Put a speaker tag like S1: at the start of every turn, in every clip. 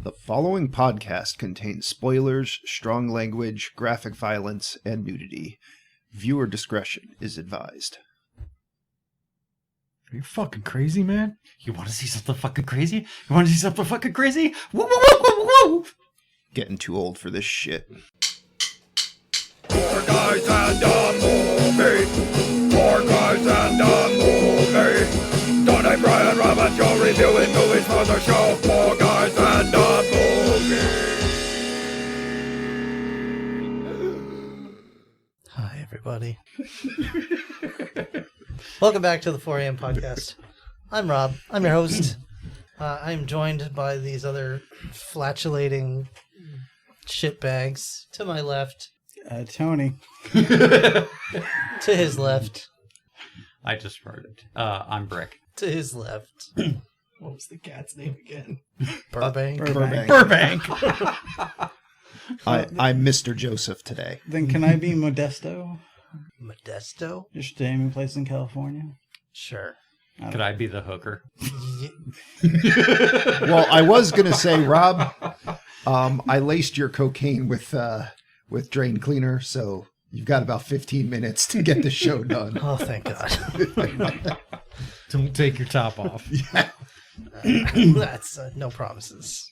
S1: The following podcast contains spoilers, strong language, graphic violence, and nudity. Viewer discretion is advised.
S2: Are you fucking crazy, man?
S3: You want to see something fucking crazy? You want to see something fucking crazy? Woo, woo, woo, woo, woo.
S1: Getting too old for this shit.
S4: Four guys and a movie. Four guys and a movie. Donnie, Brian, Rob, and Joe reviewing movies for the show. Four guys and a movie.
S5: Hi, everybody. Welcome back to the 4 a.m. podcast. I'm Rob. I'm your host. I'm joined by these other flatulating shitbags. To my left.
S2: Tony.
S5: To his left.
S3: I just farted. I'm Brick.
S5: To his left.
S2: What was the cat's name again?
S5: Burbank.
S2: Burbank.
S1: I'm Mr. Joseph today.
S2: Then can I be Modesto?
S5: Modesto?
S2: Just naming place in California.
S5: Sure.
S3: Could I be the hooker?
S1: Well, I was going to say, Rob, I laced your cocaine with drain cleaner, so you've got about 15 minutes to get the show done.
S5: Oh, thank God.
S2: Don't take your top off.
S1: Yeah.
S5: That's no promises.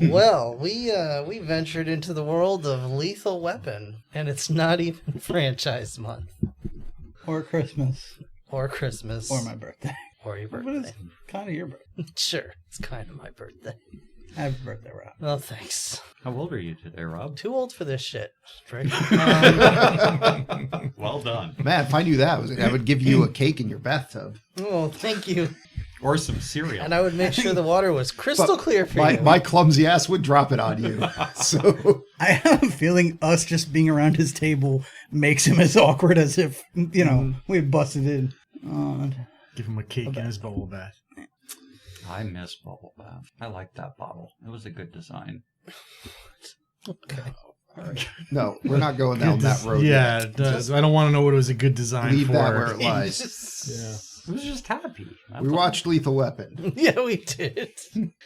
S5: Well, we ventured into the world of Lethal Weapon, and it's not even franchise month.
S2: Or Christmas.
S5: Or Christmas.
S2: Or my birthday.
S5: Or your
S2: But
S5: birthday.
S2: it's kind of your birthday.
S5: Sure, it's kind of my birthday.
S2: Happy birthday, Rob.
S5: Well, thanks.
S3: How old are you today, Rob?
S5: Too old for this shit. Drake.
S3: Well done.
S1: Man, if I knew that, I would give you a cake in your bathtub.
S5: Oh, thank you.
S3: Or some cereal.
S5: And I would make sure the water was crystal clear for you.
S1: My clumsy ass would drop it on you. So
S2: I have a feeling us just being around his table makes him as awkward as if, we busted in.
S6: Give him a cake in his bubble bath.
S3: I miss Bubble Bath. I like that bottle. It was a good design.
S5: Okay.
S1: no, we're not going down that road.
S6: Yeah,
S1: yet.
S6: I don't want to know what it was a good design
S1: Leave
S6: for.
S1: that where it lies.
S6: Yeah.
S3: It was just happy. That's
S1: We
S3: all.
S1: watched Lethal Weapon.
S5: Yeah, we did.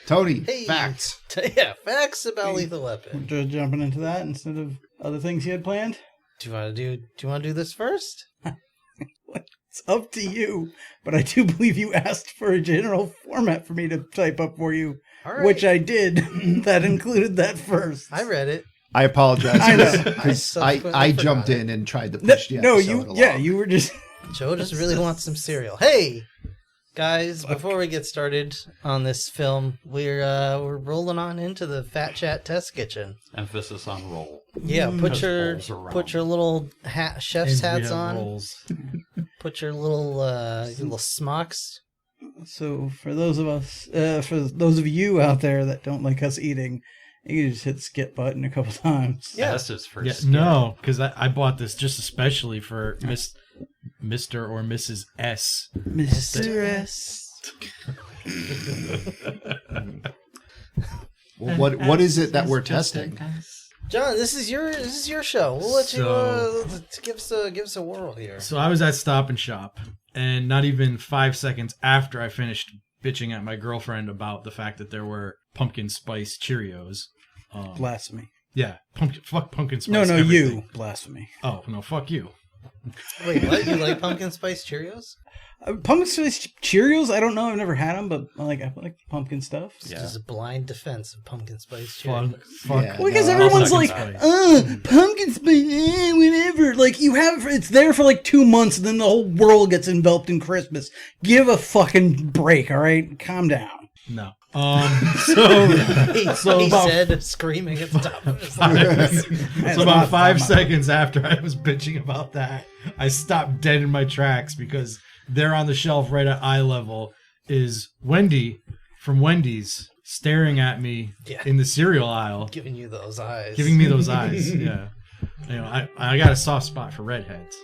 S1: Tony,
S5: Hey.
S1: facts.
S5: Yeah, facts about Lethal Weapon.
S2: Just jumping into that instead of other things he had planned.
S5: Do you want to do this first?
S2: It's up to you, but I do believe you asked for a general format for me to type up for you,
S5: All right.
S2: which I did. That included that first.
S5: I read it.
S1: I apologize
S2: I know.
S1: because
S5: I
S1: I
S5: subsequently
S1: jumped
S5: forgot
S1: in and tried to
S2: No,
S1: push the episode along.
S2: you were just...
S5: Joe just really wants some cereal. Hey, guys! Before we get started on this film, we're rolling on into the Fat Chat Test Kitchen.
S3: Emphasis on roll.
S5: Yeah, put
S3: Those bowls
S5: your
S3: around.
S5: little chef's
S6: And we
S5: hats
S6: have
S5: on.
S6: rolls.
S5: Put your little smocks.
S2: So for those of you out there that don't like us eating, you can just hit the skip button a couple times.
S5: Yeah.
S3: S is for
S6: Yeah,
S3: skin.
S6: no, because I bought this just especially for Mr. or Mrs. S.
S2: Mr. S.
S1: Well, what is it that we're testing?
S5: John, this is your show. We'll let you give us a whirl here.
S6: So I was at Stop and Shop, and not even 5 seconds after I finished bitching at my girlfriend about the fact that there were pumpkin spice Cheerios.
S2: Blasphemy.
S6: Yeah, fuck pumpkin spice.
S2: No,
S6: everything.
S2: you. Blasphemy.
S6: Oh, no, fuck you.
S5: Wait, what? You like pumpkin spice Cheerios?
S2: Pumpkin spice Cheerios? I don't know. I've never had them, but I like pumpkin stuff.
S3: Yeah.
S5: This is a blind defense of pumpkin spice Cheerios.
S6: Fuck.
S1: Yeah.
S2: Well, because
S1: No,
S2: everyone's
S6: I'll
S2: like,
S6: second
S2: pumpkin spice, whatever. Like, it's there for like 2 months, and then the whole world gets enveloped in Christmas. Give a fucking break, all right? Calm down.
S6: No. So
S5: He
S6: about
S5: said, screaming at the top of his lungs.
S2: That's
S6: So about
S2: not
S6: 5
S2: fun.
S6: seconds after I was bitching about that, I stopped dead in my tracks because there on the shelf right at eye level is Wendy from Wendy's staring at me
S5: Yeah.
S6: in the cereal aisle,
S5: Giving you those eyes.
S6: giving me those eyes. Yeah. I got a soft spot for redheads.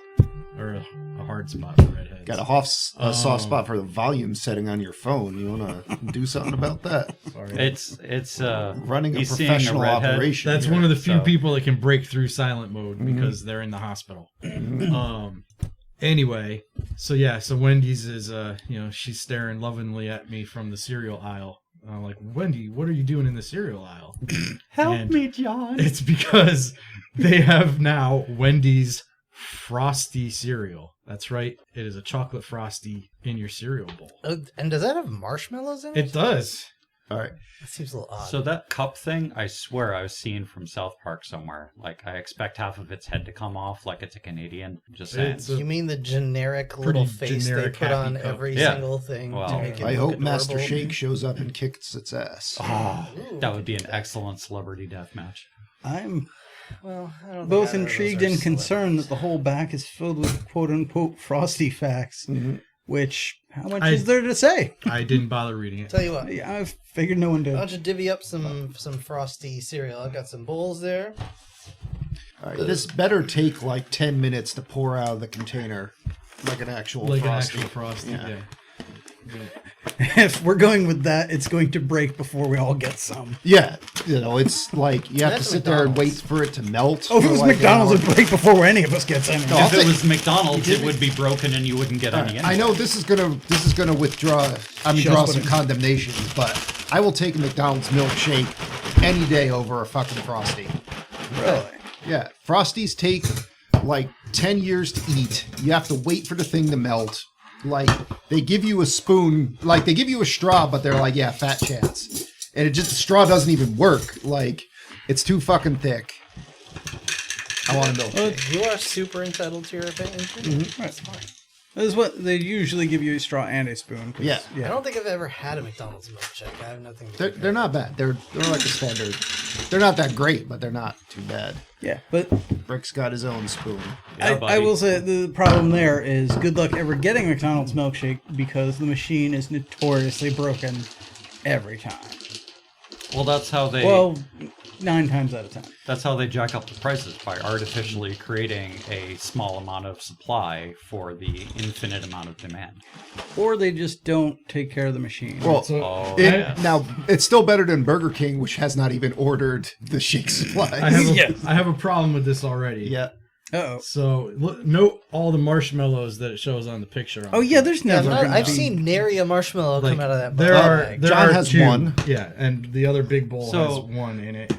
S6: Or a hard spot for redheads.
S1: Got a soft spot for the volume setting on your phone. You want to do something about that?
S6: Sorry.
S3: It's
S1: Running a
S3: he's seeing a
S1: professional
S3: redhead.
S1: operation.
S6: That's
S1: here.
S6: one of the few
S3: So-
S6: people that can break through silent mode because they're in the hospital. Anyway, so Wendy's is she's staring lovingly at me from the cereal aisle I'm like, Wendy, what are you doing in the cereal aisle?
S3: Help
S6: And
S3: me, John.
S6: It's because they have now Wendy's Frosty cereal. That's right. It is a chocolate Frosty in your cereal bowl.
S5: And does that have marshmallows in it?
S6: It does.
S1: All right.
S5: That seems a little odd.
S3: So that cup thing, I swear I was seeing from South Park somewhere. Like, I expect half of its head to come off like it's a Canadian. Just saying.
S6: It's
S5: You mean the generic little face
S6: generic
S5: they put
S6: Happy
S5: on
S6: Cup.
S5: every
S3: Yeah.
S5: single thing
S3: Well,
S5: to make it
S1: I
S5: look
S1: hope
S5: adorable?
S1: Master Shake shows up and kicks its ass.
S3: Oh,
S5: Ooh,
S3: that would be an excellent celebrity death match.
S2: I'm
S5: Well, I don't think
S2: both
S5: either of those
S2: intrigued
S5: are
S2: and concerned that
S5: celebrities.
S2: the whole back is filled with quote-unquote frosty facts, which, how much
S6: I-
S2: is there to say?
S6: I didn't bother reading it.
S5: Tell you what,
S2: I figured no one did.
S5: I'll just divvy up some Frosty cereal. I've got some bowls there.
S1: All right. This better take like 10 minutes to pour out of the container, like an actual
S6: Like
S1: Frosty.
S6: an actual Frosty.
S1: Yeah.
S6: Yeah.
S2: If we're going with that, it's going to break before we all get some.
S1: Yeah, it's like you have to
S5: That's
S1: sit there and wait
S5: McDonald's.
S1: for it to melt.
S2: Oh, if
S1: for
S2: it was
S1: like an
S2: McDonald's,
S1: hour.
S2: it'd break before any of us gets any.
S1: No, I'll
S3: If it
S1: take-
S3: was McDonald's, it would be broken and you wouldn't get any.
S1: I know this is gonna withdraw. I mean,
S2: Just
S1: draw
S2: put
S1: some
S2: it-
S1: condemnation, but I will take a McDonald's milkshake any day over a fucking Frosty.
S2: Really?
S1: Yeah, Frosties take like 10 years to eat. You have to wait for the thing to melt. Like they give you a spoon, like they give you a straw, but they're like, yeah, fat chance, and the straw doesn't even work. Like it's too fucking thick. I want a milkshake.
S5: You are super entitled to your opinion.
S2: Right. This is what they usually give you: a straw and a spoon. 'cause-
S1: Yeah.
S5: I don't think I've ever had a McDonald's milkshake. I have nothing to
S1: They're not bad. They're like a standard. They're not that great, but they're not too bad.
S2: Yeah, but
S1: Rick's got his own spoon.
S3: Yeah,
S2: I
S3: buddy.
S2: will say the problem there is good luck ever getting a McDonald's milkshake because the machine is notoriously broken every time.
S3: Well, that's how they.
S2: Well, 9 times out of 10.
S3: That's how they jack up the prices, by artificially creating a small amount of supply for the infinite amount of demand.
S2: Or they just don't take care of the machine.
S1: Well,
S6: So
S3: Oh,
S1: it,
S3: yes.
S1: now it's still better than Burger King, which has not even ordered the shake supplies.
S6: I have a problem with this already.
S1: Yeah.
S2: Uh-oh.
S6: So note all the marshmallows that it shows on the picture.
S2: Oh, yeah, there's
S5: Yeah,
S2: never gonna
S5: I've
S2: be...
S5: seen nary a marshmallow
S6: Like,
S5: come out of that
S6: there
S5: bag.
S6: there
S1: John
S6: are
S1: has
S6: 2.
S1: one.
S6: Yeah, and the other big bowl
S3: So-
S6: has 1 in it.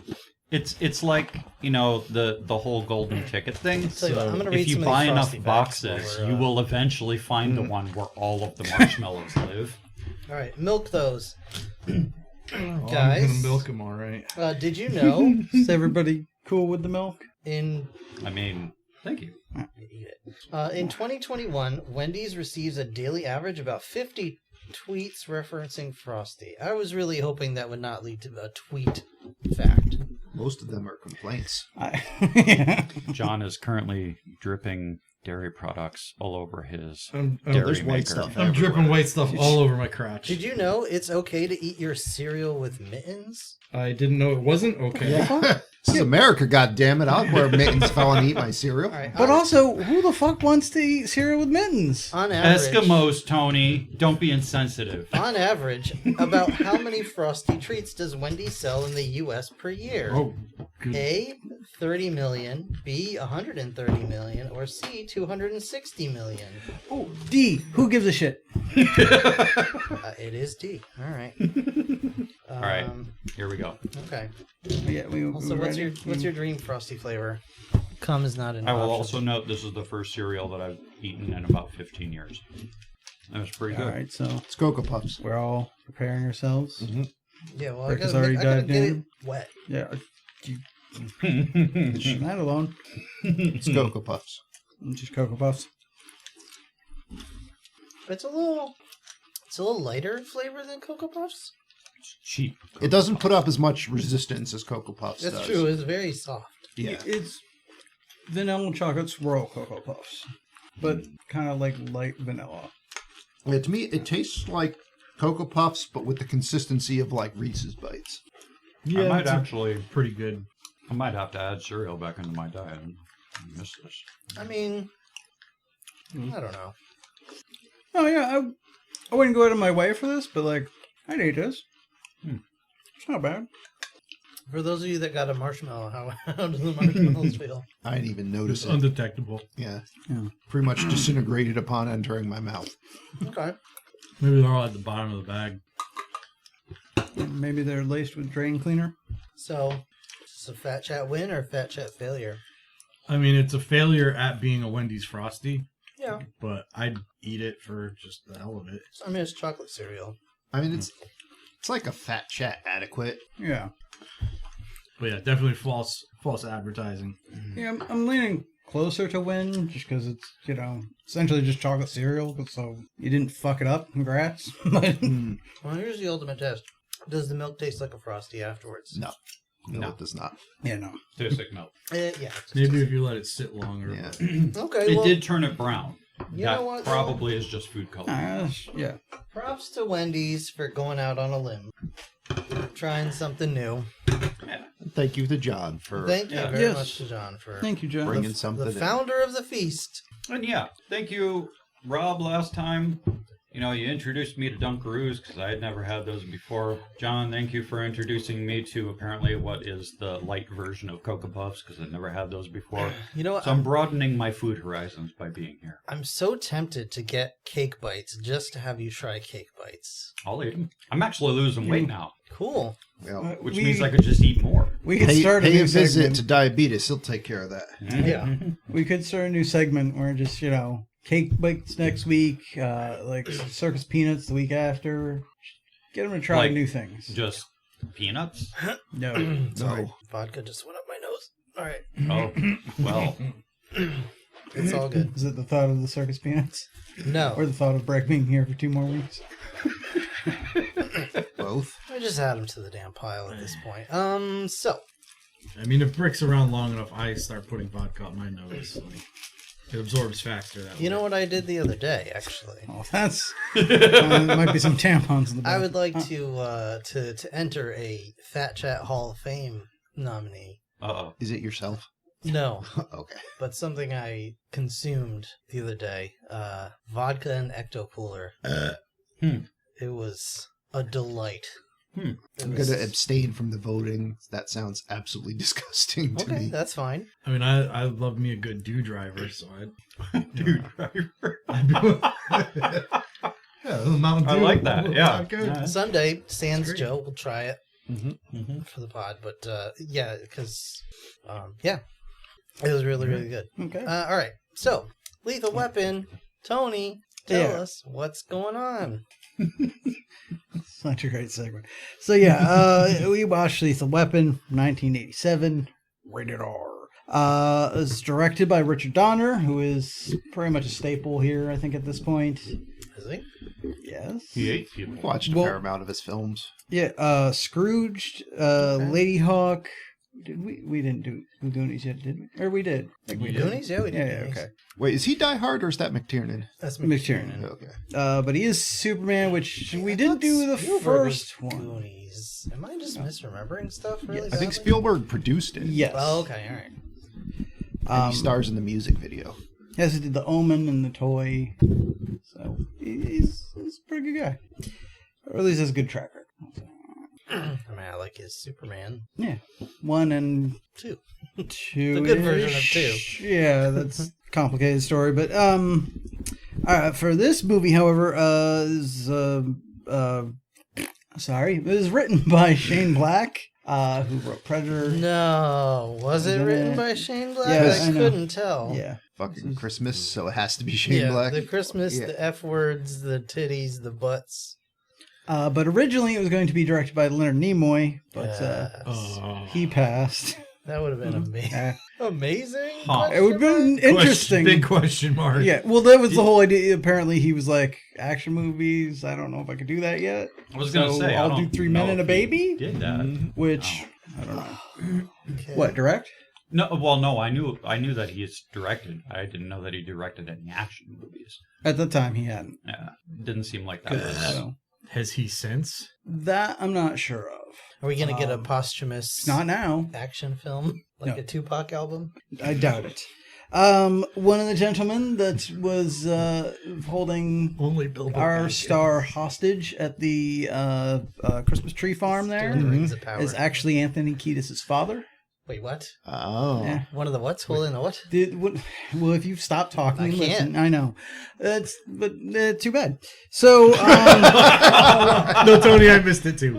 S3: It's like, the whole golden ticket thing.
S5: Tell you what, I'm gonna read
S3: If you
S5: some of these
S3: buy enough
S5: Frosty facts
S3: boxes,
S5: while we're,
S3: you will eventually find the one where all of the marshmallows live.
S5: All right, milk those.
S6: Oh,
S5: Guys,
S6: I'm gonna milk them all right.
S5: did you know
S2: Is everybody cool with the milk?
S5: in
S3: I mean, thank you.
S5: in 2021, Wendy's receives a daily average about 50 tweets referencing Frosty. I was really hoping that would not lead to a tweet fact.
S1: Most of them are complaints.
S2: Yeah.
S3: John is currently dripping dairy products all over his
S6: I'm
S3: dairy
S1: there's white
S3: maker.
S1: stuff.
S6: I'm dripping white stuff all over my crotch.
S5: Did you know it's okay to eat your cereal with mittens?
S6: I didn't know it wasn't okay.
S1: Yeah. This is America, goddammit. I'll wear mittens if I want to eat my cereal.
S5: All right,
S2: But also, who the fuck wants to eat cereal with mittens?
S5: on average,
S3: Eskimos, Tony. Don't be insensitive.
S5: on average, about how many Frosty treats does Wendy's sell in the U.S. per year?
S6: Oh, good.
S5: A, 30 million, B, 130 million, or C, 260 million?
S2: Oh, D, who gives a shit?
S5: It is D. All right.
S3: All right, here we go.
S5: Okay.
S2: Yeah, we
S5: Also, what's your dream Frosty flavor? Cum is not an
S3: I will
S5: option.
S3: also note this is the first cereal that I've eaten in about 15 years. That was pretty
S2: All
S3: good.
S2: right, so
S1: It's Cocoa Puffs.
S2: we're all preparing ourselves.
S5: Yeah, well,
S2: Rick
S5: I
S2: has
S5: gotta,
S2: already
S5: I gotta
S2: dived
S5: get it
S2: in.
S5: wet.
S2: Yeah. Leave that alone.
S1: It's Cocoa Puffs.
S2: Just Cocoa Puffs.
S5: It's a little lighter flavor than Cocoa Puffs.
S3: Cheap.
S1: It doesn't put up as much resistance as Cocoa Puffs
S5: That's
S1: does.
S5: true. It's very soft.
S1: Yeah.
S2: It's vanilla chocolate swirl Cocoa Puffs, but kind of like light vanilla.
S1: Yeah, to me, it tastes like Cocoa Puffs, but with the consistency of like Reese's Bites.
S6: Yeah,
S3: I might
S6: it's
S3: actually,
S6: pretty good.
S3: I might have to add cereal back into my diet. I miss this.
S5: I mean, I don't know.
S2: Oh yeah, I wouldn't go out of my way for this, but like I'd eat this. It's not bad.
S5: For those of you that got a marshmallow, how do the marshmallows feel?
S1: I didn't even notice
S6: It's
S1: it.
S6: undetectable.
S1: Yeah.
S2: Yeah.
S1: Pretty much disintegrated upon entering my mouth.
S5: Okay.
S6: Maybe they're all at the bottom of the bag.
S2: Maybe they're laced with drain cleaner.
S5: So, is this a Fat Chat win or a Fat Chat failure?
S6: I mean, it's a failure at being a Wendy's Frosty,
S5: Yeah.
S6: but I'd eat it for just the hell of it.
S5: I mean, it's chocolate cereal.
S1: I mean, it's like a Fat Chat adequate.
S2: Yeah.
S6: But yeah, definitely false advertising.
S2: Yeah, I'm leaning closer to win just because it's, essentially just chocolate cereal. So you didn't fuck it up. Congrats. But
S5: Well, here's the ultimate test. Does the milk taste like a Frosty afterwards?
S1: No, it does not.
S2: yeah, no.
S3: Basic milk.
S5: Yeah.
S6: Maybe if you let it sit longer.
S1: Yeah.
S5: Okay,
S3: It
S5: well,
S3: did turn it brown.
S5: You
S3: That
S5: know what,
S3: probably is just food coloring.
S2: Yeah.
S5: props to Wendy's for going out on a limb. Trying something new.
S1: Thank you to John for
S5: Thank you very
S2: Yes.
S5: much to John for
S2: Thank you, John.
S1: bringing something
S5: the
S1: in.
S5: founder of the feast.
S3: And yeah, thank you, Rob, last time. You introduced me to Dunkaroos because I had never had those before. John, thank you for introducing me to apparently what is the light version of Cocoa Puffs because I've never had those before.
S5: You know what?
S3: So I'm broadening my food horizons by being here.
S5: I'm so tempted to get cake bites just to have you try cake bites.
S3: I'll eat them. I'm actually losing weight now,
S5: Cool.
S1: Well,
S3: which means I could just eat more.
S2: We could
S1: pay
S2: start a
S1: a
S2: new
S1: visit
S2: segment.
S1: to diabetes. He'll take care of that.
S5: Yeah.
S2: We could start a new segment where just, cake bites next week, like circus peanuts the week after. Get them to try
S3: Like,
S2: new things.
S3: Just peanuts?
S2: No.
S5: Sorry. Vodka just went up my nose. All right.
S3: Oh, well.
S5: It's all good.
S2: Is it the thought of the circus peanuts?
S5: No.
S2: Or the thought of Breck being here for 2 more weeks?
S1: Both.
S5: I just add them to the damn pile at this point. So.
S6: I mean, if Brick's around long enough, I start putting vodka up my nose. Like, it absorbs faster that way.
S5: You know what I did the other day, actually?
S2: Oh, that's... there might be some tampons in the back.
S5: I would like to enter a Fat Chat Hall of Fame nominee.
S3: Uh-oh.
S1: Is it yourself?
S5: No,
S1: Okay.
S5: but something I consumed the other day. Vodka and Ecto Cooler. It was a delight. It
S1: I'm
S5: was-
S1: going to abstain from the voting. That sounds absolutely disgusting to
S5: Okay,
S1: me.
S5: that's fine.
S6: I mean, I love me a good dew driver, so I'd...
S3: Dude, driver.
S6: Yeah, Mountain Dew.
S3: I like that, yeah.
S6: Vodka.
S3: Yeah.
S5: Someday, Sans
S6: great.
S5: Joe will try it
S3: Mm-hmm.
S5: for the pod. But yeah, because it was really, really good.
S2: Okay.
S5: All right, so Lethal Weapon. Tony, tell
S2: Yeah.
S5: us what's going on.
S2: Such a great segment. So yeah, we watched Lethal Weapon, 1987, rated R. It's directed by Richard Donner, who is pretty much a staple here, I think, at this point.
S5: Is he?
S2: Yes.
S3: He ate people.
S1: Watched a
S2: Well-
S1: fair amount of his films.
S2: Yeah, Scrooged, Lady Hawk. Did we didn't do Goonies yet, did we? Or we did. I think we did.
S5: Goonies? Yeah, we did.
S2: Yeah,
S5: Goonies.
S2: okay.
S1: Wait, is he Die Hard or is that McTiernan?
S5: That's
S2: McTiernan.
S1: Okay.
S2: But he is Superman, which we
S5: I
S2: didn't
S5: thought
S2: do the
S5: Spielberg was
S2: first one.
S5: Goonies. Am I just misremembering stuff really
S1: I think
S5: badly?
S1: Spielberg produced it.
S2: Yes.
S5: Oh, okay, all right.
S1: And he stars in the music video.
S2: Yes, he did The Omen and The Toy. So he's a pretty good guy. Or at least has a good track record.
S5: I mean, I like his Superman
S2: Yeah. 1 and
S5: 2.
S2: 2.
S5: The good version of 2.
S2: Yeah, that's a complicated story. But for this movie, however, it was written by Shane Black, who wrote Predator.
S5: No, was it
S2: Isn't
S5: written
S2: it?
S5: by Shane Black?
S2: Yes,
S5: I
S2: I know.
S5: couldn't tell.
S2: Yeah.
S1: Fucking Christmas, so it has to be Shane
S5: Yeah,
S1: Black.
S5: the Christmas,
S1: Yeah.
S5: the F words, the titties, the butts.
S2: But originally it was going to be directed by Leonard Nimoy, but
S5: Yes.
S6: Oh.
S2: he passed.
S5: That would have been amazing.
S2: Uh,
S5: Amazing?
S3: Huh.
S2: it would have been interesting.
S6: Big question mark.
S2: Yeah, well, that was the whole idea. Apparently, he was like, action movies, I don't know if I could do that yet.
S3: I was going to
S2: So
S3: say, I
S2: I'll do
S3: don't
S2: 3
S3: know
S2: Men and a
S3: if he
S2: Baby,
S3: Did that?
S2: which, I don't know.
S5: Okay.
S2: What, direct?
S3: No, well, no. I knew that he's directed. I didn't know that he directed any action movies.
S2: At the time, he hadn't.
S3: Yeah, didn't seem like that. Was,
S2: So,
S6: Has he since?
S2: that I'm not sure of.
S5: Are we going to get a posthumous
S2: Not now.
S5: action film? Like
S2: No.
S5: a Tupac album?
S2: I doubt it. One of the gentlemen that was holding
S6: Only Bilbo
S2: our
S6: Baggins.
S2: star hostage at the Christmas tree farm there
S5: Doing the Rings of Power.
S2: is actually Anthony Kiedis' father.
S5: Wait, what?
S1: Oh.
S2: Yeah.
S5: One of the what's holding a what?
S2: Well, if you stop talking,
S5: I
S2: and
S5: can't.
S2: listen, I know. Too bad. So,
S6: No, Tony, I missed it too.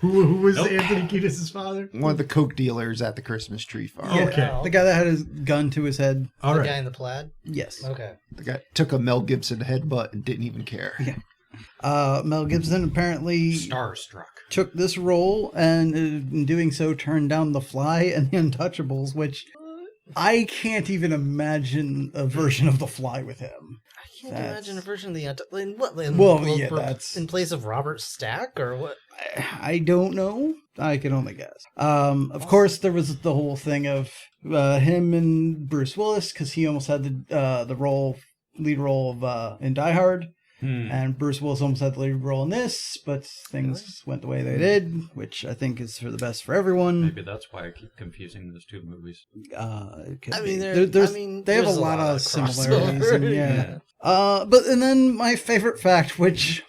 S6: Who was Anthony Kiedis' father?
S1: One of the coke dealers at the Christmas tree farm.
S2: yeah,
S6: Okay.
S2: the guy that had his gun to his head.
S6: All
S5: The
S6: right.
S5: guy in the plaid?
S2: Yes.
S5: Okay.
S1: The guy took a Mel Gibson headbutt and didn't even care.
S2: Yeah. Mel Gibson apparently
S3: Starstruck.
S2: took this role and in doing so turned down The Fly and The Untouchables, which I can't even imagine a version of The Fly with him.
S5: I can't
S2: That's-
S5: imagine a version of the in what? In,
S2: Well, yeah, that's-
S5: in place of Robert Stack or what?
S2: I don't know. I can only guess. Of course, there was the whole thing of him and Bruce Willis because he almost had the lead role of in Die Hard. And Bruce Willis almost had the lead role in this, but things went the way they did, which I think is for the best for everyone.
S3: Maybe that's why I keep confusing those two movies.
S2: It could
S5: I
S2: be.
S5: mean,
S2: they have
S5: there's
S2: a lot of similarities.
S5: crossover.
S2: And, yeah. And then my favorite fact, which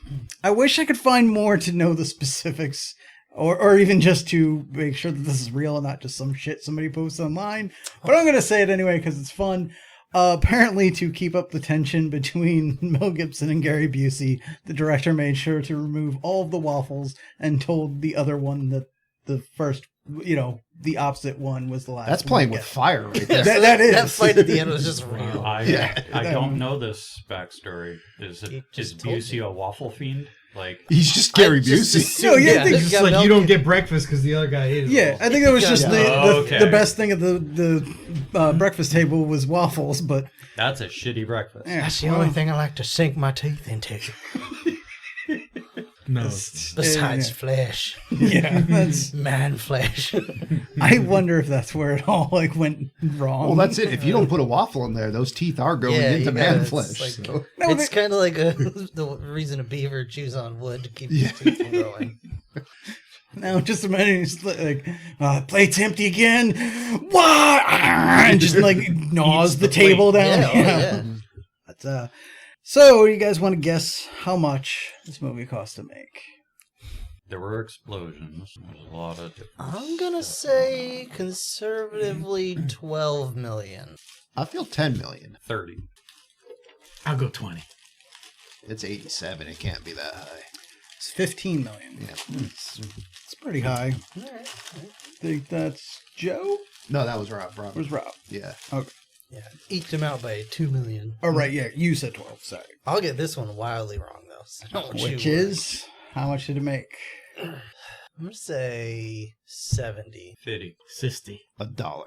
S2: I wish I could find more to know the specifics, or even just to make sure that this is real and not just some shit somebody posts online. But I'm going to say it anyway because it's fun. Apparently, to keep up the tension between Mel Gibson and Gary Busey, the director made sure to remove all of the waffles and told the other one that the first, the opposite one was the last.
S1: That's
S2: one
S1: playing
S2: to
S1: with
S2: get.
S1: fire right there.
S5: That fight at the end was just real.
S3: I don't know this backstory. Is
S5: He just
S3: Busey a waffle fiend? Like,
S1: He's just Gary
S5: I just
S1: Busey.
S5: assumed-
S2: No, yeah, I
S5: yeah,
S2: think
S6: It's
S5: it's
S6: just
S5: got
S6: like
S5: Mel
S6: you don't
S5: Gibson.
S6: get breakfast because the other guy ate it.
S2: Yeah,
S6: all.
S2: I think that was just
S1: Yeah.
S2: the
S3: Okay.
S2: best thing at the breakfast table was waffles, but
S3: that's a shitty breakfast.
S2: yeah,
S5: That's the only thing I like to sink my teeth into,
S6: No.
S5: besides flesh,
S2: yeah, that's.
S5: man flesh.
S2: I wonder if that's where it all went wrong.
S1: Well, that's it. If you don't put a waffle in there, those teeth are going
S5: Yeah,
S1: into
S5: you
S1: man
S5: gotta-
S1: flesh.
S5: it's like-
S1: so.
S2: No,
S5: It's kind of like the reason a beaver chews on wood to keep his teeth from growing.
S2: now just imagine it's like plate's empty again. What? And just like gnaws the table down.
S5: Yeah, oh, yeah.
S2: But, so you guys want to guess how much this movie cost to make?
S3: There were explosions. There's a lot of different
S5: I'm gonna say conservatively 12 million.
S1: I feel 10 million.
S3: 30.
S6: I'll go 20.
S1: It's 87. It can't be that high.
S2: It's 15 million.
S1: Yeah.
S2: It's pretty high. Think that's Joe?
S1: No, that was Rob. Rob.
S2: Where's Rob?
S1: Yeah.
S2: Okay.
S5: Yeah, eked him out by 2 million.
S2: Oh, right. Yeah, you said 12. Sorry.
S5: I'll get this one wildly wrong though. So don't
S2: Which
S5: you worry.
S2: is how much did it make?
S5: I'm gonna say 70.
S3: 50.
S6: 60.
S1: $1.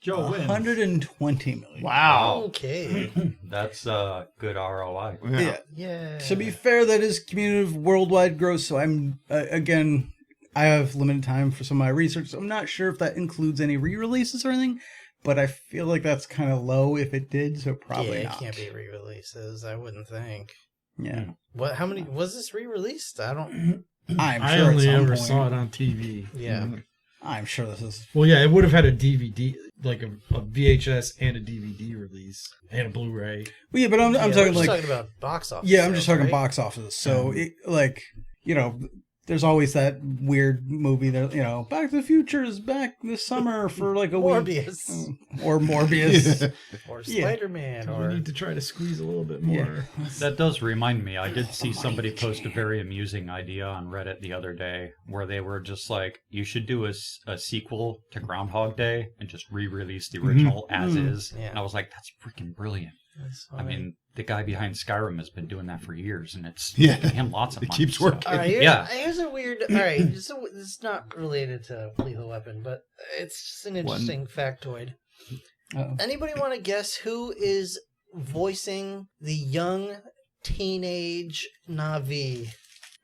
S6: Joe wins.
S2: 120 million.
S1: Wow.
S5: Okay.
S3: That's a good ROI.
S2: Yeah.
S5: Yeah.
S2: To be fair, that is cumulative worldwide gross. So I'm again, I have limited time for some of my research. So I'm not sure if that includes any re-releases or anything, but I feel like that's kind of low if it did. So probably
S5: yeah, it
S2: not.
S5: can't be re-releases. I wouldn't think.
S2: Yeah,
S5: What? How many was this re-released? I don't.
S2: I'm
S6: I
S2: sure.
S6: only
S2: at some
S6: ever
S2: point,
S6: saw it on TV.
S5: Yeah.
S2: I'm sure this is.
S6: Well, yeah, it would have had a DVD, like a VHS and a DVD release and a Blu-ray.
S2: Well, yeah, but I'm
S5: Yeah,
S2: talking
S5: we're just
S2: like.
S5: talking about box office.
S2: Yeah, I'm just
S5: sales,
S2: talking
S5: right?
S2: box office. So, it, like, there's always that weird movie that, Back to the Future is back this summer for like a week.
S5: Morbius
S2: Or Morbius.
S5: or
S2: Yeah.
S5: Spider-Man
S6: We
S5: or
S6: need to try to squeeze a little bit more.
S3: That does remind me. I did see somebody post a very amusing idea on Reddit the other day where they were just like, you should do a sequel to Groundhog Day and just re-release the original as is.
S5: Yeah.
S3: And I was like, that's freaking brilliant.
S5: That's
S3: I
S5: fine.
S3: mean, the guy behind Skyrim has been doing that for years, and it's
S1: Yeah.
S3: making him lots of
S1: It
S3: money.
S1: keeps
S3: so-
S1: working.
S5: All right,
S3: Yeah.
S5: here's a weird. All right, so this is not related to Lethal Weapon, but it's just an interesting factoid.
S2: Uh-oh.
S5: Anybody want to guess who is voicing the young teenage Na'vi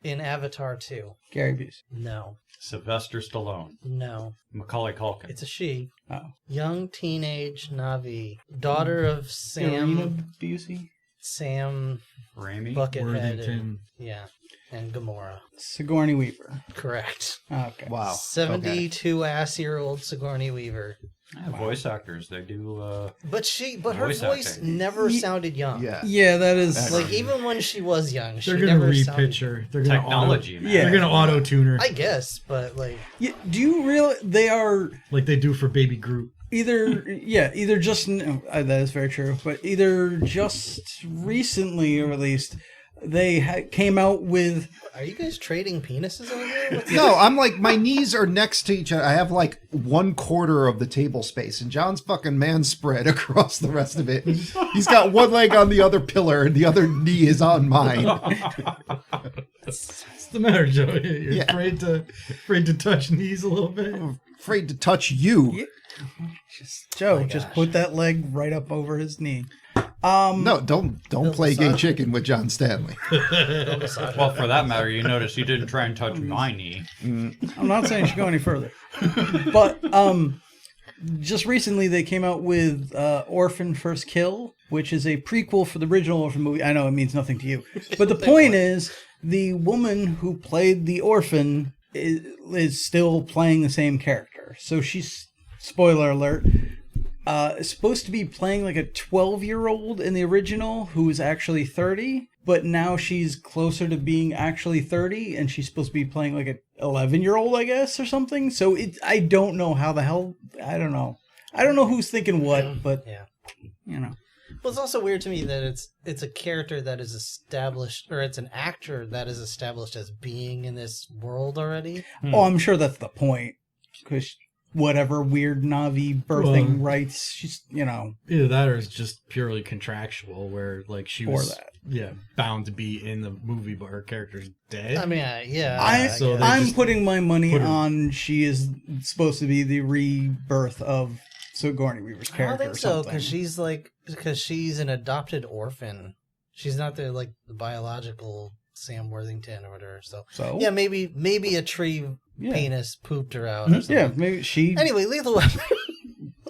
S5: in Avatar 2?
S2: Gary Busey.
S5: No,
S3: Sylvester Stallone,
S5: no,
S3: Macaulay Culkin.
S5: it's a she.
S2: Oh.
S5: Young teenage Na'vi, daughter of
S2: Irina Busey?
S5: Sam
S3: Raimi.
S5: Buckethead,
S6: Worthington.
S5: and, yeah, and Gamora.
S2: Sigourney Weaver.
S5: Correct.
S2: Okay.
S1: Wow.
S5: 72-ass-year-old Sigourney Weaver.
S3: Yeah, voice actors, they do.
S5: But her
S3: Voice
S5: voice
S3: acting.
S5: never sounded young.
S1: Yeah.
S2: Yeah, that is
S1: That's-
S5: Like even when she was young, she
S6: They're gonna
S5: never
S6: repitch
S5: sounded.
S6: her. They're gonna
S3: Technology, man.
S2: Yeah.
S6: They're gonna auto tune her
S5: I guess, but like
S2: Yeah, do you realize they are
S6: like they do for Baby Groot.
S2: either just that is very true, but either just recently or at least they came out with
S5: are you guys trading penises over here? What's
S1: No, I'm like, my knees are next to each other. I have like 1/4 of the table space, and John's fucking man spread across the rest of it. He's got one leg on the other pillar, and the other knee is on mine.
S6: What's the matter, Joe? You're
S1: Yeah.
S6: afraid to touch knees a little bit.
S1: Afraid to touch you.
S2: Joe.
S5: my
S2: Just
S5: gosh.
S2: put that leg right up over his knee.
S1: No, don't play gay chicken with John Stanley.
S3: Well, for that matter, you notice you didn't try and touch my knee.
S2: I'm not saying you should go any further, but just recently they came out with Orphan First Kill, which is a prequel for the original Orphan movie. I know it means nothing to you, but the point is the woman who played the orphan is still playing the same character. So she's, spoiler alert, supposed to be playing like a 12-year-old in the original who is actually 30, but now she's closer to being actually 30, and she's supposed to be playing like a 11-year-old, I guess, or something. So I don't know how the hell, I don't know who's thinking what, but
S5: yeah.
S2: you know.
S5: Well, it's also weird to me that it's a character that is established, or it's an actor that is established as being in this world already.
S2: Oh, I'm sure that's the point, because whatever weird Navi birthing rights, she's,
S6: Either that or it's just purely contractual, where like she
S2: Or
S6: was
S2: that.
S6: bound to be in the movie, but her character's dead.
S5: I mean, yeah.
S6: So they
S2: I'm
S6: just
S2: putting my money
S6: put her-
S2: on she is supposed to be the rebirth of Sigourney Weaver's
S5: I don't
S2: character
S5: think
S2: or
S5: so,
S2: something.
S5: because she's an adopted orphan. She's not the biological Sam Worthington or whatever. So yeah, maybe a tree penis pooped her out. Or something.
S2: Yeah, maybe she
S5: Anyway, Lethal Weapon.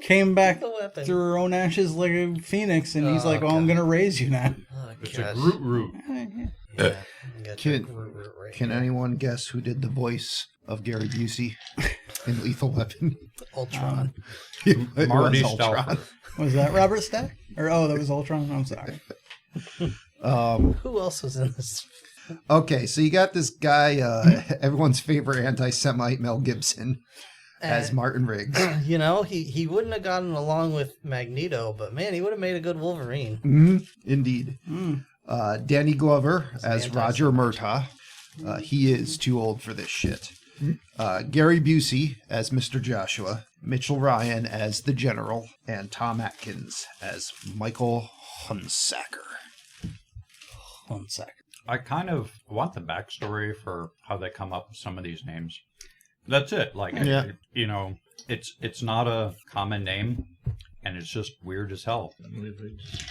S2: came back
S5: Lethal Weapon.
S2: through her own ashes like a phoenix, and he's
S5: Oh,
S2: like, "Well, I'm
S5: God.
S2: gonna raise you now."
S5: Oh,
S3: It's
S5: gosh.
S3: a Groot root.
S5: Yeah, you got your
S1: Can-
S5: Groot right
S1: Can
S5: here.
S1: anyone guess who did the voice of Gary Busey in Lethal Weapon?
S5: Ultron?
S1: It was
S3: Marty
S1: Ultron.
S3: Stauffer.
S2: Was that Robert Stack? Or that was Ultron? I'm sorry.
S5: Who else was in this?
S1: Okay, so you got this guy, everyone's favorite anti-Semite, Mel Gibson, as Martin Riggs.
S5: You know, he wouldn't have gotten along with Magneto, but man, he would have made a good Wolverine.
S1: Indeed. Danny Glover as Roger Murtaugh. He is too old for this shit. Gary Busey as Mr. Joshua. Mitchell Ryan as the General. And Tom Atkins as Michael Hunsaker.
S2: 1 sec.
S3: I kind of want the backstory for how they come up with some of these names. That's it. Like,
S1: Yeah.
S3: It's not a common name, and it's just weird as hell.
S6: They just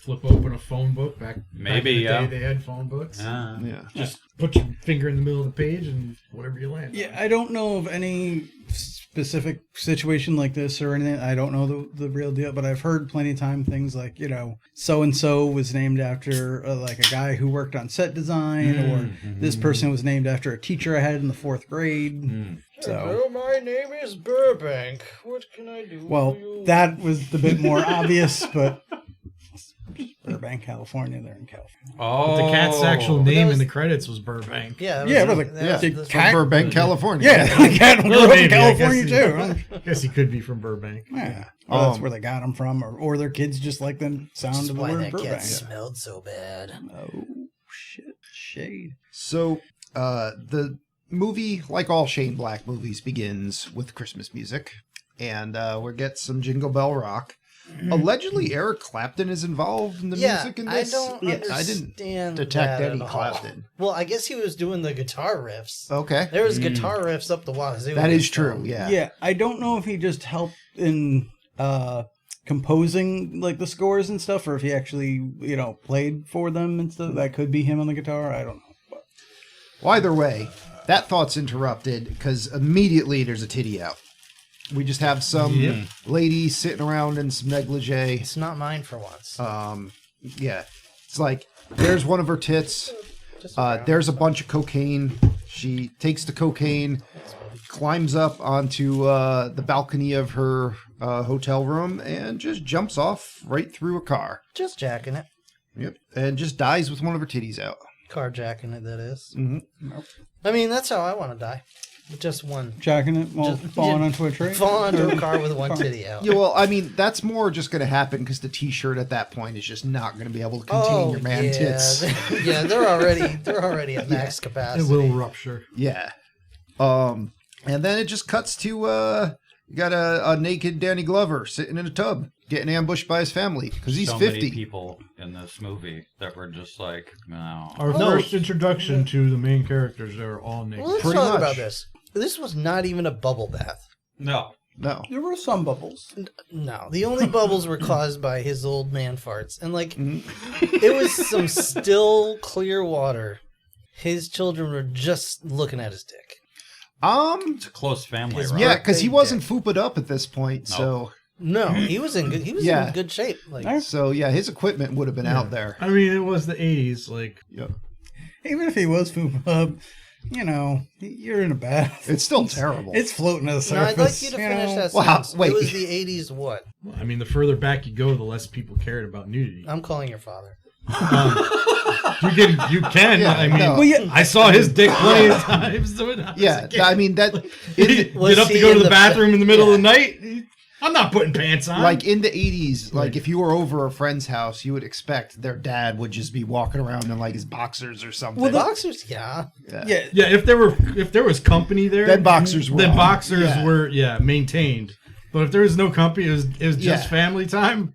S6: flip open a phone book back
S3: Maybe,
S6: back in
S3: yeah.
S6: the day they had phone books.
S1: Yeah.
S6: Just put your finger in the middle of the page and whatever you land.
S2: Yeah, I don't know of any specific situation like this or anything. I don't know the real deal, but I've heard plenty of time things like, so and so was named after like a guy who worked on set design, or this person was named after a teacher I had in the 4th grade. So,
S5: my name is Burbank. What can I do?
S2: well, that was the bit more obvious, but Burbank, California. They're in California.
S3: Oh,
S6: The cat's actual name
S5: that was-
S6: in the credits was Burbank.
S5: Yeah,
S2: Yeah, but
S5: that
S2: the
S5: was-
S2: cat-
S1: From Burbank, California.
S2: Yeah, the cat grew up in
S6: maybe,
S2: California
S6: I
S2: too.
S6: I guess he could be from Burbank.
S2: Yeah, well, that's where they got them from, or their kids just like the sound
S5: That's
S2: of the
S5: why
S2: word
S5: that
S2: Burbank.
S5: cat smelled so bad.
S2: Oh shit, shade.
S1: So, the movie, like all Shane Black movies, begins with Christmas music. And we get some Jingle Bell Rock. Allegedly, Eric Clapton is involved in the music in this.
S5: I don't understand
S1: I didn't detect
S5: that
S1: any
S5: at all.
S1: Clapton.
S5: Well, I guess he was doing the guitar riffs.
S1: Okay.
S5: There was guitar riffs up the wazoo.
S1: That
S5: in
S1: is
S5: this
S1: true,
S5: film.
S1: yeah.
S2: Yeah, I don't know if he just helped in composing like the scores and stuff, or if he actually played for them and stuff. That could be him on the guitar. I don't know. But
S1: Well, either way, that thought's interrupted because immediately there's a titty out. We just have some lady sitting around in some negligee.
S5: It's not mine for once.
S1: Yeah. It's like, there's one of her tits.
S5: Just around.
S1: There's a bunch of cocaine. She takes the cocaine, climbs up onto the balcony of her hotel room and just jumps off right through a car.
S5: Just jacking it.
S1: Yep. And just dies with one of her titties out.
S5: Carjacking it, that is.
S1: Mm-hmm.
S5: I mean, that's how I want to die. With just one.
S2: Jacking it while falling onto a tree?
S5: Falling onto a car with one titty out.
S1: Yeah, well, I mean, that's more just going to happen because the T-shirt at that point is just not going to be able to contain your man tits.
S5: Yeah, they're already at max capacity.
S6: It will rupture.
S1: Yeah. And then it just cuts to you got a naked Danny Glover sitting in a tub getting ambushed by his family because he's
S3: so
S1: 50.
S3: many people in this movie that were just like, no.
S6: Our first introduction to the main characters, they were all naked.
S5: Well, let's
S1: Pretty
S5: talk
S1: much.
S5: about this. This was not even a bubble bath.
S3: No.
S1: No.
S2: There were some bubbles.
S5: No, the only bubbles were caused by his old man farts. And, like, it was some still clear water. His children were just looking at his dick.
S3: It's a close family, right?
S1: Yeah, because he
S5: Big
S1: wasn't fooped up at this point, so
S5: No, he was in good. He was
S1: Yeah.
S5: in good shape. Like,
S1: his equipment would have been out there.
S6: I mean, it was the 80s. Like,
S1: Yep.
S2: Even if he was food up, you know, you're in a bath.
S1: It's still terrible.
S2: It's floating to the
S5: no,
S2: surface.
S5: I'd like you to finish
S2: know?
S5: that
S1: Wow,
S5: sentence.
S1: wait.
S5: It was the '80s. What?
S6: I mean, the further back you go, the less people cared about nudity.
S5: I'm calling your father.
S6: You can.
S1: Yeah,
S6: I mean,
S1: no.
S2: Well, yeah.
S6: I saw his dick plenty of times. So
S1: Yeah, I mean that.
S6: Get
S5: Was
S6: up to
S5: he
S6: go
S5: in
S6: to the
S5: the-
S6: bathroom in the middle
S5: Yeah.
S6: of the night. I'm not putting pants on.
S1: Like in the 80s, like if you were over a friend's house, you would expect their dad would just be walking around in like his boxers or something.
S2: Well,
S5: Boxers, yeah.
S2: Yeah.
S6: yeah, if there was company there,
S1: Then boxers were
S6: then
S1: on.
S6: boxers
S1: Yeah.
S6: were maintained. But if there was no company, it was just
S1: Yeah.
S6: family time.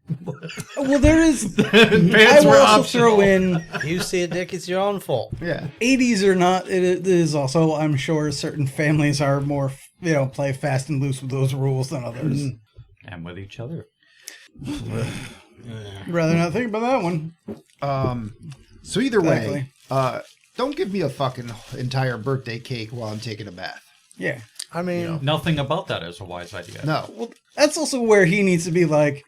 S2: Well, there is. I
S6: Pants
S2: will
S6: were
S2: also
S6: optional.
S2: throw in
S5: You see a dick, it's your own fault.
S1: Yeah.
S2: 80s or not. It is also, I'm sure, certain families are more, play fast and loose with those rules than others.
S3: And with each other.
S2: Rather not think about that one.
S1: So either
S2: Exactly.
S1: way, don't give me a fucking entire birthday cake while I'm taking a bath.
S2: Yeah.
S5: I mean,
S3: Nothing about that is a wise idea.
S1: No.
S2: Well, that's also where he needs to be like,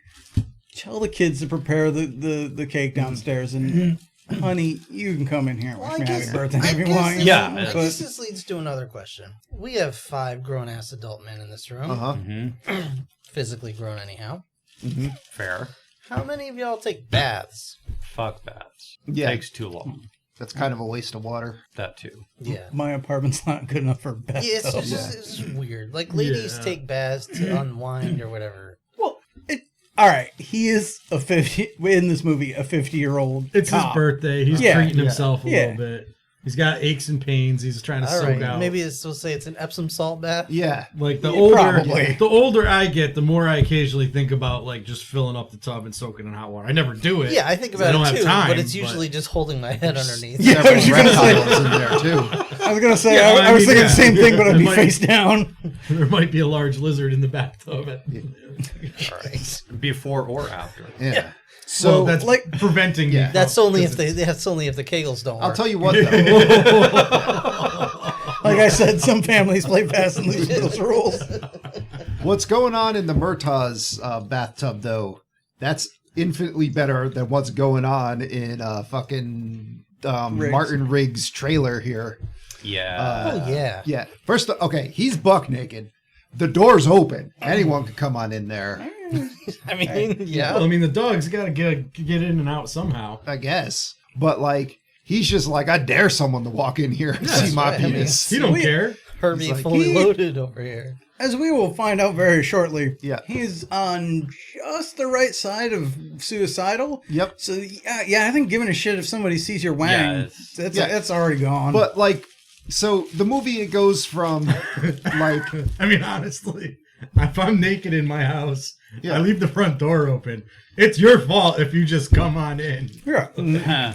S2: tell the kids to prepare the cake downstairs, and honey, you can come in here and
S5: Well,
S2: wish
S5: I
S2: me happy
S5: guess-
S2: birthday
S5: I
S2: if you
S5: guess
S2: want.
S5: this-
S3: Yeah,
S5: I
S3: it's-
S5: guess this leads to another question. We have 5 grown-ass adult men in this room.
S1: Uh-huh.
S5: Physically grown, anyhow.
S3: Fair.
S5: How many of y'all take baths?
S3: Fuck baths.
S1: Yeah.
S3: Takes too long.
S1: That's kind of a waste of water.
S3: That too.
S5: Yeah.
S2: My apartment's not good enough for a bath.
S5: Yeah, it's
S2: though.
S5: just, it's just weird. Like, ladies
S6: Yeah.
S5: take baths to unwind or whatever.
S2: Well, all right. He is a 50 in this movie, a 50-year-old.
S6: It's his
S2: cop.
S6: birthday. He's
S2: Yeah.
S6: treating himself a
S2: Yeah.
S6: little bit. He's got aches and pains. He's trying to
S5: All
S6: soak
S5: right,
S6: out.
S5: maybe we'll say it's an Epsom salt bath.
S1: Yeah.
S6: Like
S2: Yeah, probably.
S6: the older I get, the more I occasionally think about like just filling up the tub and soaking in hot water. I never do it.
S5: Yeah, I think
S6: 'cause I
S5: about
S6: don't
S5: it
S6: have
S5: too,
S6: time,
S5: but it's usually just holding my head underneath.
S2: Yeah, I was
S1: Several
S2: gonna say.
S1: reptiles in there too.
S2: I was gonna say.
S6: Yeah,
S2: I was
S6: I mean,
S2: thinking
S6: yeah.
S2: the same thing, but I'd
S6: It
S2: be
S6: might-
S2: face down.
S6: there might be a large lizard in the bathtub.
S5: All right.
S3: Before or after.
S1: Yeah.
S6: So
S1: So
S6: that's
S2: like-
S6: like preventing.
S1: Yeah.
S6: me
S5: That's
S6: from-
S5: only
S6: 'cause
S5: if that's only if the Kegels don't work.
S1: I'll tell you what though.
S2: Like I said, some families play fast and loose with those rules.
S1: What's going on in the Murtaugh's bathtub though? That's infinitely better than what's going on in fucking
S2: Riggs.
S1: Martin Riggs' trailer here.
S3: Yeah.
S5: Oh yeah.
S1: Yeah. First, okay, he's buck naked. The door's open. Anyone could come on in there,
S5: I mean, yeah.
S6: Well, I mean, the dog's got to get in and out somehow.
S1: I guess. But like, he's just like, I dare someone to walk in here and see my
S5: right. I mean,
S1: penis.
S6: He don't
S2: We-
S6: care.
S5: Herbie
S1: He's like,
S5: fully
S2: he-
S5: loaded over here.
S2: As we will find out very shortly,
S1: Yeah.
S2: he's on just the right side of suicidal.
S1: Yep.
S2: So yeah, I think giving a shit if somebody sees your wang,
S3: Yeah, it's-
S2: that's already gone.
S1: But like, so the movie it goes from like,
S6: I mean, honestly, if I'm naked in my house,
S1: Yeah.
S6: I leave the front door open. It's your fault if you just come on in.
S2: yeah.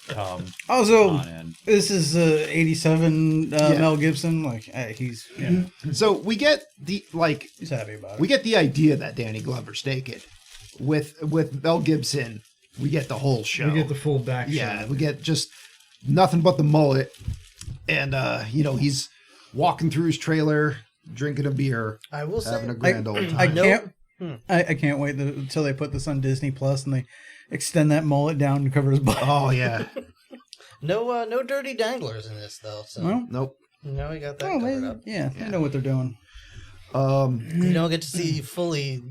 S3: Come
S2: Also,
S3: on in.
S2: this is 87 Mel Gibson. Like he's
S1: so we get the like,
S2: he's happy about it.
S1: we get the idea that Danny Glover's naked. With Mel Gibson, we get the whole show.
S6: We get the full back
S1: Yeah,
S6: shot.
S1: we get just nothing but the mullet, and he's walking through his trailer, drinking a beer,
S5: I will say,
S1: having a grand old time.
S2: I
S5: No-
S2: can't. I can't wait until they put this on Disney Plus and they extend that mullet down to cover his butt.
S1: Oh yeah,
S5: no dirty danglers in this though. So
S2: Well,
S1: nope.
S5: No, we got that
S2: Oh,
S5: covered up.
S2: yeah, they know what they're doing.
S5: You don't get to see fully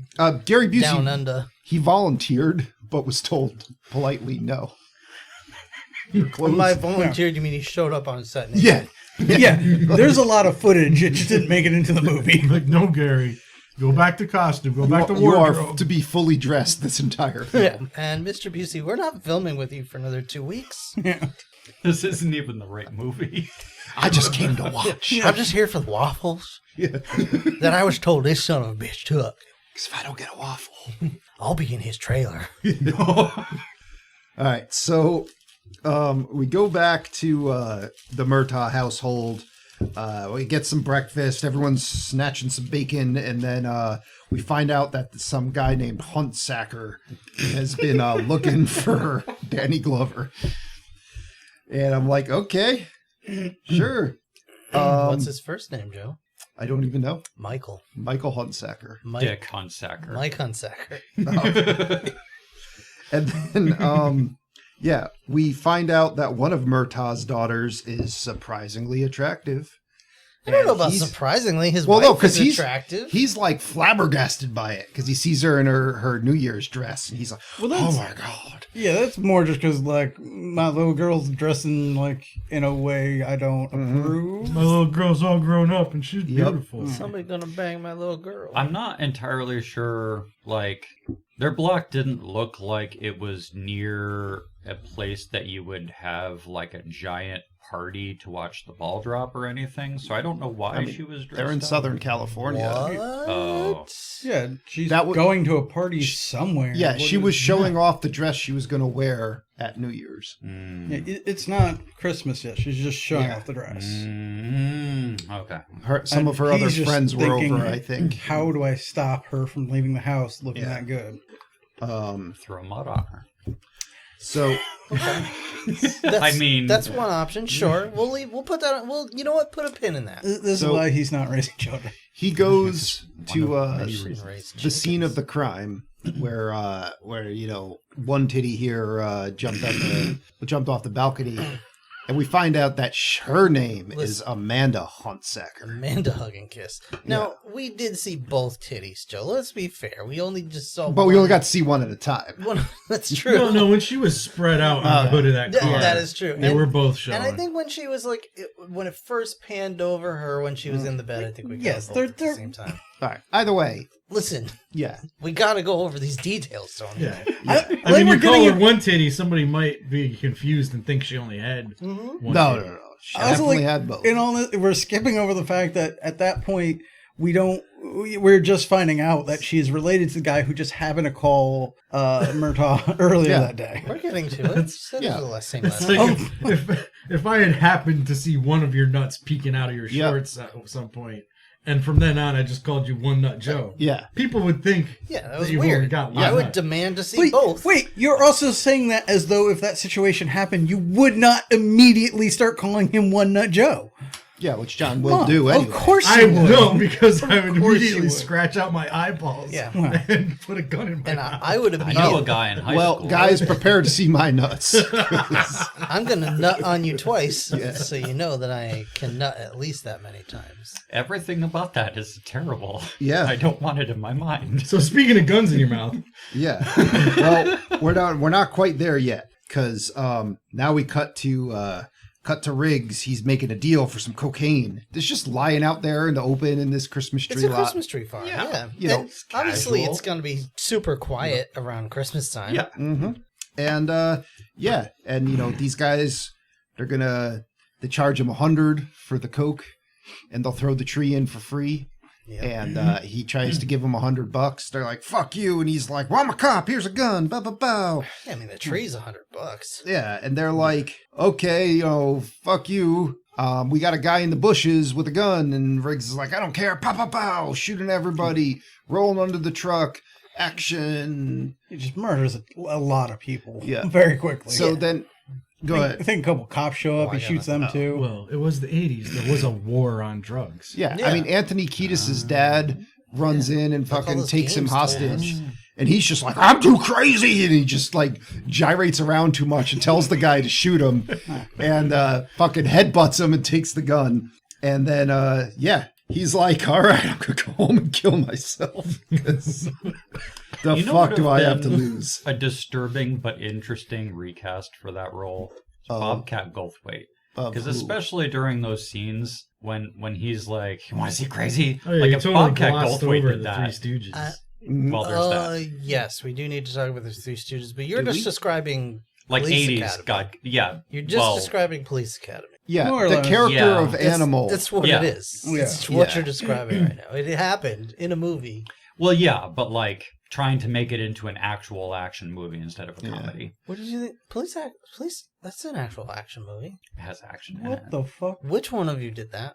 S1: Gary Busey,
S5: down under.
S1: he volunteered, but was told politely no.
S5: By volunteered, you mean he showed up on set? And
S1: Yeah.
S2: Yeah, there's a lot of footage. It just didn't make it into the movie.
S6: Like, no, Gary, go back to costume. Go back to
S1: You
S6: wardrobe.
S1: are to be fully dressed this entire film.
S5: Yeah. And Mr. Busey, we're not filming with you for another 2 weeks.
S3: This isn't even the right movie.
S1: I just came to watch.
S5: I'm just here for the waffles
S1: Yeah.
S5: that I was told this son of a bitch took.
S1: Because if I don't get a waffle.
S5: I'll be in his trailer.
S1: All right, so we go back to the Murtaugh household. We get some breakfast. Everyone's snatching some bacon, and then we find out that some guy named Huntsacker has been looking for Danny Glover. And I'm like, okay, sure.
S5: What's his first name, Joe?
S1: I don't even know.
S5: Michael.
S1: Michael Huntsacker.
S3: Dick Hunsacker.
S5: Mike Hunsacker.
S1: And then, yeah, we find out that one of Murtaugh's daughters is surprisingly attractive.
S5: I don't know
S1: And
S5: about
S1: he's-
S5: surprisingly. His
S1: Well, no,
S5: wife
S1: because
S5: is
S1: he's
S5: attractive.
S1: He's like flabbergasted by it because he sees her in her New Year's dress, and he's like,
S2: Well,
S1: "Oh
S2: that's-
S1: my god!"
S2: Yeah, that's more just because, like, my little girl's dressing, like, in a way I don't approve.
S6: My little girl's all grown up and she's beautiful.
S5: Somebody gonna bang my little girl.
S3: I'm not entirely sure, like, their block didn't look like it was near a place that you would have, like, a giant party to watch the ball drop or anything, so I don't know why she was dressed
S1: They're in
S3: up.
S1: Southern California.
S5: What?
S3: Oh.
S2: Yeah, she's
S1: That would-
S2: going to a party somewhere.
S1: Yeah,
S2: What
S1: she
S2: is
S1: was showing
S2: that?
S1: off the dress she was going to wear at New Year's.
S2: Yeah, it's not Christmas yet. She's just showing
S1: Yeah.
S2: off the dress.
S3: Okay.
S1: Some
S2: And
S1: of her
S2: he's
S1: other
S2: just
S1: friends were
S2: thinking,
S1: over, I think.
S2: How do I stop her from leaving the house looking
S1: Yeah.
S2: that good?
S3: Throw mud on her.
S1: So
S3: I mean,
S5: that's one option. Sure, we'll leave. We'll put that. You know what? Put a pin in that.
S2: This is
S1: So-
S2: why he's not raising children.
S1: he goes to
S5: Shouldn't raise
S1: the scene of
S5: chickens.
S1: the crime where one titty here jumped off the balcony, and we find out that her name is Amanda Huntsacker.
S5: Amanda hug and kiss. Now we did see both titties, Joe. Let's be fair. We only just saw.
S1: But we only got to see one at a time.
S5: one. That's true.
S6: No, when she was spread out on the hood of that car.
S5: That is true.
S6: They were both showing.
S5: And I think when she was like, when it first panned over her when she was in the bed, I think we got
S2: Yes,
S5: both at the
S2: they're-
S5: same time.
S1: All right. Either way,
S5: Listen,
S1: yeah.
S5: we got to go over these details, Tony.
S6: Yeah.
S2: I
S6: I mean,
S2: we're
S6: you call
S2: getting
S6: her one titty, somebody might be confused and think she only had one
S1: No.
S6: titty.
S1: She
S2: I also
S1: definitely
S2: like,
S1: had both.
S2: in all this, we're skipping over the fact that at that point we're just finding out that she is related to the guy who just happened to call Murtaugh earlier
S1: Yeah.
S2: that day.
S5: We're getting to it. Said
S1: Yeah.
S5: it was the last same
S6: It's
S5: last
S6: like if I had happened to see one of your nuts peeking out of your
S1: Yeah.
S6: shorts at some point, and from then on I just called you One Nut Joe,
S1: Yeah.
S6: people would think
S5: Yeah, that was
S6: you've only
S5: weird.
S6: got one
S5: I would
S6: nut.
S5: demand to see both.
S2: Wait, you're also saying that as though if that situation happened, you would not immediately start calling him One Nut Joe.
S1: Yeah, which John
S2: Come
S1: will
S2: on,
S1: do anyway.
S2: Of course
S6: I
S2: you would.
S6: will, because I would
S2: course you
S6: immediately
S2: would.
S6: scratch out my eyeballs
S5: Yeah.
S6: and put a gun in my
S5: And
S6: mouth.
S5: I would
S3: I
S5: have.
S3: know a guy in high
S1: Well,
S3: school.
S1: guys, prepare to see my nuts.
S5: I'm gonna nut on you twice, so you know that I can nut at least that many times.
S3: Everything about that is terrible.
S1: Yeah.
S3: I don't want it in my mind.
S6: So speaking of guns in your mouth,
S1: Yeah. Well, we're not quite there yet because now we cut to Riggs. He's making a deal for some cocaine. It's just lying out there in the open in this Christmas tree
S5: It's a
S1: lot.
S5: Christmas tree farm. Yeah,
S1: You know,
S5: And obviously
S3: casual.
S5: it's gonna be super quiet around Christmas time.
S3: Yeah.
S1: Mm-hmm. And these guys, they charge him $100 for the coke, and they'll throw the tree in for free.
S5: Yep.
S1: And he tries to give them $100. They're like, "Fuck you!" And he's like, "Well, I'm a cop. Here's a gun." Bow, bow, bow.
S5: I mean, the tree's $100.
S1: Yeah, and they're like, "Okay, fuck you. We got a guy in the bushes with a gun." And Riggs is like, "I don't care. Pow, pow, pow!" Shooting everybody, rolling under the truck. Action.
S2: He just murders a lot of people
S1: Yeah.
S2: very quickly.
S1: So then, go
S2: I
S1: ahead.
S2: think a couple cops show up.
S5: I
S2: He shoots them
S5: gotta-
S2: too.
S6: well, it was the 80s. There was a war on drugs.
S1: Yeah,
S5: Yeah.
S1: I mean, Anthony Kiedis' dad runs in and
S5: Like all
S1: fucking
S5: those
S1: takes him
S5: games told
S1: hostage.
S5: us.
S1: And he's just like, "I'm too crazy." And he just like gyrates around too much and tells the guy to shoot him and fucking headbutts him and takes the gun. And then, he's like, all right, I'm going to go home and kill myself. 'Cause the
S3: You know
S1: fuck
S3: what
S1: do I
S3: have
S1: have to
S3: been
S1: lose?
S3: A disturbing but interesting recast for that role. Bobcat Goldthwait.
S1: Of
S3: Because
S1: who?
S3: especially during those scenes when he's like, you want to see crazy?
S6: Oh, yeah,
S3: like
S6: you
S3: if
S6: totally
S3: Bobcat
S6: glossed
S3: Goldthwait
S6: over
S3: did
S6: the
S3: that.
S6: Three Stooges.
S3: Well, there's that.
S5: Yes, we do need to talk about the Three Stooges, but you're
S1: Do
S5: just
S1: we?
S5: describing
S3: Like
S5: Police
S3: 80s.
S5: Academy.
S3: God, yeah.
S5: You're just describing Police Academy.
S1: Yeah,
S2: More or
S1: the
S2: less.
S1: character
S3: Yeah.
S1: of Animal.
S5: That's what
S3: Yeah.
S5: it is.
S2: Yeah.
S5: It's what
S1: Yeah.
S5: you're describing right now. It happened in a movie.
S3: Well, yeah, but like trying to make it into an actual action movie instead of a
S1: Yeah.
S3: comedy.
S5: What did you think? Police, that's an actual action movie.
S3: It has action in it.
S2: What the fuck?
S5: Which one of you did that?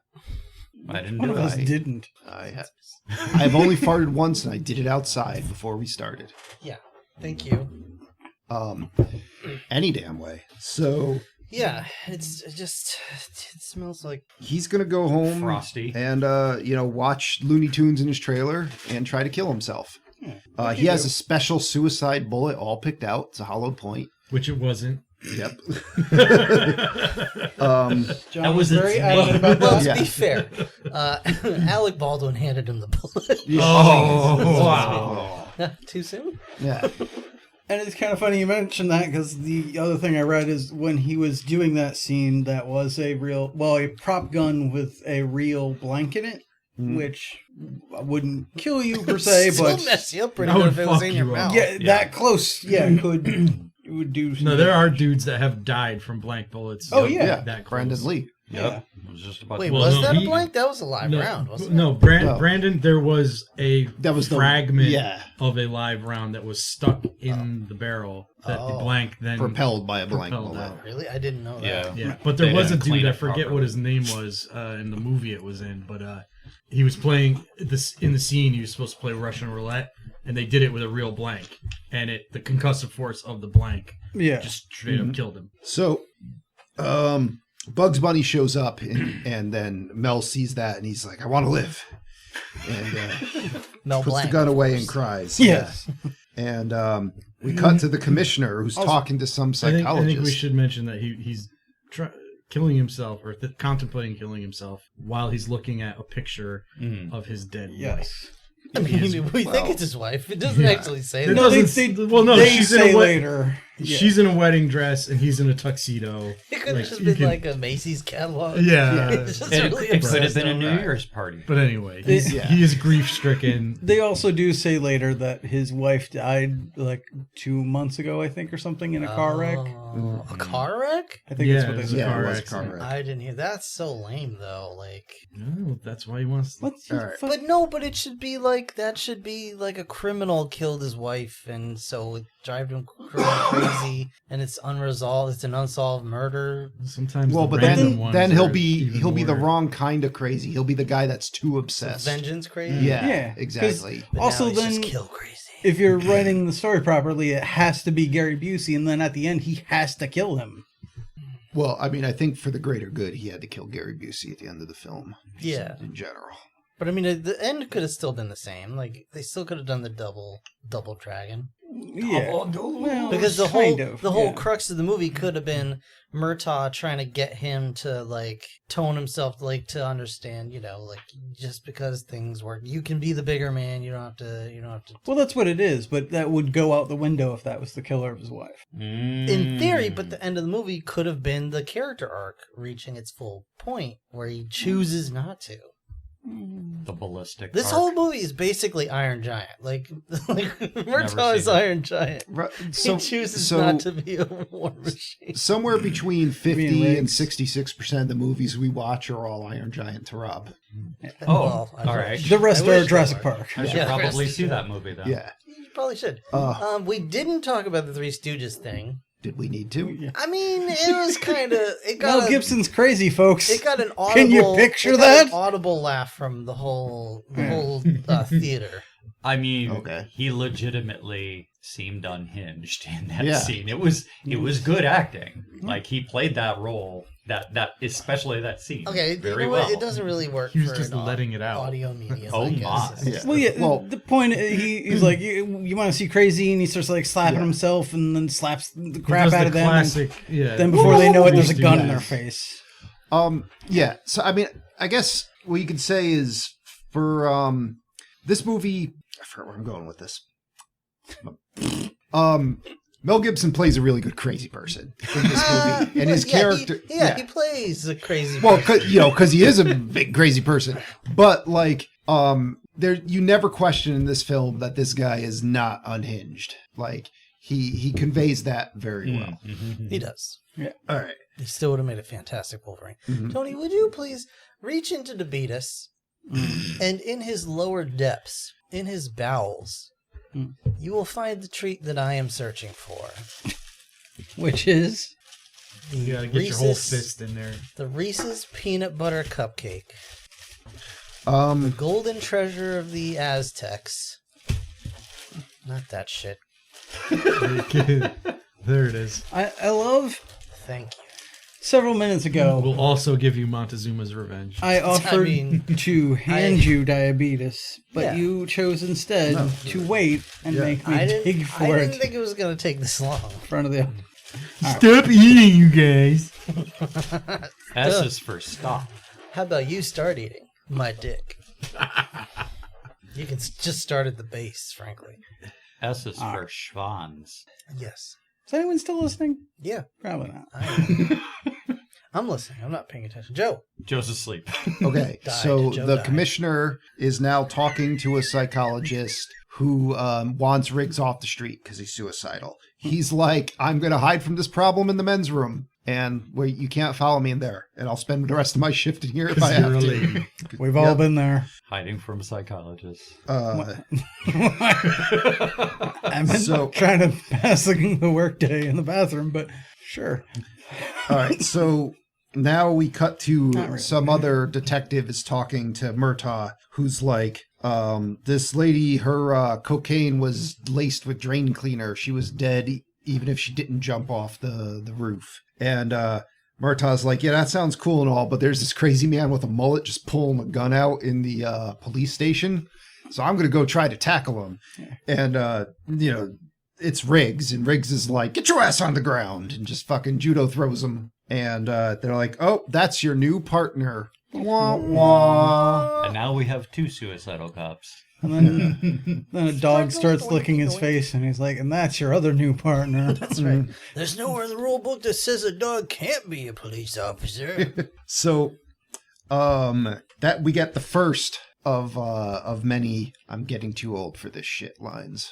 S3: I didn't
S2: One
S3: do
S2: of us
S3: it.
S2: didn't.
S1: I've only farted once, and I did it outside before we started.
S5: Yeah. Thank you.
S1: Any damn way. So
S5: Yeah, it smells like
S1: he's gonna go home,
S3: Frosty.
S1: and watch Looney Tunes in his trailer and try to kill himself. He has a special suicide bullet all picked out. It's a hollowed point.
S6: Which it wasn't.
S1: Yep.
S2: John
S3: That
S2: was
S3: was
S2: very
S3: its
S2: adamant
S3: name.
S2: about
S5: Well,
S2: that.
S5: to be fair, Alec Baldwin handed him the bullet.
S6: Oh, wow.
S5: Too soon?
S1: Yeah.
S2: And it's kind of funny you mentioned that because the other thing I read is when he was doing that scene, that was a prop gun with a real blank in it, which wouldn't kill you per se,
S5: Still
S2: but
S5: mess you up pretty
S6: That
S5: good
S6: would
S5: if it was
S6: fuck
S5: in your
S6: you up.
S5: mouth.
S2: yeah, that close, could it would do.
S6: No, there are dudes that have died from blank bullets.
S2: Oh, yeah.
S6: that close.
S1: Brandon Lee.
S3: Yep. I was just about
S5: Wait,
S3: to
S6: Well,
S5: was
S6: no,
S5: that a
S6: he-
S5: blank? That was a live round, wasn't it?
S6: No,
S1: No.
S6: Brandon, there was a
S1: That was the-
S6: fragment
S1: yeah.
S6: of a live round that was stuck in the barrel that the
S5: Oh.
S6: blank then
S1: Propelled by a blank
S6: propelled
S1: bullet.
S6: out.
S5: Really? I didn't know that.
S3: Yeah.
S6: Yeah, but there
S3: They
S6: was a
S3: didn't clean
S6: dude, I
S3: it
S6: forget
S3: properly.
S6: what his name was in the movie it was in, but he was playing this in the scene. He was supposed to play Russian roulette, and they did it with a real blank, and the concussive force of the blank just straight up killed him.
S1: So, Bugs Bunny shows up, and then Mel sees that, and he's like, "I want to live," and
S5: Mel
S1: puts
S5: Blanc,
S1: the gun
S5: of
S1: away
S5: course.
S1: and cries.
S2: Yes.
S1: Yeah. And we cut to the commissioner who's talking to some
S6: I
S1: psychologist.
S6: think we should mention that he's killing himself or contemplating killing himself while he's looking at a picture of his dead wife.
S5: I mean, we think it's his wife. It doesn't actually say
S6: It
S5: that.
S6: doesn't. Well, no,
S2: they
S6: she's
S2: say
S6: in a
S2: later.
S6: She's in a wedding dress and he's in a tuxedo.
S5: It could have
S6: Like,
S5: just
S6: you
S5: been
S6: can-
S5: like a Macy's catalog.
S6: Yeah.
S5: It's just
S3: It,
S5: really
S3: it could have
S5: obsessed
S3: been a
S5: over
S3: New
S5: that.
S3: Year's party.
S6: But anyway,
S1: Yeah.
S6: he is grief stricken.
S2: They also do say later that his wife died like 2 months ago, I think, or something, in a car wreck.
S5: Oh, a car wreck?
S2: I think
S6: Yeah,
S2: that's what
S6: it
S2: they
S6: was
S2: said.
S6: a
S1: Yeah,
S6: car
S1: it was a
S6: accident.
S1: car wreck.
S5: I didn't hear. That's so lame, though. Like,
S6: No, that's why he wants.
S2: Let's
S1: All right.
S5: but it should be like that. Should be like a criminal killed his wife, and so it drives him crazy, and it's unresolved. It's an unsolved murder.
S6: Sometimes.
S1: Well,
S6: the
S1: but
S6: random
S1: then
S6: ones
S1: he'll
S6: are
S1: be
S6: even
S1: the
S6: more-
S1: wrong kind of crazy. He'll be the guy that's too obsessed.
S5: Vengeance crazy.
S1: Yeah,
S2: Yeah, 'cause
S1: exactly.
S5: But
S2: Also,
S5: now he's
S2: then-
S5: just kill crazy.
S2: If you're writing the story properly, it has to be Gary Busey, and then at the end, he has to kill him.
S1: Well, I mean, I think for the greater good, he had to kill Gary Busey at the end of the film. just
S5: Yeah.
S1: in general.
S5: But I mean, the end could have still been the same. Like they still could have done the double dragon.
S2: Yeah. Well,
S5: Because the
S2: kind
S5: whole
S2: yeah.
S5: crux of the movie could have been Murtaugh trying to get him to like tone himself, like to understand, like just because things work, you can be the bigger man. You don't have to.
S2: Well, that's what it is, but that would go out the window if that was the killer of his wife.
S5: In theory, but the end of the movie could have been the character arc reaching its full point where he chooses not to.
S3: The ballistic.
S5: This
S3: arc.
S5: whole movie is basically Iron Giant. Like Murtaugh is
S3: seen it.
S5: Iron Giant.
S1: Right,
S5: He chooses not to be a war machine.
S1: somewhere between 50
S2: Being
S1: and
S2: rigs.
S1: 66% of the movies we watch are all Iron Giant to Rob.
S3: Oh,
S5: Well, I
S3: all
S5: wish.
S3: right.
S2: The rest
S5: I wish
S2: are
S5: they
S2: Jurassic
S5: were.
S2: Park.
S3: I should
S5: Yeah,
S3: probably
S5: rest
S3: see
S5: assured.
S3: that movie then.
S1: Yeah.
S5: You probably should.
S1: Uh.
S5: We didn't talk about the Three Stooges thing.
S1: Did we need to?
S5: I mean, it was kind of it got
S2: Mel
S5: a,
S2: Gibson's crazy, folks.
S5: it got an audible.
S2: Can you picture
S5: it got
S2: that?
S5: An audible laugh from the whole theater.
S3: I mean,
S1: Okay.
S3: he legitimately seemed unhinged in that
S1: Yeah.
S3: scene. It was good acting. Like he played that role, that especially that scene.
S5: Okay,
S3: very
S5: you know what?
S3: well.
S5: It doesn't really work.
S6: He was
S5: for
S6: just
S5: an
S6: letting it out.
S5: Audio medium.
S3: Oh
S5: I
S3: my.
S5: guess.
S1: Yeah.
S2: Well, yeah.
S1: Well-
S2: the point he's like, you want to see crazy, and he starts like slapping
S1: Yeah.
S2: himself, and then slaps the
S6: He
S2: crap
S6: does
S2: out
S6: the
S2: of them.
S6: classic, yeah.
S2: Then before they know it, there's a gun in
S6: Yeah.
S2: their face.
S1: Yeah. So I mean, I guess what you could say is for this movie, I forget where I'm going with this. Mel Gibson plays a really good crazy person in this movie, and his character.
S5: He plays a crazy.
S1: Well,
S5: person.
S1: because he is a big crazy person, but like, there you never question in this film that this guy is not unhinged. Like he conveys that very well.
S5: He does.
S2: Yeah.
S1: All right.
S5: He still would have made a fantastic Wolverine. Tony, would you please reach into the Beatus, and in his lower depths, in his bowels, you will find the treat that I am searching for.
S2: Which is
S6: You gotta get your whole fist in there.
S5: The Reese's Peanut Butter Cupcake.
S1: Um,
S5: Golden treasure of the Aztecs. Not that shit.
S6: There it is.
S2: I love
S5: Thank you.
S2: several minutes ago
S6: We'll also give you Montezuma's Revenge.
S2: I offered
S5: mean,
S2: to hand you diabetes, but
S5: Yeah.
S2: you chose instead to wait and make me
S5: I
S2: dig
S5: didn't
S2: for it
S5: think it was going to take this long.
S2: in front of the
S6: Stop eating, you guys.
S3: S is for stop.
S5: How about you start eating my dick? You can just start at the base, frankly.
S3: S is for Schwanz.
S5: Yes.
S2: Is anyone still listening?
S5: Yeah.
S2: Probably not.
S5: I'm listening. I'm not paying attention. Joe.
S3: Joe's asleep.
S1: Okay,
S5: Died.
S1: so
S5: Joe
S1: the
S5: died.
S1: commissioner is now talking to a psychologist who wants Riggs off the street because he's suicidal. He's like, I'm going to hide from this problem in the men's room, and wait, you can't follow me in there, and I'll spend the rest of my shift in here if I have
S6: You're a
S1: to.
S6: lady.
S2: We've all been there.
S3: Hiding from psychologists.
S2: I meant
S1: So-
S2: trying to pass the workday in the bathroom, but sure.
S1: All right, so now we cut to
S2: Not really.
S1: some other detective is talking to Murtaugh, who's like, this lady, her cocaine was laced with drain cleaner. She was dead even if she didn't jump off the roof. And Murtaugh's like, yeah, that sounds cool and all, but there's this crazy man with a mullet just pulling a gun out in the police station. So I'm going to go try to tackle him. And, it's Riggs, and Riggs is like, get your ass on the ground, and just fucking judo throws him. And they're like, oh, that's your new partner. Wah, wah.
S3: And now we have 2 suicidal cops.
S2: And then a dog starts licking his face, and he's like, and that's your other new partner.
S5: That's right. There's nowhere in the rule book that says a dog can't be a police officer.
S1: So, that we get the first of many I'm getting too old for this shit lines.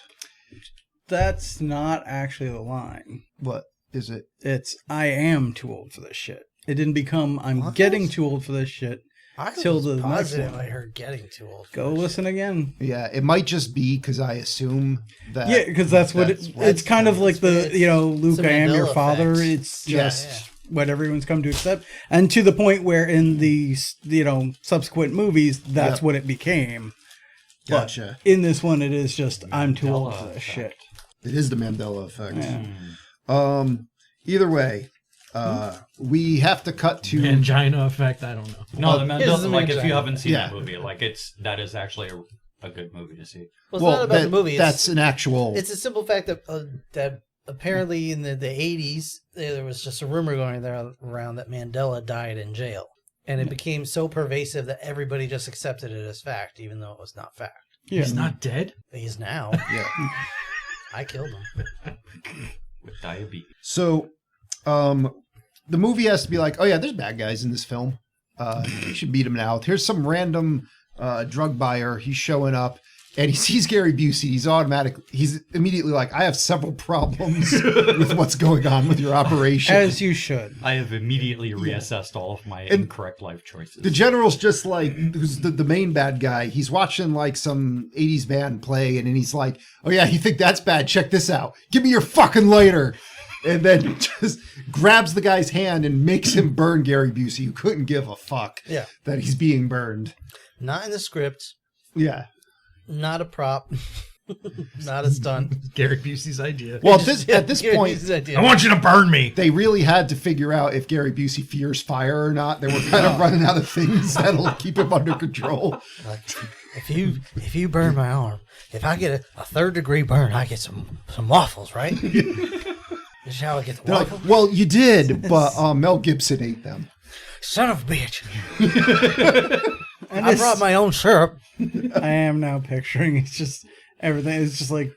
S2: That's not actually the line.
S1: What is it?
S2: It's, I am too old for this shit. It didn't become, I'm getting too old for this shit.
S5: I
S2: Till
S5: was
S2: the next
S5: positive
S2: one.
S5: I heard getting too old. for
S2: Go
S5: this
S2: listen again.
S1: Yeah, it might just be because I assume that.
S2: Yeah, because that's what it's kind of like the, Luke,
S5: it's a
S2: I am your
S5: Mandela
S2: father.
S5: effect.
S2: It's
S1: Yeah.
S2: just what everyone's come to accept. And to the point where in the, subsequent movies, that's what it became.
S1: Gotcha.
S2: In this one, it is just, I'm too old
S3: Mandela
S2: for this
S3: effect.
S2: shit.
S1: It is the Mandela effect.
S2: Yeah.
S1: Either way, we have to cut to.
S6: Angina effect, I don't know.
S3: No, the
S5: here's the
S3: Mandela, like if
S5: Mandela
S3: you haven't seen
S1: Yeah.
S3: that movie, like that is actually a good movie to see.
S5: Well, it's not about the movie.
S1: That's an actual.
S5: It's a simple fact that apparently in the 80s, there was just a rumor going around that Mandela died in jail. And it became so pervasive that everybody just accepted it as fact, even though it was not fact.
S2: Yeah.
S6: He's not dead?
S5: He is now.
S1: Yeah.
S5: I killed him.
S3: With diabetes.
S1: So, the movie has to be like, oh yeah, there's bad guys in this film. You should beat them now. Here's some random drug buyer. He's showing up, and he sees Gary Busey. He's immediately like, I have several problems with what's going on with your operation.
S2: As you should.
S3: I have immediately reassessed all of my incorrect life choices.
S1: The general's just like, who's the main bad guy. He's watching like some 80s band play, and then he's like, oh yeah, you think that's bad? Check this out. Give me your fucking lighter. And then just grabs the guy's hand and makes him burn Gary Busey, who couldn't give a fuck that he's being burned.
S5: Not in the script.
S1: Yeah.
S5: Not a prop. Not a stunt.
S6: Gary Busey's idea.
S1: Well, at this
S5: Gary
S1: point,
S5: Busey's idea.
S6: I want you to burn me.
S1: they really had to figure out if Gary Busey fears fire or not. They were kind of running out of things that'll keep him under control.
S5: Like, if you burn my arm, if I get a 3rd degree burn, I get some waffles, right? This is how I get the
S1: They're
S5: waffles.
S1: like, well, you did, but Mel Gibson ate them.
S5: son of a bitch.
S2: And
S5: I brought my own syrup.
S2: I am now picturing it's just everything. It's just like,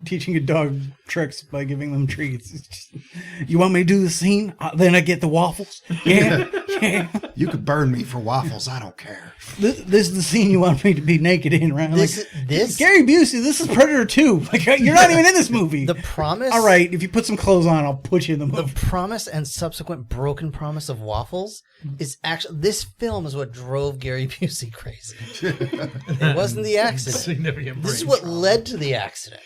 S2: teaching a dog tricks by giving them treats. It's just, you want me to do the scene? Then I get the waffles. Yeah, yeah.
S1: You could burn me for waffles. I don't care.
S2: This is the scene you want me to be naked in, right?
S5: This
S2: Gary Busey, this is Predator 2. Like, you're not even in this movie.
S5: the promise.
S2: All right, if you put some clothes on, I'll put you in the movie.
S5: The promise and subsequent broken promise of waffles is actually, this film is what drove Gary Busey crazy. It wasn't the accident.
S6: Significant
S5: This is
S6: brain
S5: what
S6: trauma.
S5: led to the accident.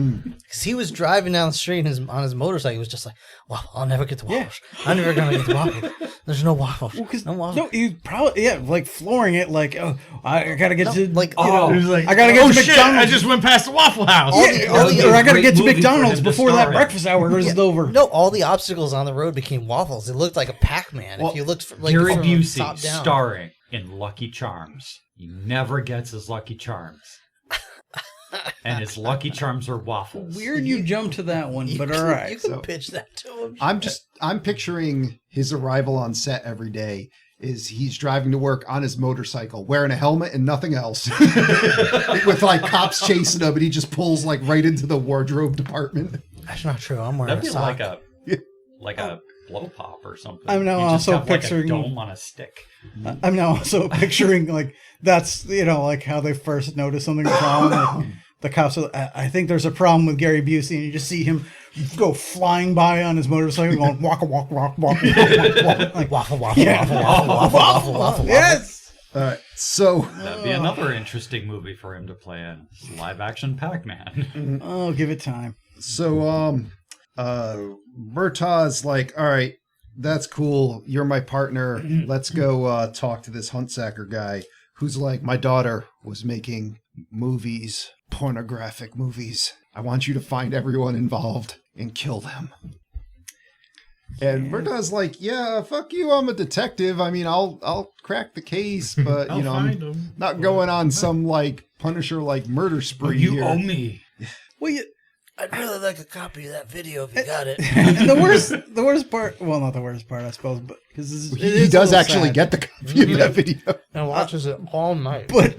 S5: Because he was driving down the street on his motorcycle. He was just like, well, I'll never get the waffles. I'm never going to get the waffles. There's no waffles. No waffles.
S2: No, he probably, like flooring it, like, oh, I gotta get to,
S5: like,
S6: He was like,
S2: I gotta get to
S6: shit,
S2: McDonald's.
S6: I just went past the Waffle House.
S5: All
S2: or I gotta get to
S3: Great movie
S2: McDonald's
S3: for him to
S2: before
S3: star
S2: that
S3: in.
S2: breakfast hour is over.
S5: No, all the obstacles on the road became waffles. It looked like a Pac-Man.
S1: Well,
S5: If you looked like
S3: Gary
S5: from
S3: Busey
S5: top down.
S3: starring in Lucky Charms. He never gets his Lucky Charms. And his Lucky Charms are waffles.
S2: Weird you jumped to that one, but all right.
S5: You can pitch that to him.
S1: I'm picturing his arrival on set every day is he's driving to work on his motorcycle, wearing a helmet and nothing else, with like cops chasing him, and he just pulls like right into the wardrobe department.
S5: That's not true. I'm wearing
S3: That'd
S5: a
S3: be
S5: sock.
S3: like a blow pop or something.
S2: I'm now
S3: You just
S2: also
S3: have, like,
S2: picturing-
S3: a dome on a stick.
S2: I'm now also picturing like that's like how they first notice something's wrong. Like, the cops are, I think there's a problem with Gary Busey, and you just see him go flying by on his motorcycle, going walk, walk, walk, walk, like
S5: Waffle, waffle,
S2: Yeah.
S5: waffle, waffle, waffle, waffle, waffle.
S2: yes.
S1: All right, so
S3: That'd be another interesting movie for him to play in. Live action Pac-Man.
S2: Oh, give it time.
S1: Murtaugh's like, all right, that's cool. You're my partner. Let's go talk to this Huntsacker guy who's like, my daughter was making movies, pornographic movies. I want you to find everyone involved and kill them. And Murtaugh's like, yeah, fuck you. I'm a detective. I mean, I'll crack the case, but
S6: I'll
S1: you know,
S6: find
S1: I'm
S6: him.
S1: not going on some like Punisher like murder spree
S3: You
S1: here.
S3: owe me.
S2: Well,
S5: I'd really like a copy of that video if you got it.
S2: and the worst part. Well, not the worst part, I suppose, but because
S1: He does actually get the copy of that video.
S5: And watches it all night.
S2: But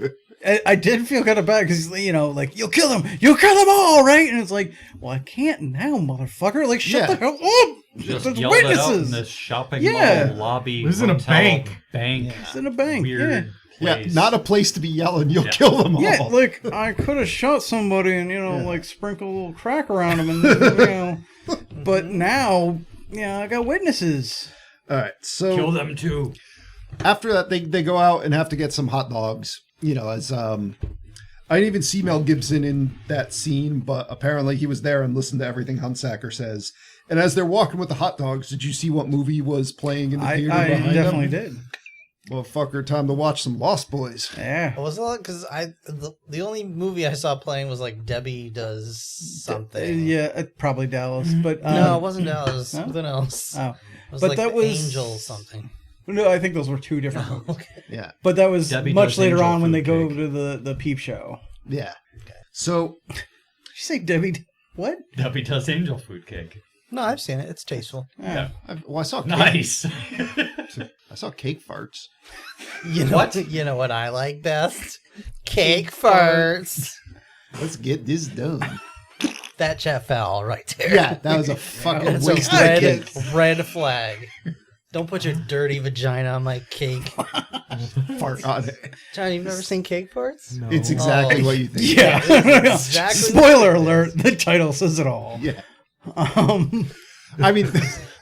S2: I did feel kind of bad because like you'll kill them all, right? And it's like, well, I can't now, motherfucker. Like, shut the hell up.
S3: Just
S2: There's
S3: yelled it out in
S2: witnesses.
S3: this shopping
S2: Yeah.
S3: mall lobby.
S6: It was in a
S3: hotel,
S6: bank.
S3: Bank.
S2: It's in a bank.
S3: Weird
S1: Yeah,
S3: place.
S1: not a place to be yelling. You'll
S3: Yeah.
S1: kill them all.
S2: Yeah, like I could have shot somebody and like sprinkle a little crack around them, and but now, I got witnesses.
S1: All right, so
S3: Kill them too.
S1: after that, they go out and have to get some hot dogs. As I didn't even see Mel Gibson in that scene, but apparently he was there and listened to everything Huntsacker says. And as they're walking with the hot dogs, did you see what movie was playing in the theater
S2: I
S1: behind
S2: definitely
S1: them?
S2: did.
S1: Well, fucker, time to watch some Lost Boys.
S2: Yeah.
S5: Was it because the only movie I saw playing was like Debbie Does Something.
S2: Yeah, probably Dallas, but
S5: No, it wasn't Dallas. It was
S2: no?
S5: something else.
S2: Oh.
S5: It was
S2: But
S5: like
S2: that
S5: the
S2: was-
S5: Angel something.
S2: No, I think those were two different movies.
S5: Okay.
S1: Yeah,
S2: But that was
S3: Debbie
S2: much
S3: Does
S2: later
S3: Angel
S2: on when they
S3: Food
S2: go to the peep show.
S1: yeah. So
S2: Did you say Debbie? What?
S3: Debbie Does Angel Food Cake.
S5: No, I've seen it. It's tasteful.
S3: Yeah.
S1: I saw cake.
S3: Nice.
S1: I saw cake farts.
S5: You know what? You know what I like best? Cake farts.
S1: Let's get this done.
S5: That chat foul right there.
S1: Yeah, that was a fucking
S5: It's
S1: waste
S5: a
S1: of
S5: red,
S1: cake.
S5: red flag. Don't put your dirty vagina on my cake.
S1: Fart on it.
S5: John, you've never seen cake farts?
S6: No.
S1: It's exactly
S5: Oh.
S1: what you think.
S2: Yeah.
S5: Exactly.
S2: Spoiler alert, the title says it all.
S1: Yeah.
S2: Um,
S1: I mean,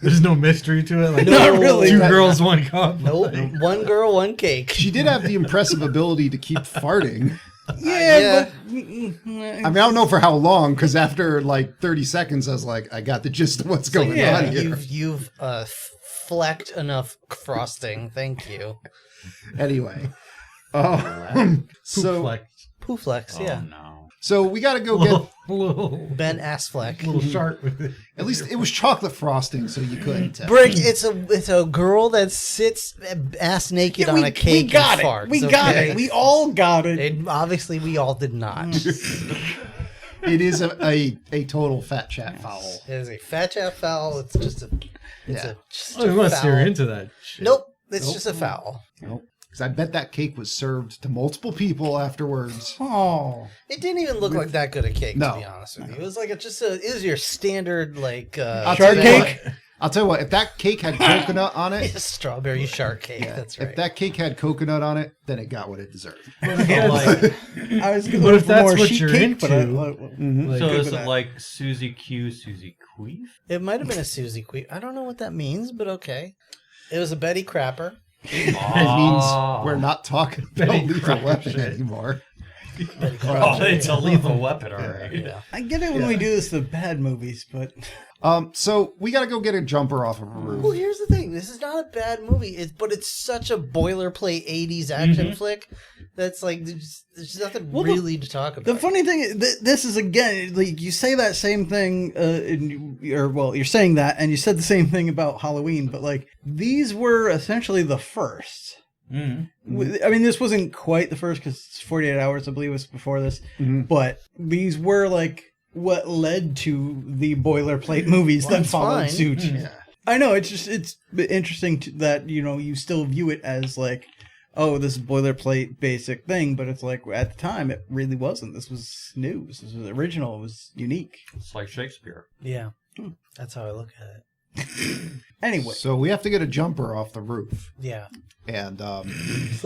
S6: There's no mystery to it. Like
S2: Not really.
S6: Two girls, one cup.
S5: Nope. One girl, one cake.
S1: she did have the impressive ability to keep farting.
S2: yeah,
S1: I mean, I don't know for how long, because after like 30 seconds, I was like, I got the gist of what's going
S2: yeah,
S1: on here.
S5: You've flecked enough frosting. Thank you.
S1: Anyway. So,
S6: Like
S5: Pooflex, yeah.
S3: Oh, no.
S1: so we got to go get,
S6: little
S5: Ben Assfleck.
S6: shark with it.
S1: at least it was chocolate frosting, so you couldn't tell.
S5: Brick, it's a girl that sits ass naked on a cake
S2: we got
S5: and
S2: it.
S5: farts.
S2: We got
S5: okay?
S2: it. We all got it.
S5: And obviously, we all did not.
S1: It is a total fat chat foul.
S5: It is a fat chat foul. It's just a. It's
S1: Yeah.
S5: a. Just
S6: Oh,
S5: a
S6: unless
S5: foul.
S6: you're into that shit.
S5: Nope. It's just a foul.
S1: Nope. Because I bet that cake was served to multiple people afterwards.
S2: Oh.
S5: It didn't even look like that good a cake,
S1: No.
S5: to be honest with you. It was like it was your standard like
S2: Shark cake?
S1: I'll tell you what, if that cake had coconut on it,
S5: strawberry shark cake. That's right.
S1: if that cake had coconut on it, then it got what it deserved.
S2: I was going
S6: But if
S2: for
S6: that's
S2: more
S6: what
S2: sheet
S6: you're
S2: cake, but
S6: into,
S2: like,
S3: So
S2: good
S3: is
S2: with
S3: it
S2: that.
S3: like Susie Q, Susie Queef?
S5: It might have been a Susie Queen. I don't know what that means, but okay. It was a Betty Crapper.
S1: It means we're not talking about
S3: Betty
S1: Lethal
S3: Crocker
S1: Weapon
S3: shit.
S1: anymore.
S5: Betty
S3: Oh,
S5: Crapper.
S3: it's a lethal weapon, all right.
S5: Yeah.
S2: I get it when we do this to bad movies, but
S1: So we got to go get a jumper off of a roof.
S5: Well, here's the thing. This is not a bad movie, but it's such a boilerplate 80s action flick that's like, there's nothing really to talk about.
S2: the funny thing is, this is again, like you say that same thing, you're saying that, and you said the same thing about Halloween, but like these were essentially the first.
S3: Mm-hmm.
S2: I mean, this wasn't quite the first because 48 Hours, I believe, was before this, but these were like what led to the boilerplate movies that
S5: it's
S2: followed
S5: fine.
S2: suit.
S1: Yeah.
S2: I know, it's interesting that, you still view it as like, oh, this is boilerplate basic thing, but it's like at the time it really wasn't. This was new. This was original. It was unique.
S3: It's like Shakespeare.
S5: Yeah. That's how I look at it.
S2: Anyway,
S1: So we have to get a jumper off the roof.
S5: Yeah.
S1: And
S5: So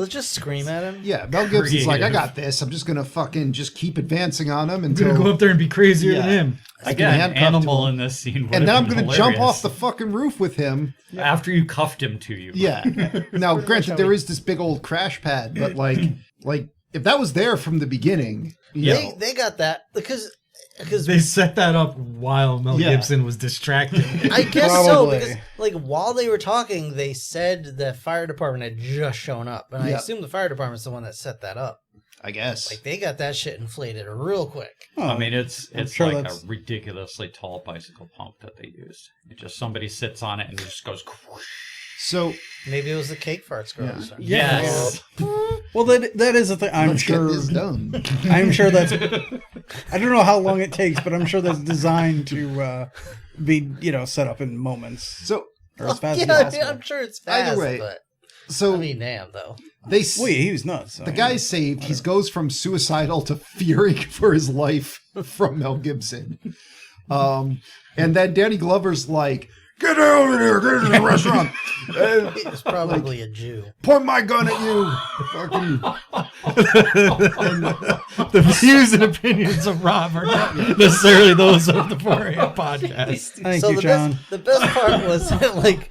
S5: let's just scream at him.
S1: yeah, Mel Gibson's like, I
S3: Creative.
S1: got this. I'm just going to fucking just keep advancing on him
S6: I'm gonna
S1: until...
S6: go up there and be crazier
S1: Yeah.
S6: than him.
S1: I can
S3: Again,
S1: handcuff
S3: animal
S1: him.
S3: in this scene.
S1: And then I'm going to jump off the fucking roof with him.
S3: After you cuffed him to you.
S1: Yeah. Now, granted, there is this big old crash pad, but like if that was there from the beginning, you know,
S5: They got that because
S6: They set that up while Mel
S1: Yeah.
S6: Gibson was distracted.
S5: I guess so,
S2: Probably.
S5: because like while they were talking, they said the fire department had just shown up, and I
S1: Yeah.
S5: assume the fire department's the one that set that up.
S1: I guess.
S5: Like they got that shit inflated real quick.
S3: I mean, it's
S2: sure
S3: like
S2: that's-
S3: a ridiculously tall bicycle pump that they used. It just somebody sits on it and it just goes.
S1: So
S5: Maybe it was the cake farts girl.
S1: Yeah.
S5: So.
S3: Yes.
S2: well, that is a thing. I'm
S1: let's
S2: sure.
S1: get this done.
S2: I'm sure that's. I don't know how long it takes, but I'm sure that's designed to be, set up in moments
S1: So
S2: or as fast
S5: Yeah,
S2: as
S5: I mean,
S2: possible.
S5: I'm sure it's fast.
S1: Either way,
S5: but
S1: so
S5: I mean, damn though.
S1: they
S2: Well, yeah, he was nuts. So,
S1: the guy's saved. He goes from suicidal to fearing for his life from Mel Gibson. And then Danny Glover's like, get out of here, get into the restaurant.
S5: It's probably a Jew.
S1: Point my gun at you. Fucking,
S6: The views and opinions of Rob are not necessarily those of the 4AM podcast.
S2: Thank
S5: So
S2: you,
S5: the
S2: John.
S5: best, the best part was that, like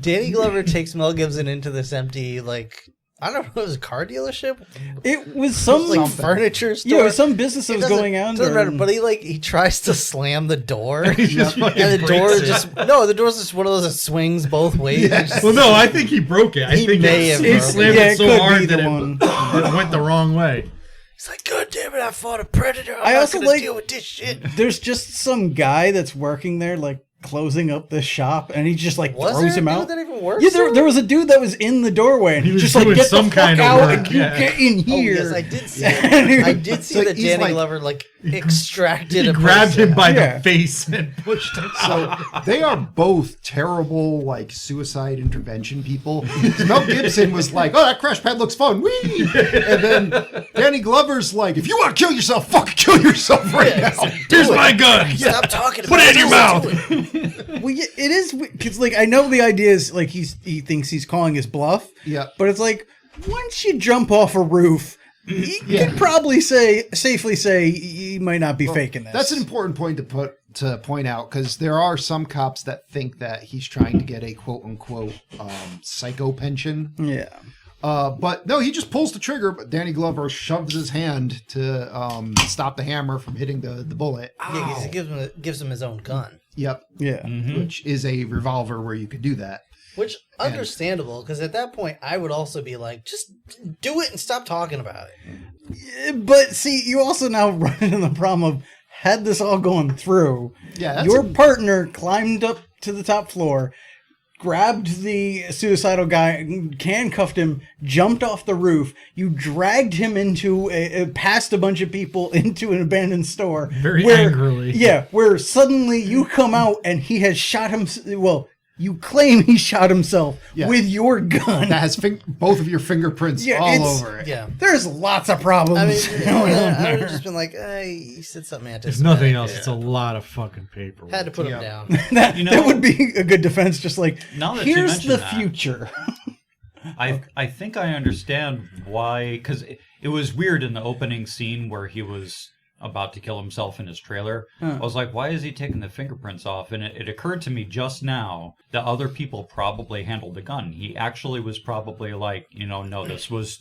S5: Danny Glover takes Mel Gibson into this empty, like I don't know, it was a car dealership,
S2: It was some
S5: like
S1: something.
S5: furniture store.
S2: yeah, it was some business that
S5: It
S2: was
S5: doesn't-
S2: going on.
S5: doesn't
S2: there.
S5: matter, but he tries to slam the door, and
S6: Just fucking
S5: the door
S6: breaks it.
S5: the door's just one of those that swings both ways.
S1: Yeah.
S5: It's just-
S6: Well, no, I think he broke it. I
S5: He
S6: think
S5: may have
S6: he
S5: broken
S6: slammed
S2: it. Yeah,
S6: it
S2: it
S6: so
S2: could be
S6: hard
S2: the
S6: that
S2: one.
S6: it went the wrong way.
S5: It's like, God damn it, I fought a predator. I'm
S2: I
S5: not
S2: also
S5: gonna
S2: like-
S5: deal with this shit.
S2: There's just some guy that's working there, like closing up the shop, and he just like
S5: Was
S2: throws
S5: there a
S2: him
S5: dude
S2: out.
S5: that even works
S2: Yeah,
S5: there?
S2: there was a dude that was in the doorway, and
S6: He
S2: he
S6: was
S2: just like
S6: doing
S2: get
S6: some
S2: the fuck
S6: kind of
S2: out
S6: work,
S2: and you
S6: yeah.
S2: get in
S5: Oh,
S2: here.
S5: yes, I did see
S2: And
S5: that.
S2: he-
S5: I did see
S1: So
S5: that
S1: he's
S5: Danny
S1: like-
S5: Glover like extracted
S6: He
S5: a
S6: grabbed
S5: person.
S6: him by
S2: Yeah.
S6: the face and pushed him out.
S1: so they are both terrible, like, suicide intervention people. Mel Gibson was like, oh, that crash pad looks fun. Whee! And then Danny Glover's like, if you want to kill yourself, fucking kill yourself right
S5: Yeah,
S1: now.
S6: Here's my gun.
S5: Stop talking
S6: Put
S5: about
S6: it in your mouth.
S2: Well, yeah, it is because like I know the idea is like he thinks he's calling his bluff.
S1: Yeah.
S2: But it's like once you jump off a roof, you can probably safely say you might not be faking this.
S1: That's an important point to point out, because there are some cops that think that he's trying to get a quote unquote psycho pension.
S2: Yeah.
S1: But no, he just pulls the trigger, but Danny Glover shoves his hand to stop the hammer from hitting the bullet.
S5: Yeah, 'cause it gives him his own gun,
S1: Yep.
S2: Yeah.
S1: Which is a revolver where you could do that.
S5: which understandable because at that point I would also be like, just do it and stop talking about it.
S2: But see, you also now run into the problem of had this all gone through,
S1: Yeah, that's
S2: your partner climbed up to the top floor, grabbed the suicidal guy, handcuffed him, jumped off the roof. You dragged him into past a bunch of people into an abandoned store.
S6: Very angrily.
S2: Yeah, where suddenly you come out and he has shot him. Well, You claim he shot himself
S1: Yeah.
S2: with your gun.
S1: that has both of your fingerprints
S2: Yeah,
S1: all
S2: it's-
S1: over it.
S5: Yeah.
S2: There's lots of problems.
S5: I mean,
S2: going on
S5: I would
S2: there.
S5: have just been like, you said something
S6: If
S5: anti-Semitic.
S6: nothing else, it's a lot of fucking paperwork.
S5: Had to put him
S1: Yeah.
S5: down.
S2: that,
S3: You know-
S2: that would be a good defense. Just like,
S3: Now that you
S2: here's
S3: mention
S2: the
S3: that.
S2: future.
S3: I think I understand why, because it was weird in the opening scene where he was about to kill himself in his trailer. I was like, why is he taking the fingerprints off? And it occurred to me just now that other people probably handled the gun. He actually was probably like, no, this was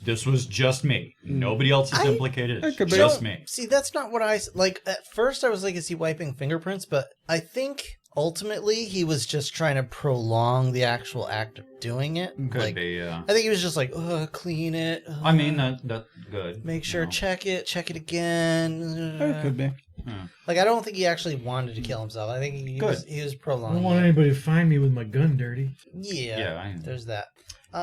S3: just me. Nobody else is implicated. It's
S2: could be.
S3: just me.
S5: See, that's not what like. At first, I was like, is he wiping fingerprints? But I think ultimately he was just trying to prolong the actual act of doing it.
S3: Could
S5: like,
S3: be, yeah.
S5: I think he was just like, clean it.
S3: I mean, that's good.
S5: Make sure, check it again.
S2: It could be.
S5: Like, I don't think he actually wanted to kill himself. I think he was
S6: I don't
S5: prolonging
S6: want
S5: it.
S6: anybody to find me with my gun dirty.
S5: Yeah, there's that.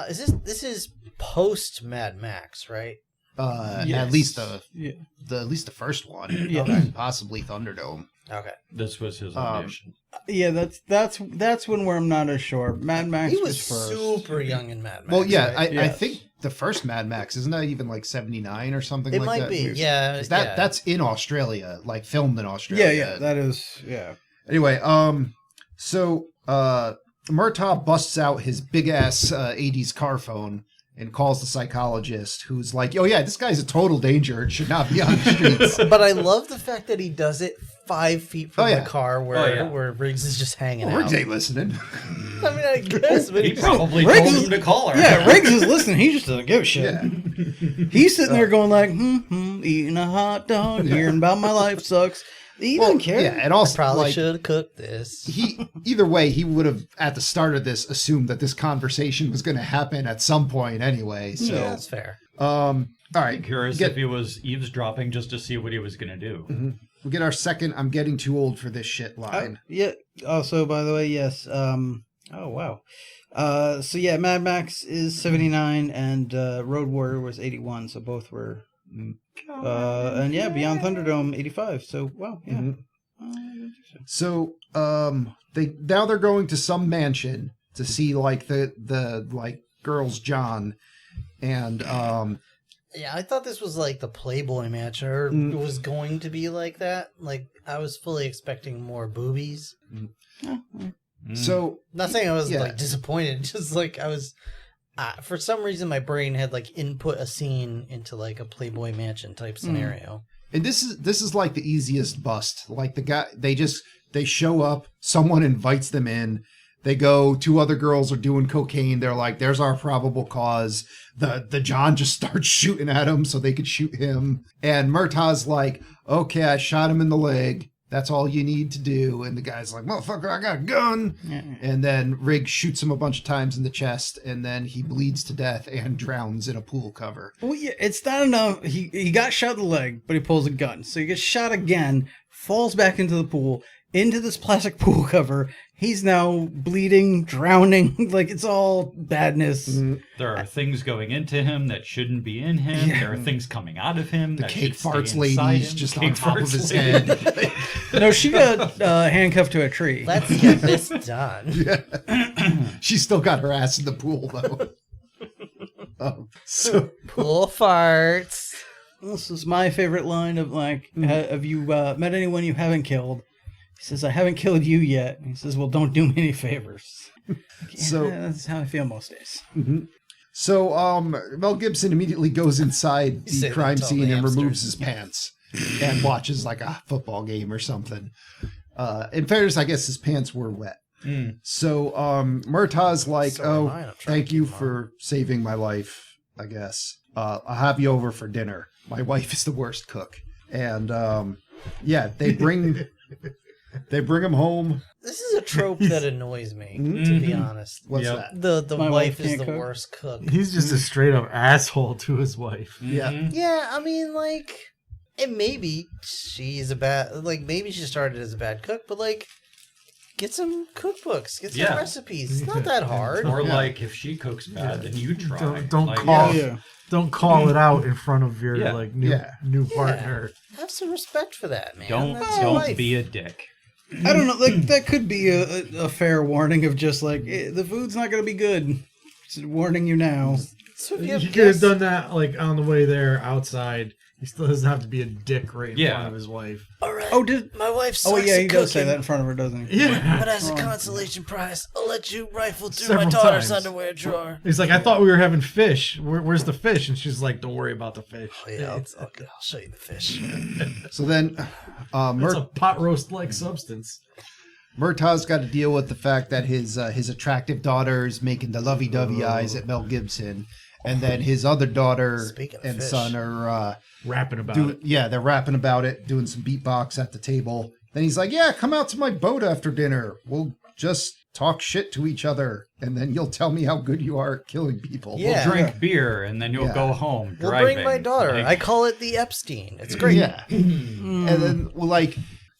S5: This is post Mad Max, right?
S1: At least the
S2: Yeah.
S1: at least the first one.
S2: Yeah.
S1: And possibly Thunderdome.
S5: Okay.
S3: This was his audition.
S2: Yeah, that's when where I'm not as sure. Mad Max
S5: He was
S2: first.
S5: super young in Mad Max.
S1: Well, yeah,
S5: right?
S1: I
S2: Yes.
S1: think the first Mad Max isn't that even like 79 or something
S5: it
S1: like
S5: might
S1: that?
S5: be. Yeah,
S1: 'Cause
S5: yeah.
S1: that's in Australia, like filmed in Australia.
S2: Yeah, that is. Yeah.
S1: Anyway, so Murtaugh busts out his big ass 80s car phone and calls the psychologist, who's like, "Oh yeah, this guy's a total danger and should not be on the streets."
S5: But I love the fact that he does it 5 feet from
S1: Oh, yeah.
S5: the car where
S3: yeah.
S5: where Riggs is just hanging out.
S1: Riggs ain't listening.
S5: I mean, I guess, but
S3: He probably
S2: Riggs
S3: told
S2: is-
S3: him to call her.
S2: Yeah, Riggs is listening. He just doesn't give a shit.
S1: Yeah.
S2: He's sitting there going like, eating a hot dog, hearing about my life sucks. He doesn't care.
S1: Yeah, and also
S5: probably
S1: like,
S5: should have cooked this.
S1: either way, he would have at the start of this assumed that this conversation was going to happen at some point anyway. So,
S5: Yeah, that's fair.
S1: all right,
S3: I'm curious
S1: get-
S3: if he was eavesdropping just to see what he was going to do.
S1: we'll get our second "I'm getting too old for this shit" line.
S2: Yeah. Also, by the way, yes. Oh wow. So yeah, Mad Max is 79 and Road Warrior was 81. So both were. And yeah, Beyond Thunderdome 85. So wow, yeah.
S1: So, they're going to some mansion to see like the like girls John, and
S5: Yeah, I thought this was like the Playboy Mansion, or it was going to be like that. Like, I was fully expecting more boobies.
S1: so
S5: Not saying I was
S1: Yeah.
S5: like disappointed, just like I was. For some reason, my brain had like input a scene into like a Playboy Mansion type scenario.
S1: and this is like the easiest bust. Like the guy, they show up, someone invites them in. They go, two other girls are doing cocaine. They're like, "There's our probable cause." The John just starts shooting at him so they could shoot him. And Murtaugh's like, "Okay, I shot him in the leg. That's all you need to do." And the guy's like, "Motherfucker, I got a gun." And then Riggs shoots him a bunch of times in the chest, and then he bleeds to death and drowns in a pool cover.
S2: Well, yeah, it's not enough. He got shot in the leg, but he pulls a gun. So he gets shot again, falls back into the pool, into this plastic pool cover. He's now bleeding, drowning. Like, it's all badness.
S3: There are things going into him that shouldn't be in him.
S2: Yeah.
S3: There are things coming out of him.
S1: The
S3: that
S1: cake
S3: should stay
S1: farts
S3: inside
S1: ladies
S3: him.
S1: just
S3: Cake
S1: on top of
S3: farts
S1: his
S3: lady.
S1: head.
S2: No, she got handcuffed to a tree.
S5: Let's get this done.
S1: She's still got her ass in the pool, though. So
S5: Pool farts.
S2: This is my favorite line of like, have you met anyone you haven't killed? He says, "I haven't killed you yet." He says, "Well, don't do me any favors."
S1: So-
S2: Yeah, that's how I feel most days.
S1: So, Mel Gibson immediately goes inside
S5: say
S1: the
S5: that
S1: crime
S5: to all
S1: scene
S5: the
S1: and
S5: hamsters.
S1: removes his pants and watches like a football game or something. In fairness, I guess his pants were wet. So, Murtaugh's like,
S5: So am I. I'm trying
S1: thank
S5: to
S1: you
S5: keep 'em
S1: for saving my life, I guess. I'll have you over for dinner. My wife is the worst cook. And, yeah, they bring him home.
S5: This is a trope that annoys me, to be honest.
S1: What's
S3: Yep.
S1: that?
S5: The
S2: My
S5: wife
S2: wife
S5: is
S2: can't
S5: the
S2: cook?
S5: worst cook.
S6: He's just a straight up asshole to his wife.
S1: Yeah.
S5: Yeah, I mean, like, and maybe she's a bad, like, maybe she started as a bad cook, but like, get some cookbooks, get some
S3: Yeah.
S5: recipes. It's not that hard.
S3: Or like, if she cooks bad, then you try.
S6: Don't
S3: Like,
S6: call
S2: Yeah.
S6: don't call it out in front of your
S3: Yeah.
S6: like new
S1: Yeah.
S6: new partner.
S5: Have some respect for that, man.
S3: Don't
S5: That's your life.
S3: be a dick.
S2: I don't know. Like that could be a fair warning of just like the food's not going to be good. Just warning you now.
S5: So if
S6: You
S5: have
S6: could have
S5: guests-
S6: done that like on the way there outside. He still doesn't have to be a dick right in
S3: Yeah.
S6: front of his wife.
S5: All right.
S2: Oh, did
S5: my wife sucks
S2: oh yeah, he
S5: at
S2: does say
S5: cooking,
S2: that in front of her, doesn't he?
S6: Yeah.
S5: But as a consolation prize, I'll let you rifle through
S6: Several
S5: my daughter's
S6: times.
S5: underwear drawer.
S6: He's like, I thought we were having fish. Where's the fish? And she's like, don't worry about the fish.
S5: Oh, yeah, I'll show you the fish.
S1: So then,
S6: It's a pot roast like substance.
S1: Murtaugh's got to deal with the fact that his attractive daughter is making the lovey-dovey eyes at Mel Gibson, and then his other daughter
S5: Speaking of
S1: and
S5: fish.
S1: son are
S6: Rapping about
S1: doing,
S6: it.
S1: yeah, they're rapping about it, doing some beatbox at the table. Then he's like, "Yeah, come out to my boat after dinner. We'll just talk shit to each other, and then you'll tell me how good you are at killing people."
S5: Yeah.
S3: We'll drink beer and then you'll
S1: Yeah.
S3: go home
S5: We'll
S3: driving.
S5: bring my daughter.
S3: Like,
S5: I call it the Epstein. It's great.
S1: Yeah. And then like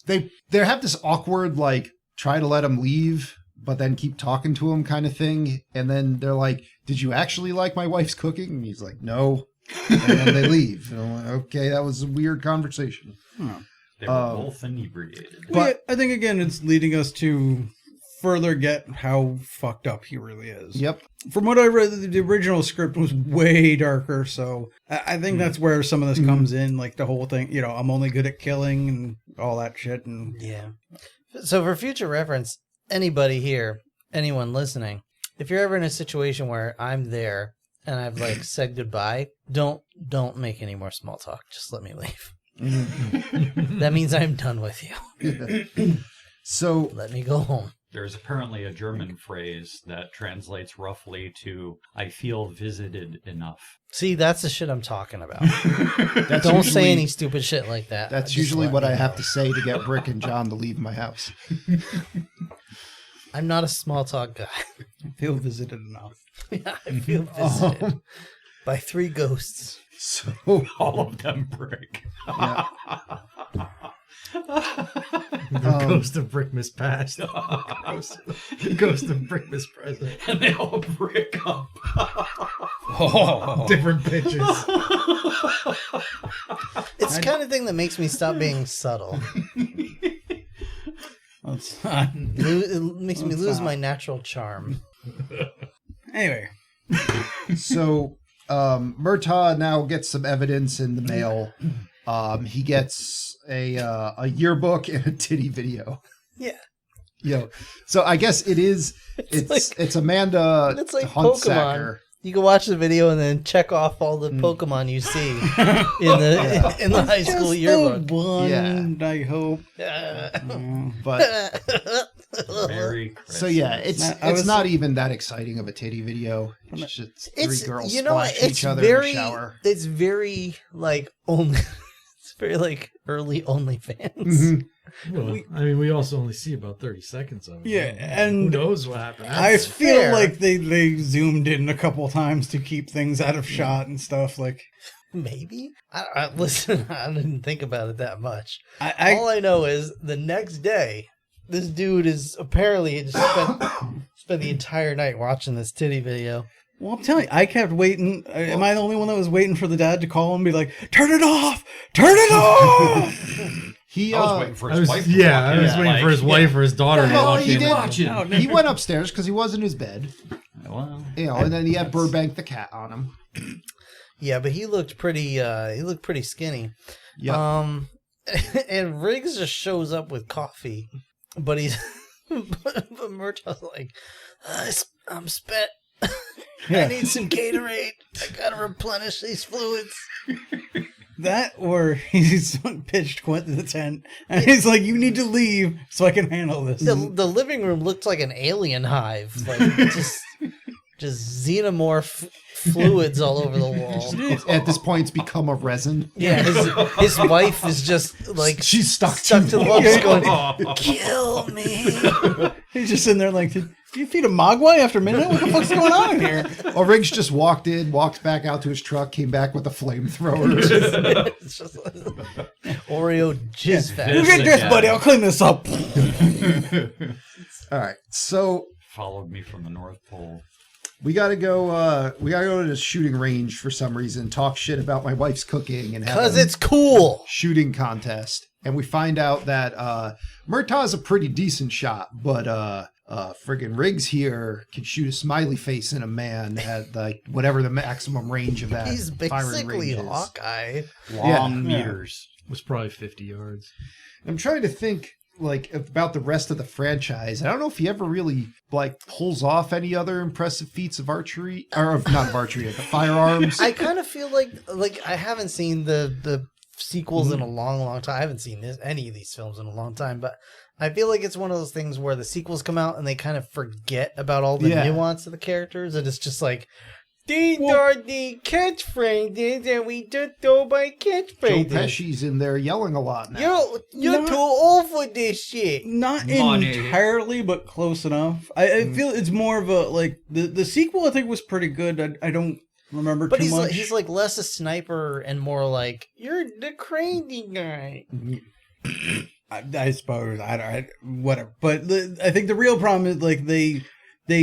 S1: they have this awkward like try to let him leave but then keep talking to him kind of thing, and then they're like, "Did you actually like my wife's cooking?" And he's like, "No." And then they leave. And I'm like, okay, that was a weird conversation.
S3: They were both inebriated.
S1: But-
S2: I think again it's leading us to further get how fucked up he really is.
S1: Yep.
S2: From what I read, the original script was way darker, so I think that's where some of this comes in, like the whole thing, you know, I'm only good at killing and all that shit. And
S5: Yeah. So for future reference, anybody here, anyone listening, if you're ever in a situation where I'm there and I've like said goodbye, don't make any more small talk. Just let me leave. That means I'm done with you.
S1: So
S5: Let me go home.
S3: There's apparently a German phrase that translates roughly to "I feel visited enough."
S5: See, that's the shit I'm talking about.
S1: that's
S5: Don't
S1: usually,
S5: say any stupid shit like that.
S1: That's
S5: Just
S1: usually
S5: let
S1: what
S5: me
S1: I have
S5: know.
S1: to say to get Brick and John to leave my house.
S5: I'm not a small talk guy.
S2: I feel visited enough.
S5: I feel visited by 3 ghosts.
S1: So
S3: All of them brick.
S1: yeah.
S6: The ghost of Brickmas past. Ghost of Brickmas present.
S3: And they all brick up.
S6: Different pitches.
S5: It's the kind of thing that makes me stop being subtle.
S2: Let's not.
S5: It makes me
S2: Let's
S5: lose
S2: not.
S5: my natural charm.
S2: Anyway,
S1: So Murtaugh now gets some evidence in the mail. He gets a yearbook and a titty video.
S5: Yeah.
S1: You know, so I guess it's Amanda
S5: It's like
S1: Huntsacker.
S5: Pokemon. You can watch the video and then check off all the Pokemon you see in the high school yearbook.
S2: The one, I hope.
S1: But
S3: Merry Christmas.
S1: so yeah, it's
S2: I was-
S1: not even that exciting of a titty video. It's just three girls
S5: you know what,
S1: splashing
S5: it's
S1: each other
S5: very
S1: in the shower.
S5: it's very like only it's very like early OnlyFans.
S1: Mhm.
S6: Well, I mean, we also only see about 30 seconds of it.
S2: Yeah,
S6: Who
S2: and
S6: knows what happened?
S2: I
S5: That's
S2: feel
S5: fair.
S2: like they zoomed in a couple times to keep things out of shot and stuff. Like
S5: Maybe. Listen, I didn't think about it that much.
S2: I
S5: All I know is the next day, this dude is apparently just spent the entire night watching this titty video.
S2: well, I'm telling you, I kept waiting. Am I the only one that was waiting for the dad to call and be like, "Turn it off! Turn it off!"
S1: He
S3: I was waiting for his
S6: I was,
S3: wife. To
S6: yeah,
S3: walk
S6: I
S3: in,
S6: was waiting
S3: like,
S6: for his wife or his daughter to
S1: Well,
S6: walk
S1: he
S6: in.
S1: did.
S3: Watching.
S1: He went upstairs because he was in his bed,
S3: Well,
S1: you know, and then he had Burbank the cat on him.
S5: Yeah, but he looked pretty skinny.
S1: Yeah.
S5: And Riggs just shows up with coffee, but he's but Murtaugh's like, I'm spent. I need some Gatorade. I gotta replenish these fluids.
S2: That or he's pitched Quint to the tent and he's like, "You need to leave so I can handle this."
S5: The living room looked like an alien hive, like just xenomorph fluids all over the wall.
S1: At this point, it's become a resin.
S5: Yeah, his wife is just like
S1: She's stuck
S5: to the wall, just going,
S3: oh,
S5: kill me.
S2: He's just in there like, "Did you feed a mogwai after midnight? What the fuck's going on here?"
S1: Well, Riggs just walked in, walked back out to his truck, came back with a flamethrower.
S5: It's just like Oreo jizz
S2: You
S5: fest.
S2: get this, buddy. I'll clean this up.
S1: All right. So
S3: followed me from the North Pole.
S1: we gotta go to the shooting range for some reason, talk shit about my wife's cooking and have
S5: Because
S1: a
S5: it's cool.
S1: shooting contest. And we find out that Murtaugh's a pretty decent shot, but friggin' Riggs here can shoot a smiley face in a man at like whatever the maximum range of that
S5: He's
S1: firing
S5: basically
S1: range is.
S5: Hawkeye.
S3: Long meters.
S6: It was probably 50 yards.
S1: I'm trying to think like about the rest of the franchise. I don't know if he ever really like pulls off any other impressive feats of archery or of, not of archery, of firearms.
S5: I kind of feel like I haven't seen the sequels in a long time. I haven't seen any of these films in a long time, but I feel like it's one of those things where the sequels come out and they kind of forget about all the nuance of the characters, and it's just like, these are the catchphrases, and we just go by catchphrases.
S1: Joe Pesci's in there yelling a lot now.
S5: You're too old for this shit.
S2: Not
S3: Money.
S2: entirely, but close enough. I feel it's more of a like the sequel. I think was pretty good. I don't remember
S5: But
S2: too much.
S5: he's like less a sniper and more like, you're the crazy guy.
S2: I suppose I whatever. But I think the real problem is like they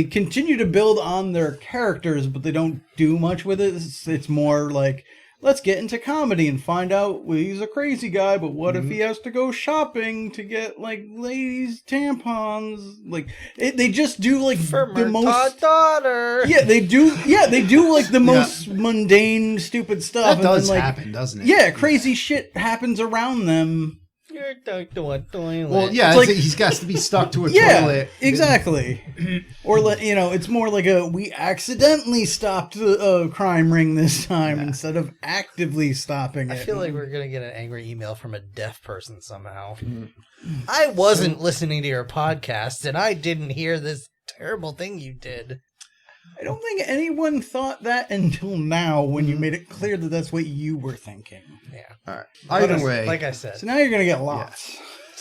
S2: continue to build on their characters, but they don't do much with it. It's more like, let's get into comedy and find out he's a crazy guy, but what if he has to go shopping to get like ladies' tampons? Like they just do like
S5: For
S2: the most
S5: daughter.
S2: Yeah, they do. Yeah, they do like the most mundane, stupid stuff.
S1: That does
S2: and then, like,
S1: happen, doesn't it?
S2: Yeah, crazy shit happens around them.
S5: You're stuck to a toilet.
S1: Well, yeah,
S2: It's like-
S1: he's got to be stuck to a
S2: Yeah,
S1: toilet.
S2: exactly. Or it's more like we accidentally stopped a crime ring this time instead of actively stopping it.
S5: I feel like we're going to get an angry email from a deaf person somehow. I wasn't listening to your podcast, and I didn't hear this terrible thing you did.
S2: I don't think anyone thought that until now when you made it clear that that's what you were thinking.
S5: Yeah.
S1: All right. Either way,
S5: Like I said,
S2: So now you're going to get lots.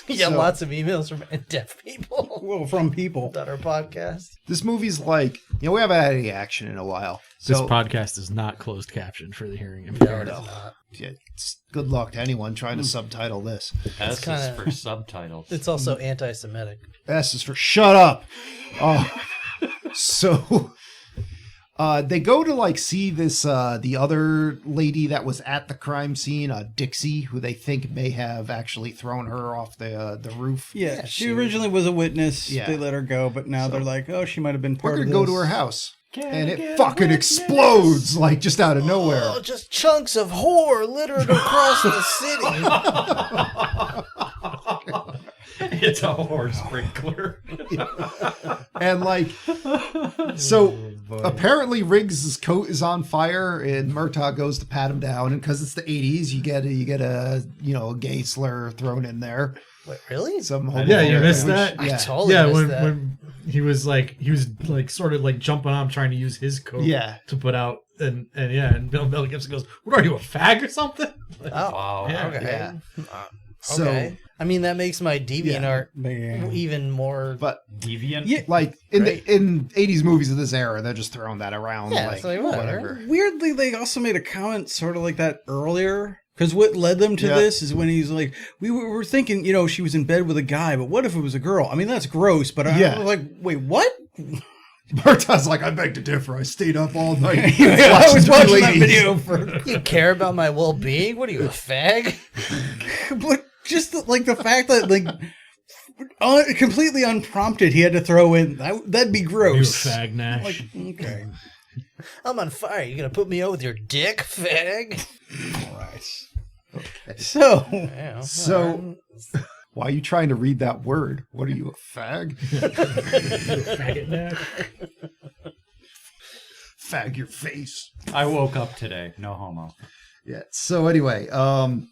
S5: you get
S1: so-
S5: lots of emails from deaf people
S2: Well, from people.
S5: on our podcast.
S1: this movie's like, we haven't had any action in a while.
S6: This
S1: So
S6: podcast is not closed captioned for the hearing impaired.
S5: No, it's not.
S1: yeah, good luck to anyone trying to subtitle this.
S3: S
S5: kinda-
S3: is for subtitles.
S5: It's also anti-Semitic.
S1: S is for shut up. Oh, so they go to like see this the other lady that was at the crime scene, Dixie, who they think may have actually thrown her off the roof.
S2: Yeah, she originally was a witness.
S1: Yeah.
S2: They let her go, but now they're like, oh, she might have been
S1: We're
S2: part
S1: gonna
S2: of
S1: go
S2: this.
S1: to her house, and it fucking explodes like just out of nowhere.
S5: Oh, just chunks of whore littered across the city.
S3: It's a horse sprinkler.
S1: And like, so apparently Riggs' coat is on fire, and Murtaugh goes to pat him down, and because it's the '80s, you get a a gay slur thrown in there.
S5: Wait, really?
S1: Some
S6: Yeah, you
S1: homophobic
S6: missed
S1: language.
S6: that?
S5: I
S1: Yeah.
S5: totally
S6: Yeah,
S5: missed
S6: when
S5: that.
S6: when he was sort of like jumping on, trying to use his coat
S1: Yeah.
S6: to put out, and Mel Gibson goes, "What are you, a fag or something?"
S5: Oh,
S3: Wow.
S6: Yeah.
S5: okay.
S1: Yeah.
S5: So, okay. I mean, that makes my DeviantArt
S2: Yeah.
S5: even more.
S1: But
S3: Deviant.
S2: Yeah.
S1: like in
S5: Right.
S1: in '80s movies of this era, they're just throwing that around.
S5: Yeah,
S1: like,
S5: it's like, whatever.
S1: whatever.
S2: Weirdly, they also made a comment sort of like that earlier. Because what led them to
S1: Yeah.
S2: this is when he's like, we were thinking, she was in bed with a guy, but what if it was a girl? I mean, that's gross, but I
S1: Yeah.
S2: was like, wait, what?
S1: Murtaugh's like, I beg to differ. I stayed up all night.
S2: I was watching that
S1: ladies.
S2: video for...
S5: You care about my well-being? What are you, a fag?
S2: But just the fact that, like, completely unprompted, he had to throw in, that'd be
S6: You
S2: gross.
S6: fag Nash.
S2: Like, okay.
S5: I'm on fire. You gonna put me out with your dick, fag?
S2: All right. So,
S5: Yeah,
S1: So, why are you trying to read that word? What are you, a fag?
S6: Faggot Nash.
S1: Fag your face.
S3: I woke up today. No homo.
S1: Yeah. So anyway, now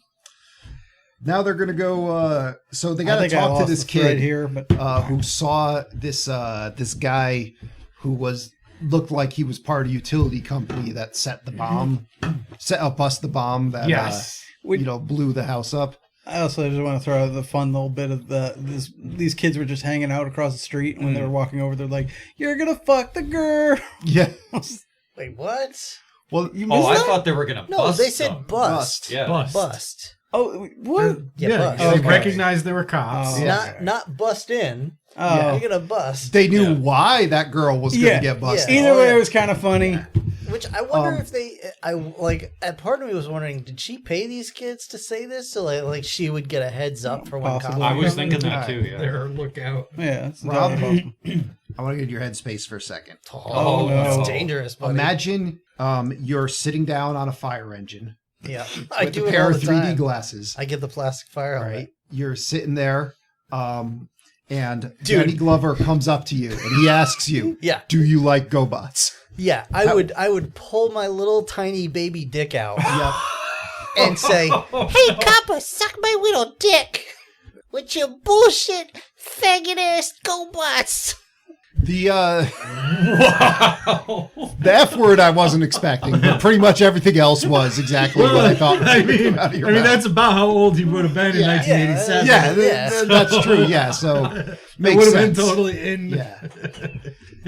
S1: they're gonna go. So they got to
S2: I think I
S1: talk to
S2: lost
S1: this
S2: the thread
S1: kid
S2: here, but
S1: who saw this guy who looked like he was part of a utility company that set the bomb, bust the bomb that
S6: Yes.
S1: blew the house up.
S2: I also just want to throw out the fun little bit of these kids were just hanging out across the street, and when they were walking over, they're like, "You're gonna fuck the girl."
S1: Yeah.
S5: Wait, what?
S1: Well, you
S3: Oh,
S1: missed
S3: I thought they were gonna
S5: No,
S3: bust
S5: they said
S3: them.
S5: bust.
S3: Yeah.
S6: Bust.
S5: Bust.
S2: Oh, what?
S5: Yeah, bust.
S6: They
S2: Okay.
S6: recognized they were cops.
S2: Oh.
S1: Yeah.
S5: Not bust in.
S1: Yeah.
S5: You're gonna bust.
S1: They knew why that girl was going to get busted.
S5: Yeah.
S2: Either way, it was kind of funny.
S5: Which I wonder if at part of me was wondering, did she pay these kids to say this so like she would get a heads up for when
S2: Possibly.
S3: I
S5: cops
S3: was
S5: were
S3: thinking
S5: coming?
S3: that too. Yeah.
S6: There, look out.
S2: Yeah, it's
S1: Rob,
S2: entirely possible.
S1: I want to get your headspace for a second.
S5: Oh,
S2: no.
S5: that's dangerous, buddy.
S1: Imagine you're sitting down on a fire engine
S5: Yeah, I
S1: with
S5: do
S1: a
S5: it
S1: pair
S5: all
S1: of
S5: the
S1: 3D
S5: time.
S1: glasses.
S5: I get the plastic fire helmet.
S1: Right? You're sitting there, and Danny Glover comes up to you and he asks you,
S5: Yeah.
S1: do you like GoBots?
S5: Yeah, I would pull my little tiny baby dick out
S1: Yep.
S5: and say, "Hey, copper, suck my little dick with your bullshit faggot ass GoBots."
S1: The the F word I wasn't expecting, but pretty much everything else was exactly what I thought was
S6: I
S1: going to
S6: mean,
S1: come out of your mouth.
S6: that's about how old he would have been in
S1: Yeah,
S6: 1987.
S1: Yeah,
S5: Yeah.
S1: that's true. Yeah, so
S6: It
S1: makes
S6: would have been
S1: sense.
S6: totally in.
S1: Yeah,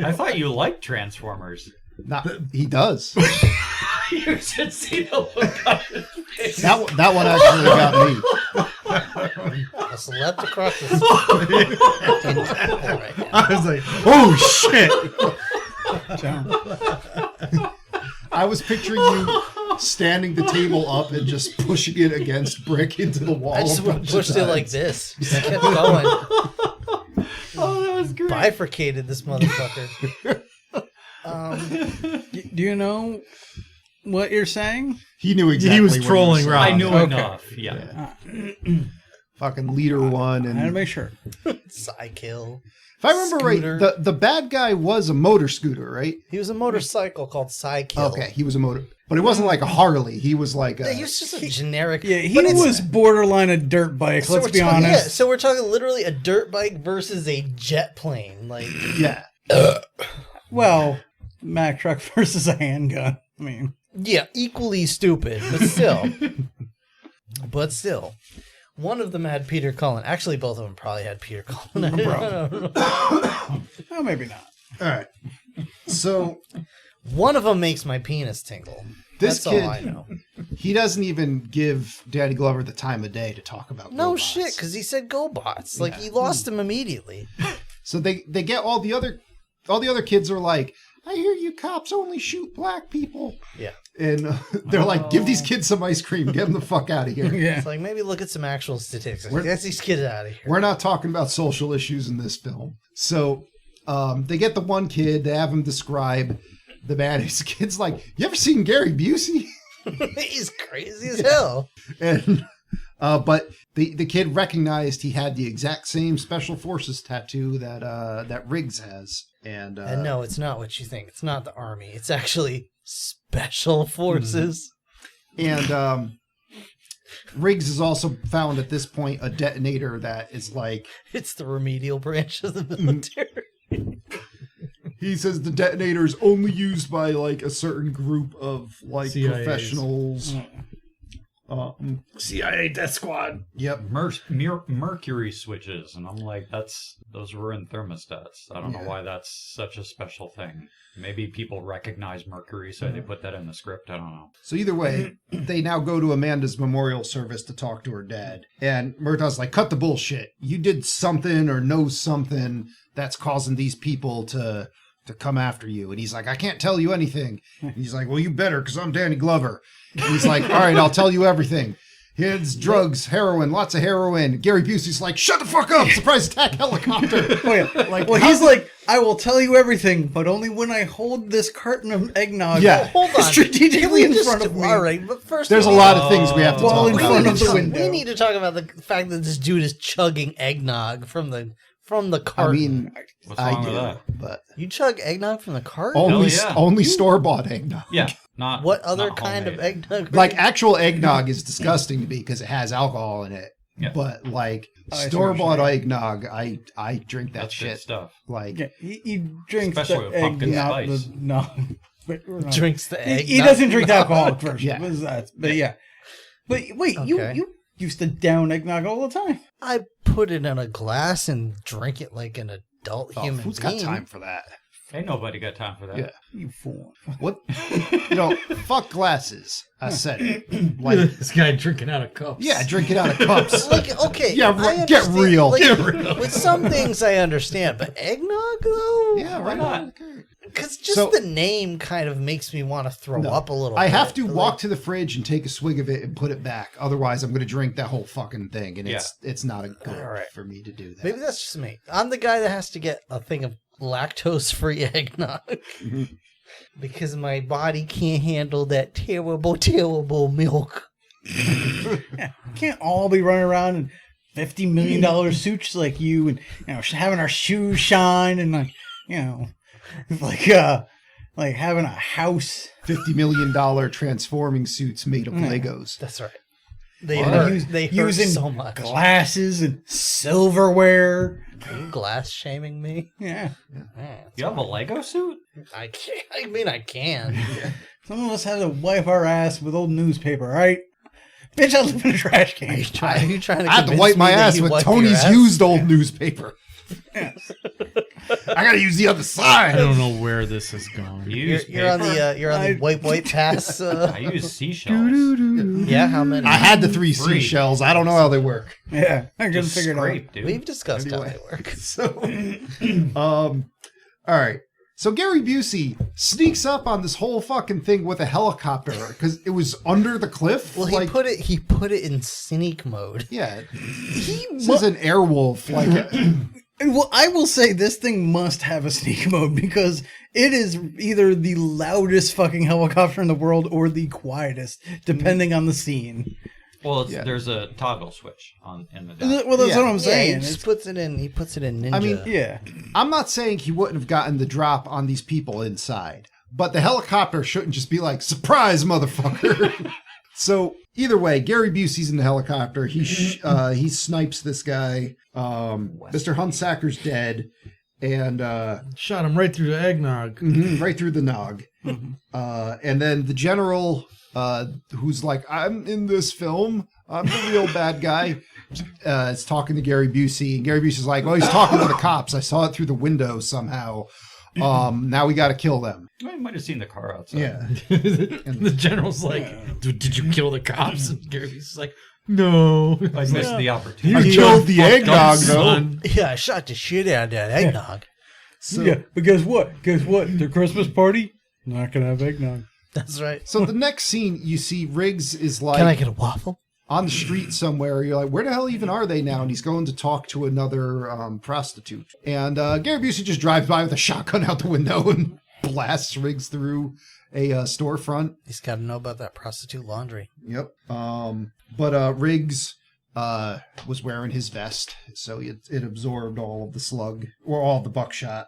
S3: I thought you liked Transformers.
S1: he does.
S3: You should see the look on his face.
S1: That one actually got me.
S5: I slept across the right now.
S6: I was like, oh shit.
S1: I was picturing you standing the table up and just pushing it against brick into the wall.
S5: I just
S1: a
S5: would have
S1: bunch of
S5: pushed it like
S1: times.
S5: this. Just kept going.
S3: Oh, that was great.
S5: Bifurcated this motherfucker.
S2: Do you know what you're saying?
S1: He knew exactly.
S6: He was
S1: what
S6: trolling
S1: saying.
S6: Rob.
S3: I knew
S2: Okay.
S3: enough. Yeah.
S1: Fucking leader one,
S2: I had to
S1: and
S2: make sure.
S5: Psykill.
S1: if I remember
S5: Scooter.
S1: right, the bad guy was a motor scooter, right?
S5: He was a motorcycle called Psykill.
S1: Okay, he was a motor, but it wasn't like a Harley. He was like
S5: Yeah,
S1: a.
S5: he was just a generic.
S2: Yeah, he
S5: but it's-
S2: was borderline a dirt bike.
S5: so
S2: Let's
S5: we're
S2: be
S5: talking-
S2: honest.
S5: Yeah, so we're talking literally a dirt bike versus a jet plane. Like,
S1: Yeah,
S2: Well, Mack truck versus a handgun. I mean,
S5: yeah, equally stupid, but still. But still. One of them had Peter Cullen. Actually, both of them probably had Peter Cullen. I don't know.
S2: well, maybe not.
S1: all right. So
S5: One of them makes my penis tingle.
S1: this
S5: That's
S1: kid,
S5: all I know.
S1: he doesn't even give Danny Glover the time of day to talk about.
S5: No
S1: robots.
S5: shit, because he said GoBots. Like, he lost him immediately.
S1: So they get all the other kids are like, I hear you cops only shoot black people.
S5: Yeah.
S1: And they're like, give these kids some ice cream. Get them the fuck out of here.
S2: Yeah.
S5: It's like, maybe look at some actual statistics. Get these kids out of here.
S1: We're not talking about social issues in this film. So they get the one kid. They have him describe the man. His kid's like, you ever seen Gary Busey?
S5: He's crazy as hell.
S1: And but the kid recognized he had the exact same Special Forces tattoo that Riggs has. And
S5: No, it's not what you think. It's not the army. It's actually special forces.
S1: And Riggs has also found at this point a detonator that is like,
S5: It's the remedial branch of the military.
S1: he says the detonator is only used by like a certain group of like
S6: CIAs.
S1: professionals.
S6: CIA Death Squad.
S1: Yep.
S3: Mercury switches, and I'm like, those were in thermostats. I don't know why that's such a special thing. Maybe people recognize mercury, so they put that in the script. I don't know.
S1: So either way, they now go to Amanda's memorial service to talk to her dad. And Murtaugh's like, cut the bullshit. You did something or know something that's causing these people to come after you. And he's like, I can't tell you anything. And he's like, well, you better, because I'm Danny Glover. And he's like, all right, I'll tell you everything. It's drugs, heroin, lots of heroin. Gary Busey's like, shut the fuck up! Surprise attack helicopter!
S2: Oh, yeah. He's like, I will tell you everything, but only when I hold this carton of eggnog
S5: Hold on.
S2: strategically in
S5: Can we
S2: front of me.
S5: All right, but first
S1: There's a lot of things we have to
S2: Well,
S1: talk
S2: in
S1: about.
S2: front of the window.
S5: We need to talk about the fact that this dude is chugging eggnog from the
S1: I
S5: carton.
S1: mean,
S3: What's
S1: I
S3: wrong
S1: do,
S3: with that?
S1: but
S5: You chug eggnog from the carton?
S1: only
S3: yeah.
S1: only store-bought eggnog.
S3: Yeah, not
S5: What other
S3: not
S5: kind of
S3: homemade.
S5: eggnog?
S1: Like actual eggnog is disgusting to me because it has alcohol in it.
S3: Yeah.
S1: But like
S2: I see what
S1: store-bought
S2: you're saying.
S1: eggnog, I drink that
S3: That's good
S1: shit.
S3: stuff.
S1: Like
S2: Yeah, he drinks
S3: Especially
S2: the
S3: with pumpkin
S2: eggnog.
S3: spice.
S2: No, but we're not-
S5: drinks the
S2: He,
S5: egg.
S2: he doesn't drink the alcoholic version.
S1: Yeah.
S2: What is that? But yeah. But wait,
S5: Okay.
S2: you used to down eggnog all the time.
S5: I put it in a glass and drink it like an adult
S1: oh,
S5: human
S1: who's
S5: being.
S1: got time for that?
S3: Ain't nobody got time for that.
S1: Yeah.
S2: You fool.
S1: What? Fuck glasses. I said it. Like,
S6: This guy drinking out of cups.
S1: yeah, drink it out of cups.
S5: Like, okay,
S1: Yeah,
S5: I
S1: get
S5: understand,
S1: real.
S5: like,
S6: Get real.
S5: With some things I understand, but eggnog though,
S1: Yeah,
S3: Why not?
S5: because just
S1: So-
S5: the name kind of makes me want to throw
S1: No,
S5: up a little.
S1: I have
S5: bit.
S1: to walk to the fridge and take a swig of it and put it back. Otherwise, I'm going to drink that whole fucking thing, and it's not a good
S5: All right.
S1: for me to do that.
S5: Maybe that's just me. I'm the guy that has to get a thing of lactose-free eggnog because my body can't handle that terrible, terrible milk.
S2: Can't all be running around in $50 million suits like you, and having our shoes shine, and like having a house.
S1: $50 million transforming suits made of Legos.
S5: That's right. They
S2: Or
S5: hurt.
S2: use-
S5: They hurt
S2: using
S5: so much.
S2: Glasses and silverware.
S5: Are you glass shaming me?
S2: Yeah.
S3: You have a Lego suit?
S5: I can't. I mean, I can.
S2: Some of us have to wipe our ass with old newspaper, right? Bitch, I live in a trash can.
S5: Are you trying to?
S1: I have to
S5: convince
S1: wipe
S5: me
S1: my
S5: that
S1: ass
S5: you
S1: with
S5: wipe your
S1: Tony's
S5: ass?
S1: used old newspaper. I got to use the other
S6: I
S1: side.
S6: don't know where this is going.
S3: You
S5: You're on the wipe pass.
S3: I use seashells.
S5: Yeah, how many?
S1: I had the three seashells. I don't know how they work.
S2: Yeah, I couldn't
S3: Just
S2: figure it out.
S3: scrape, dude.
S5: We've discussed
S1: Anyway.
S5: how they work.
S1: So, all right. So Gary Busey sneaks up on this whole fucking thing with a helicopter because it was under the cliff.
S5: Well, he put it in sneak mode.
S1: Yeah, this is an airwolf. Like,
S2: Well, I will say this thing must have a sneak mode because it is either the loudest fucking helicopter in the world or the quietest, depending on the scene.
S3: Well, there's a toggle switch in the dock.
S2: Well, that's
S1: Yeah.
S2: what I'm
S5: Yeah,
S2: saying.
S5: he just puts it in. He puts it in Ninja.
S1: I mean,
S2: Yeah.
S1: I'm not saying he wouldn't have gotten the drop on these people inside, but the helicopter shouldn't just be like, surprise, motherfucker. So either way, Gary Busey's in the helicopter. He snipes this guy. Mr. Hunsacker's dead. And
S6: Shot him right through the eggnog.
S1: right through the nog. And then the general, who's like, I'm in this film. I'm the real bad guy. Is talking to Gary Busey. And Gary Busey's like, well, he's talking to the cops. I saw it through the window somehow. Now we got to kill them.
S3: I might have seen the car outside.
S1: Yeah.
S6: The general's like, did you kill the cops? And Gary's like, no.
S3: I missed the opportunity.
S1: I killed the eggnog, though.
S6: Son.
S5: yeah, I shot the shit out of that eggnog.
S1: So,
S2: Yeah, but guess what? Their Christmas party? Not gonna have eggnog.
S5: That's right.
S1: so the next scene, you see Riggs is like
S5: Can I get a waffle?
S1: on the street somewhere. You're like, where the hell even are they now? And he's going to talk to another prostitute. And Gary Busey just drives by with a shotgun out the window and blasts Riggs through a storefront.
S5: He's got to know about that prostitute laundry.
S1: Yep. But Riggs was wearing his vest, so it absorbed all of the slug or all of the buckshot.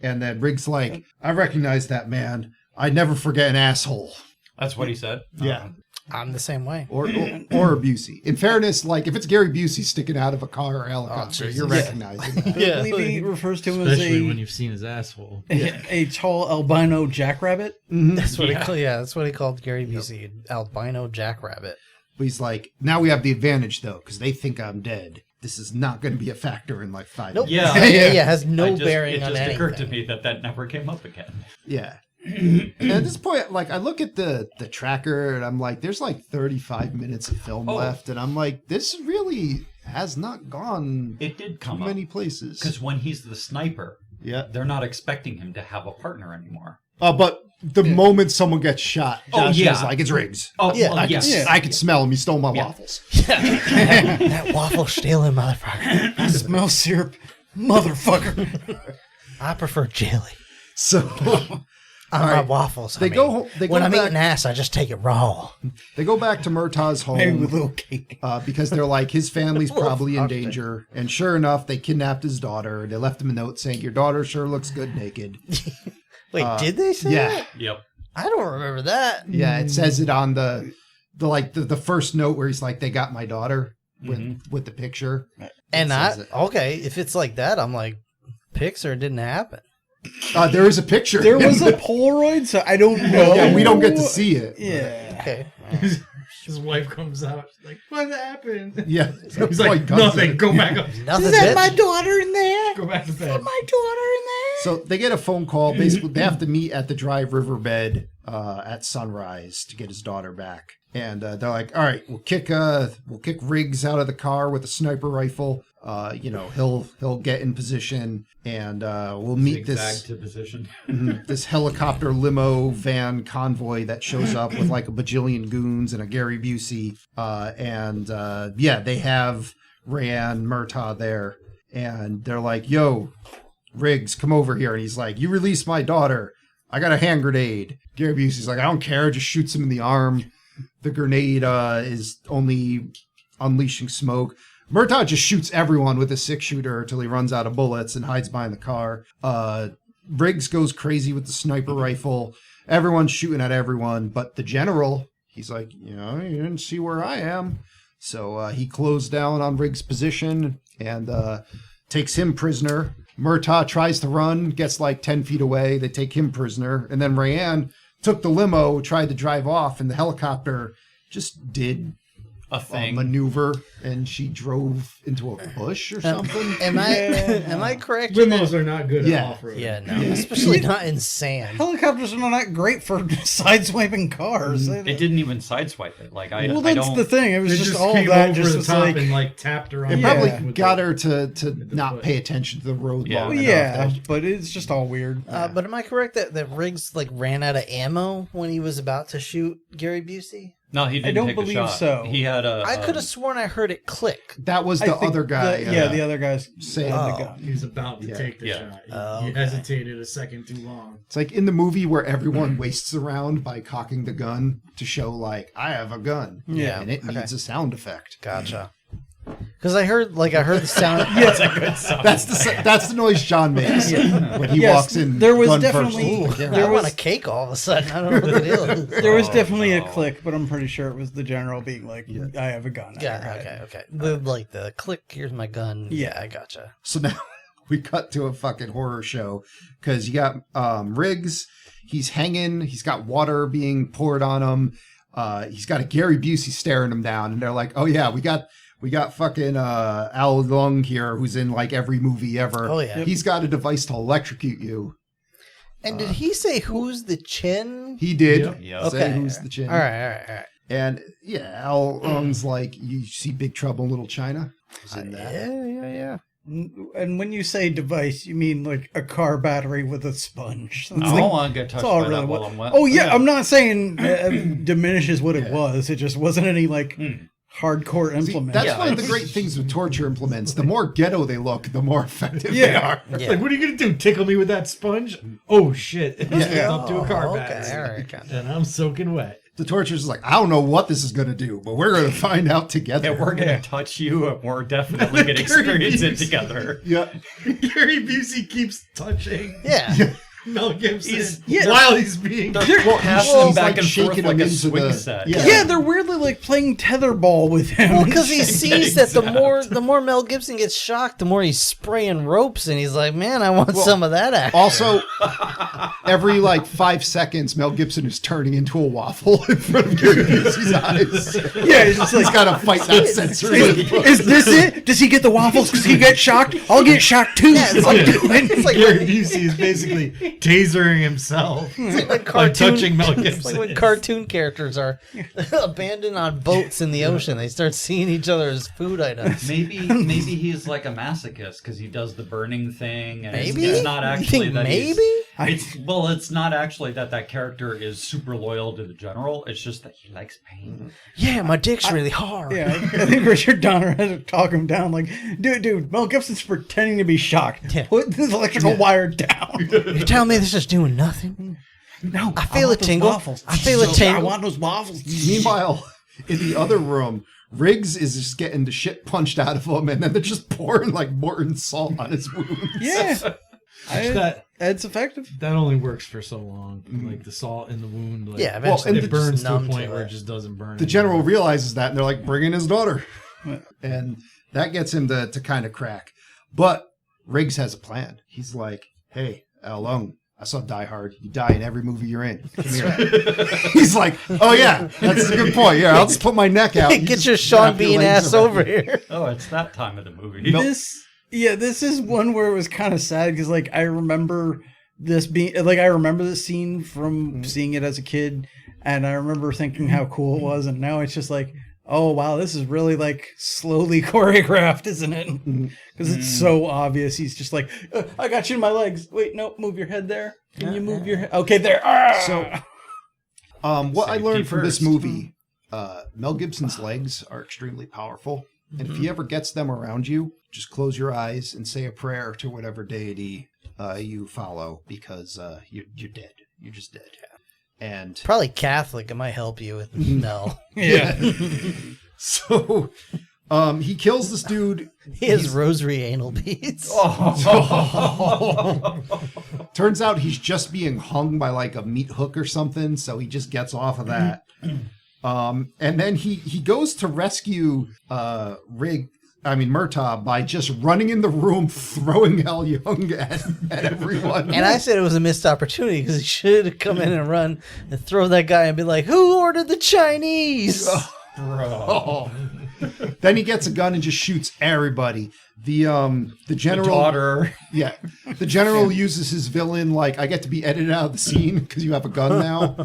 S1: And then Riggs like, I recognize that man. I never forget an asshole.
S3: That's what he said.
S1: Yeah.
S5: I'm the same way.
S1: Or Busey. In fairness, like if it's Gary Busey sticking out of a car or helicopter, you're recognizing that.
S2: I believe he refers to him as
S6: Especially when you've seen his asshole.
S2: a tall albino jackrabbit.
S5: That's what that's what he called Gary Busey, albino jackrabbit.
S1: But he's like, now we have the advantage though, because they think I'm dead. This is not going to be a factor in like 5
S5: Nope.
S1: minutes.
S3: Yeah.
S5: has no
S3: It
S5: bearing on
S3: just
S5: anything.
S3: occurred to me that never came up again.
S1: Yeah. And at this point, like I look at the tracker and I'm like, there's like 35 minutes of film left, and I'm like, this really has not gone
S3: It did
S1: too
S3: come up.
S1: many places.
S3: Because when he's the sniper,
S1: Yeah.
S3: they're not expecting him to have a partner anymore.
S1: But the moment someone gets shot, Josh is like, it's Riggs.
S3: Oh,
S5: Yeah.
S3: well, yes.
S2: Yeah.
S1: I could smell him. He stole my waffles.
S5: that waffle stealing motherfucker.
S2: I smell syrup, motherfucker.
S5: I prefer jelly
S1: So
S5: on my
S1: right.
S5: waffles.
S1: They go
S5: when
S1: back,
S5: I'm eating ass, I just take it raw.
S1: They go back to Murtaugh's
S2: Maybe
S1: home
S2: with a little cake.
S1: because they're like, his family's probably in
S5: Fuck it.
S1: danger. And sure enough, they kidnapped his daughter. They left him a note saying, your daughter sure looks good naked.
S5: Wait, did they say
S1: Yeah.
S5: that?
S3: Yep.
S5: I don't remember that.
S1: Yeah, it says it on the first note where he's like, they got my daughter with the picture.
S5: And
S1: says it.
S5: okay, if it's like that, I'm like, Pixar didn't happen.
S1: There is a picture.
S2: There was a Polaroid, so I don't know.
S1: Yeah, we don't get to see it.
S2: Yeah.
S5: Okay.
S6: His wife comes out. She's like, what happened?
S1: Yeah.
S6: He's like, nothing. Go back up.
S5: Nothing.
S2: Is that my
S5: bitch.
S2: daughter in there?
S6: Go back to bed.
S2: My daughter in there?
S1: So they get a phone call. Basically, they have to meet at the dry riverbed at sunrise to get his daughter back. And they're like, "All right, we'll kick Riggs out of the car with a sniper rifle. He'll get in position, and we'll meet
S3: Zigzag to position.
S1: this helicopter limo van convoy that shows up with like a bajillion goons and a Gary Busey. They have Rayanne Murtaugh there, and they're like, "Yo, Riggs, come over here." And he's like, "You release my daughter. I got a hand grenade." Gary Busey's like, "I don't care." Just shoots him in the arm. The grenade is only unleashing smoke. Murtaugh just shoots everyone with a 6-shooter until he runs out of bullets and hides behind the car. Riggs goes crazy with the sniper rifle. Everyone's shooting at everyone, but the general, he's like, you didn't see where I am. So he closed down on Riggs' position and takes him prisoner. Murtaugh tries to run, gets like 10 feet away. They take him prisoner. And then Rayanne took the limo, tried to drive off, and the helicopter just did
S3: A thing.
S1: maneuver, and she drove into a bush or something.
S5: Am I correct? in
S6: Limos
S5: that-
S6: are not good
S1: Yeah.
S6: at off-road.
S5: Yeah, no, especially not in sand.
S2: Helicopters are not great for sideswiping cars.
S3: It didn't even sideswipe it. Like I
S2: That's
S3: don't.
S2: the thing. It was
S6: They
S2: just
S6: just
S2: all
S6: came
S2: that.
S6: over
S2: Just
S6: the
S2: was
S6: top
S2: like,
S6: and like tapped her on
S1: It
S6: the
S1: probably
S6: head with
S1: got
S6: the-
S1: her to
S6: the
S1: not
S6: foot.
S1: pay attention to the road
S3: Yeah.
S1: long enough.
S2: yeah, but it's just all weird.
S5: But am I correct that Riggs like ran out of ammo when he was about to shoot Gary Busey?
S3: No, he didn't
S2: don't
S3: take
S2: believe
S3: a shot.
S2: so.
S3: He had a.
S5: I could have sworn I heard it click.
S1: That was
S2: I
S1: the
S2: think
S1: other guy.
S2: the other guy's
S1: Saying
S2: saying
S5: Oh.
S2: the gun.
S6: He was about to
S1: Yeah.
S6: take the
S3: Yeah.
S6: shot. He,
S5: Oh,
S6: he
S5: okay.
S6: hesitated a second too long.
S1: It's like in the movie where everyone wastes around by cocking the gun to show, like, I have a gun.
S5: Yeah,
S1: And it
S5: okay.
S1: needs a sound effect.
S5: Gotcha. Because I heard the sound.
S3: That's a good song.
S1: That's the noise John makes when he
S2: Yes,
S1: walks in.
S2: there was
S1: gun
S2: definitely-
S1: first.
S5: I
S2: There
S5: want
S2: was-
S5: a cake all of a sudden. I don't know what the deal is.
S2: There was definitely a
S3: no.
S2: click, but I'm pretty sure it was the general being like, "I have a gun."
S5: Yeah. Okay. The click. Here's my gun.
S2: Yeah.
S5: I gotcha.
S1: So now we cut to a fucking horror show because you got Riggs. He's hanging. He's got water being poured on him. He's got a Gary Busey staring him down, and they're like, "Oh yeah, we got fucking Al Lung here, who's in like every movie ever.
S5: Oh, yeah.
S1: He's got a device to electrocute you."
S5: And did he say who's the chin?
S1: He did.
S6: Yep.
S3: Yep.
S1: Say
S5: Okay.
S1: who's the chin.
S5: All right.
S1: And yeah, Al Lung's like, you see Big Trouble in Little China? He's in that.
S5: Yeah.
S2: And when you say device, you mean like a car battery with a sponge. That's
S3: I
S2: like-
S3: don't want to get touched
S2: that's all
S3: by
S2: really
S3: that
S2: what-
S3: while I'm wet.
S2: Oh yeah, I'm not saying diminishes what it
S1: Yeah.
S2: was. It just wasn't any like hardcore
S1: See,
S2: implement.
S1: that's one of the great things with torture implements. The more ghetto they look, the more effective they
S2: Yeah.
S1: are.
S5: Yeah.
S6: Like, what are you gonna do? Tickle me with that sponge? Oh shit! It hooked up to a car
S5: Oh,
S6: battery,
S5: okay. All right. Gotcha.
S6: and I'm soaking wet.
S1: The torturer's is like, I don't know what this is going to do, but we're going to find out together.
S3: Yeah, we're gonna touch you, and we're definitely gonna experience it together.
S1: Yeah.
S6: Gary Busey keeps touching
S5: Yeah.
S6: Mel Gibson
S2: Yeah.
S6: while he's being.
S1: Well,
S3: Passing
S1: he's
S3: back
S1: like
S3: and forth
S1: shaking
S3: like
S1: him
S3: a
S1: into
S3: swing
S1: the-
S3: set.
S1: Yeah.
S2: Yeah, they're weirdly like playing tetherball with him.
S5: Because he
S2: Yeah,
S5: sees that the more Mel Gibson gets shocked, the more he's spraying ropes, and he's like, "Man, I want some of that action."
S1: Also, every like 5 seconds, Mel Gibson is turning into a waffle in front of Gary Busey's eyes.
S2: yeah, it's just
S1: He's
S2: like,
S1: got to fight that sensory.
S2: is this it? Does he get the waffles because he gets shocked? I'll get shocked too.
S5: Yeah, it's like, it's like
S6: Gary
S5: when,
S6: Busey is basically tasering himself
S5: it's like when
S6: by touching Mel
S5: It's
S6: Gibson.
S5: like when cartoon characters are abandoned on boats in the ocean. They start seeing each other as food items.
S3: Maybe he's like a masochist because he does the burning thing. And
S5: Maybe
S3: it's not
S5: You
S3: actually
S5: think
S3: that
S5: maybe.
S3: it's not actually that character is super loyal to the general. It's just that he likes pain.
S5: Yeah, my dick's really hard.
S2: Yeah, I think Richard Donner had to talk him down. Like, dude, Mel Gibson's pretending to be shocked.
S5: Yeah.
S2: Put this electrical wire down.
S5: You're telling me this is doing nothing?
S2: No,
S5: I feel
S2: want
S5: it
S2: those
S5: tingle.
S2: waffles.
S5: I feel it
S2: I
S5: tingle.
S2: want those waffles.
S1: Meanwhile, in the other room, Riggs is just getting the shit punched out of him, and then they're just pouring like Morton salt on his wounds.
S2: Yeah,
S6: that
S2: it's effective.
S6: that only works for so long. Like the salt in the wound. Like,
S5: Yeah,
S1: Well, and
S5: eventually
S6: it
S1: the-
S6: burns to a
S5: numb
S6: point
S5: to
S6: where
S5: it.
S6: it just doesn't burn.
S1: The general realizes that, and they're like, bring in his daughter. And that gets him to kind of crack. But Riggs has a plan. He's like, hey, Al Lung, I saw Die Hard. You die in every movie you're in. Come here. He's like, oh, yeah, that's a good point. Yeah, I'll just put my neck out. You
S5: Get
S1: just
S5: your
S1: wrap
S5: Sean
S1: your
S5: Bean
S1: legs
S5: ass
S1: around
S5: over
S1: me.
S5: here.
S3: Oh, it's that time of the movie.
S2: This Yeah, this is one where it was kind of sad because, like, I remember this scene from seeing it as a kid, and I remember thinking how cool it was, and now it's just like, oh wow, this is really like slowly choreographed, isn't it? Because it's so obvious. He's just like, I got you in my legs. Wait, no, move your head there. Can you move your head? Okay, there.
S1: So, what I learned from this movie, Mel Gibson's legs are extremely powerful. And if he ever gets them around you, just close your eyes and say a prayer to whatever deity you follow, because you're dead. You're just dead. And
S5: Probably Catholic. It might help you with Mel.
S2: Yeah.
S1: so he kills this dude.
S5: He has rosary anal beads.
S1: Turns out he's just being hung by like a meat hook or something, so he just gets off of that. And then he goes to rescue Murtaugh by just running in the room, throwing Al Young at everyone.
S5: And I said it was a missed opportunity because he should have come in and run and throw that guy and be like, "Who ordered the Chinese?"
S1: Oh. Then he gets a gun and just shoots everybody. The general,
S3: The daughter.
S1: yeah, the general uses his villain like, I get to be edited out of the scene because you have a gun now.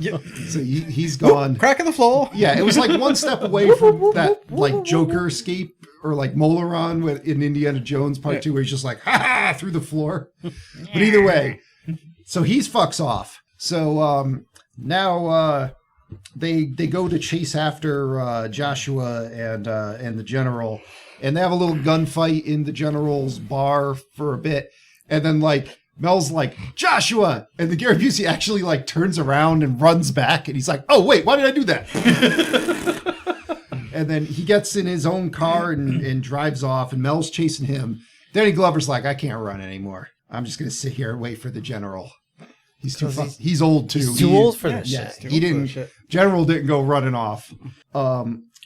S1: So he's gone.
S2: Crack in the floor.
S1: Yeah, it was like one step away from that like Joker escape or like Molaron in Indiana Jones Part 2 where he's just like, ha ha, through the floor. But either way, so he's fucks off. So now they go to chase after Joshua and the general, and they have a little gunfight in the general's bar for a bit, and then like Mel's like, Joshua, and the Gary Busey actually like turns around and runs back, and he's like, oh wait, why did I do that? And then he gets in his own car and drives off, and Mel's chasing him. Danny Glover's like, I can't run anymore. I'm just gonna sit here and wait for the general. He's too he's old too.
S5: He's too old for this
S1: yeah,
S5: shit.
S1: he didn't. General didn't go running off.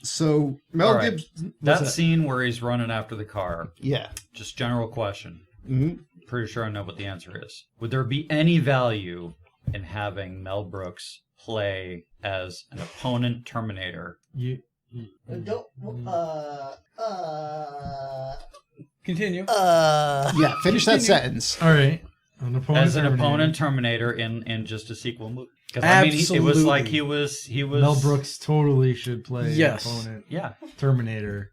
S1: So Mel
S3: Right.
S1: Gibson.
S3: That scene where he's running after the car.
S1: Yeah.
S3: Just general question.
S1: Mm-hmm.
S3: Pretty sure I know what the answer is. Would there be any value in having Mel Brooks play as an opponent Terminator?
S2: Continue.
S1: Yeah. Finish that sentence.
S6: All right.
S3: As an opponent Terminator in just a sequel movie? Because I mean, it was like he was.
S6: Mel Brooks totally should play
S2: Yes.
S6: an opponent.
S3: Yeah.
S6: Terminator.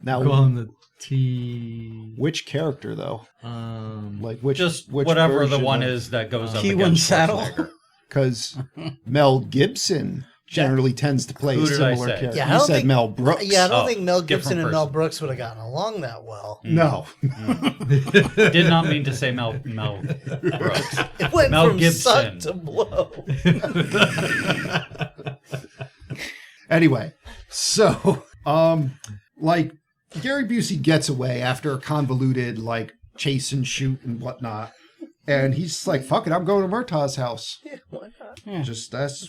S1: Now,
S6: Call him the T.
S1: which character though? Like which?
S3: Just
S1: which
S3: whatever the
S1: version
S3: one
S1: of-
S3: is that goes up
S2: T1
S3: against
S2: Saddle?
S3: Schwarzenegger.
S1: Because Mel Gibson generally tends to play
S3: Who
S1: a
S3: did I
S1: similar
S3: say?
S1: character.
S5: Yeah, I
S1: you
S5: don't
S1: said
S5: think-
S1: Mel Brooks.
S5: Yeah, I don't
S3: Oh,
S5: think Mel
S3: different
S5: Gibson and Mel
S3: person.
S5: Brooks would have gotten along that well.
S1: No.
S3: Did not mean to say Mel Brooks.
S5: It went
S3: Mel
S5: from
S3: Gibson.
S5: suck to blow.
S1: Anyway, so like Gary Busey gets away after a convoluted like chase and shoot and whatnot, and he's like, "Fuck it, I'm going to Murtaugh's house.
S5: Yeah, why not?
S1: Just that's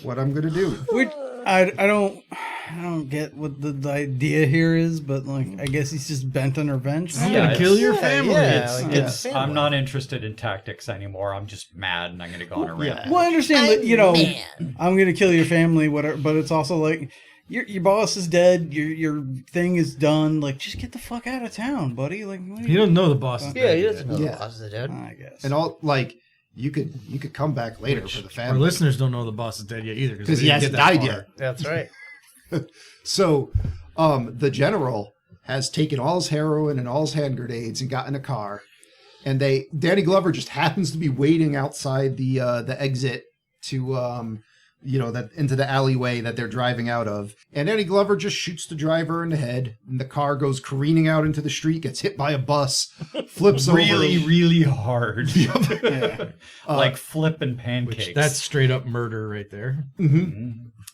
S1: what I'm gonna do."
S2: Which I don't get what the idea here is, but like I guess he's just bent on revenge.
S6: I'm
S3: Yeah,
S6: gonna kill your
S5: yeah,
S6: family.
S5: yeah, like,
S3: It's.
S5: family.
S3: I'm not interested in tactics anymore. I'm just mad, and I'm going to go on a rant.
S2: Well, I understand that, you know,
S5: Man.
S2: I'm gonna kill your family, whatever. But it's also like your boss is dead, your thing is done. Like, just get the fuck out of town, buddy. Like, what do
S6: He doesn't know the boss is
S5: Yeah,
S6: dead
S5: he
S6: yet.
S5: doesn't know
S1: Yeah.
S5: the boss is dead.
S2: I guess.
S1: And all like you could come back later for the
S6: Our
S1: family.
S6: listeners don't know the boss is dead yet either
S1: 'Cause
S6: we
S1: he
S6: didn't
S1: hasn't
S6: get that
S1: died
S6: far.
S1: yet.
S5: That's right.
S1: So, the general has taken all his heroin and all his hand grenades and got in a car, and Danny Glover just happens to be waiting outside the exit to that into the alleyway that they're driving out of, and Danny Glover just shoots the driver in the head, and the car goes careening out into the street, gets hit by a bus, flips
S3: Really,
S1: over.
S3: really hard.
S2: Yeah.
S3: Like flipping pancakes.
S6: Which that's straight up murder right there.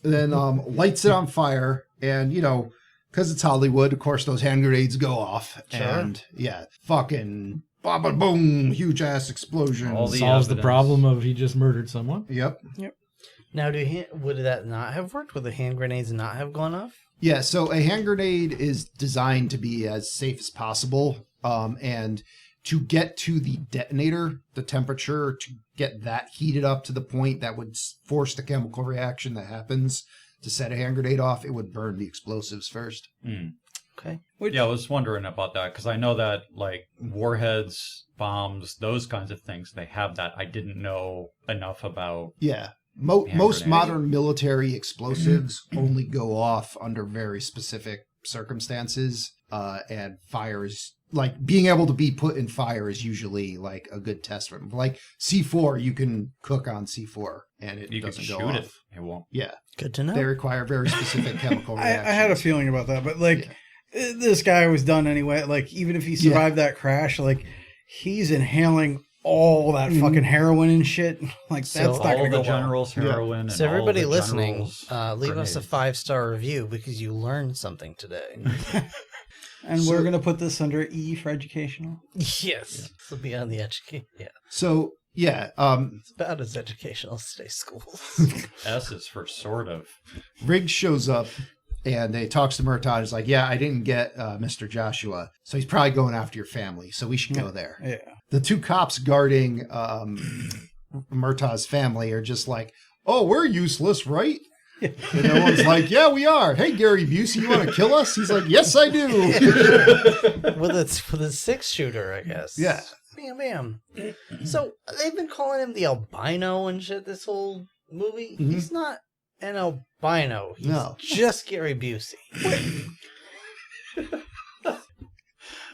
S1: Then lights it on fire, and because it's Hollywood, of course those hand grenades go off, and yeah, fucking baba boom, huge ass explosion.
S3: All the
S6: Solves the
S3: evidence.
S6: problem of he just murdered someone.
S1: Yep.
S5: Now, would that not have worked? Would the hand grenades not have gone off?
S1: Yeah, so a hand grenade is designed to be as safe as possible, and to get to the detonator, the temperature, to get that heated up to the point that would force the chemical reaction that happens to set a hand grenade off, it would burn the explosives first.
S5: Okay.
S3: Yeah, I was wondering about that because I know that like warheads, bombs, those kinds of things, they have that. I didn't know enough about.
S1: Yeah.
S3: Hand
S1: Most
S3: grenades.
S1: modern military explosives only go off under very specific circumstances, and fires, like being able to be put in fire is usually like a good test for them. Like C4, you can cook on C4 and it
S3: You can
S1: doesn't go
S3: shoot
S1: off.
S3: it won't.
S1: Yeah,
S5: Good to know.
S1: they require very specific chemical
S2: I
S1: reactions.
S2: had a feeling about that, but like this guy was done anyway. Like even if he survived that crash, like he's inhaling all that fucking heroin and shit. Like
S5: So
S2: that's not
S3: All
S2: gonna
S3: the
S2: go well.
S3: generals' heroin. And
S5: So everybody
S3: all the
S5: listening,
S3: generals'
S5: leave us a
S3: grenades.
S5: 5-star review because you learned something today.
S2: And we're gonna put this under E for educational.
S5: Yes. This will be on the education. Yeah.
S1: So yeah,
S5: It's about as educational as today's schools.
S3: S is for sort of.
S1: Riggs shows up and they talks to Murtaugh. He's like, "Yeah, I didn't get Mr. Joshua, so he's probably going after your family. So we should go there."
S2: Yeah.
S1: The two cops guarding Murtaugh's family are just like, "Oh, we're useless, right?" And everyone's like, "Yeah, we are. Hey, Gary Busey, you want to kill us?" He's like, "Yes, I do."
S5: with a 6-shooter, I guess.
S1: Yeah.
S5: Bam, bam. So they've been calling him the albino and shit this whole movie.
S1: Mhm.
S5: He's not an albino. He's
S1: No.
S5: just Gary Busey.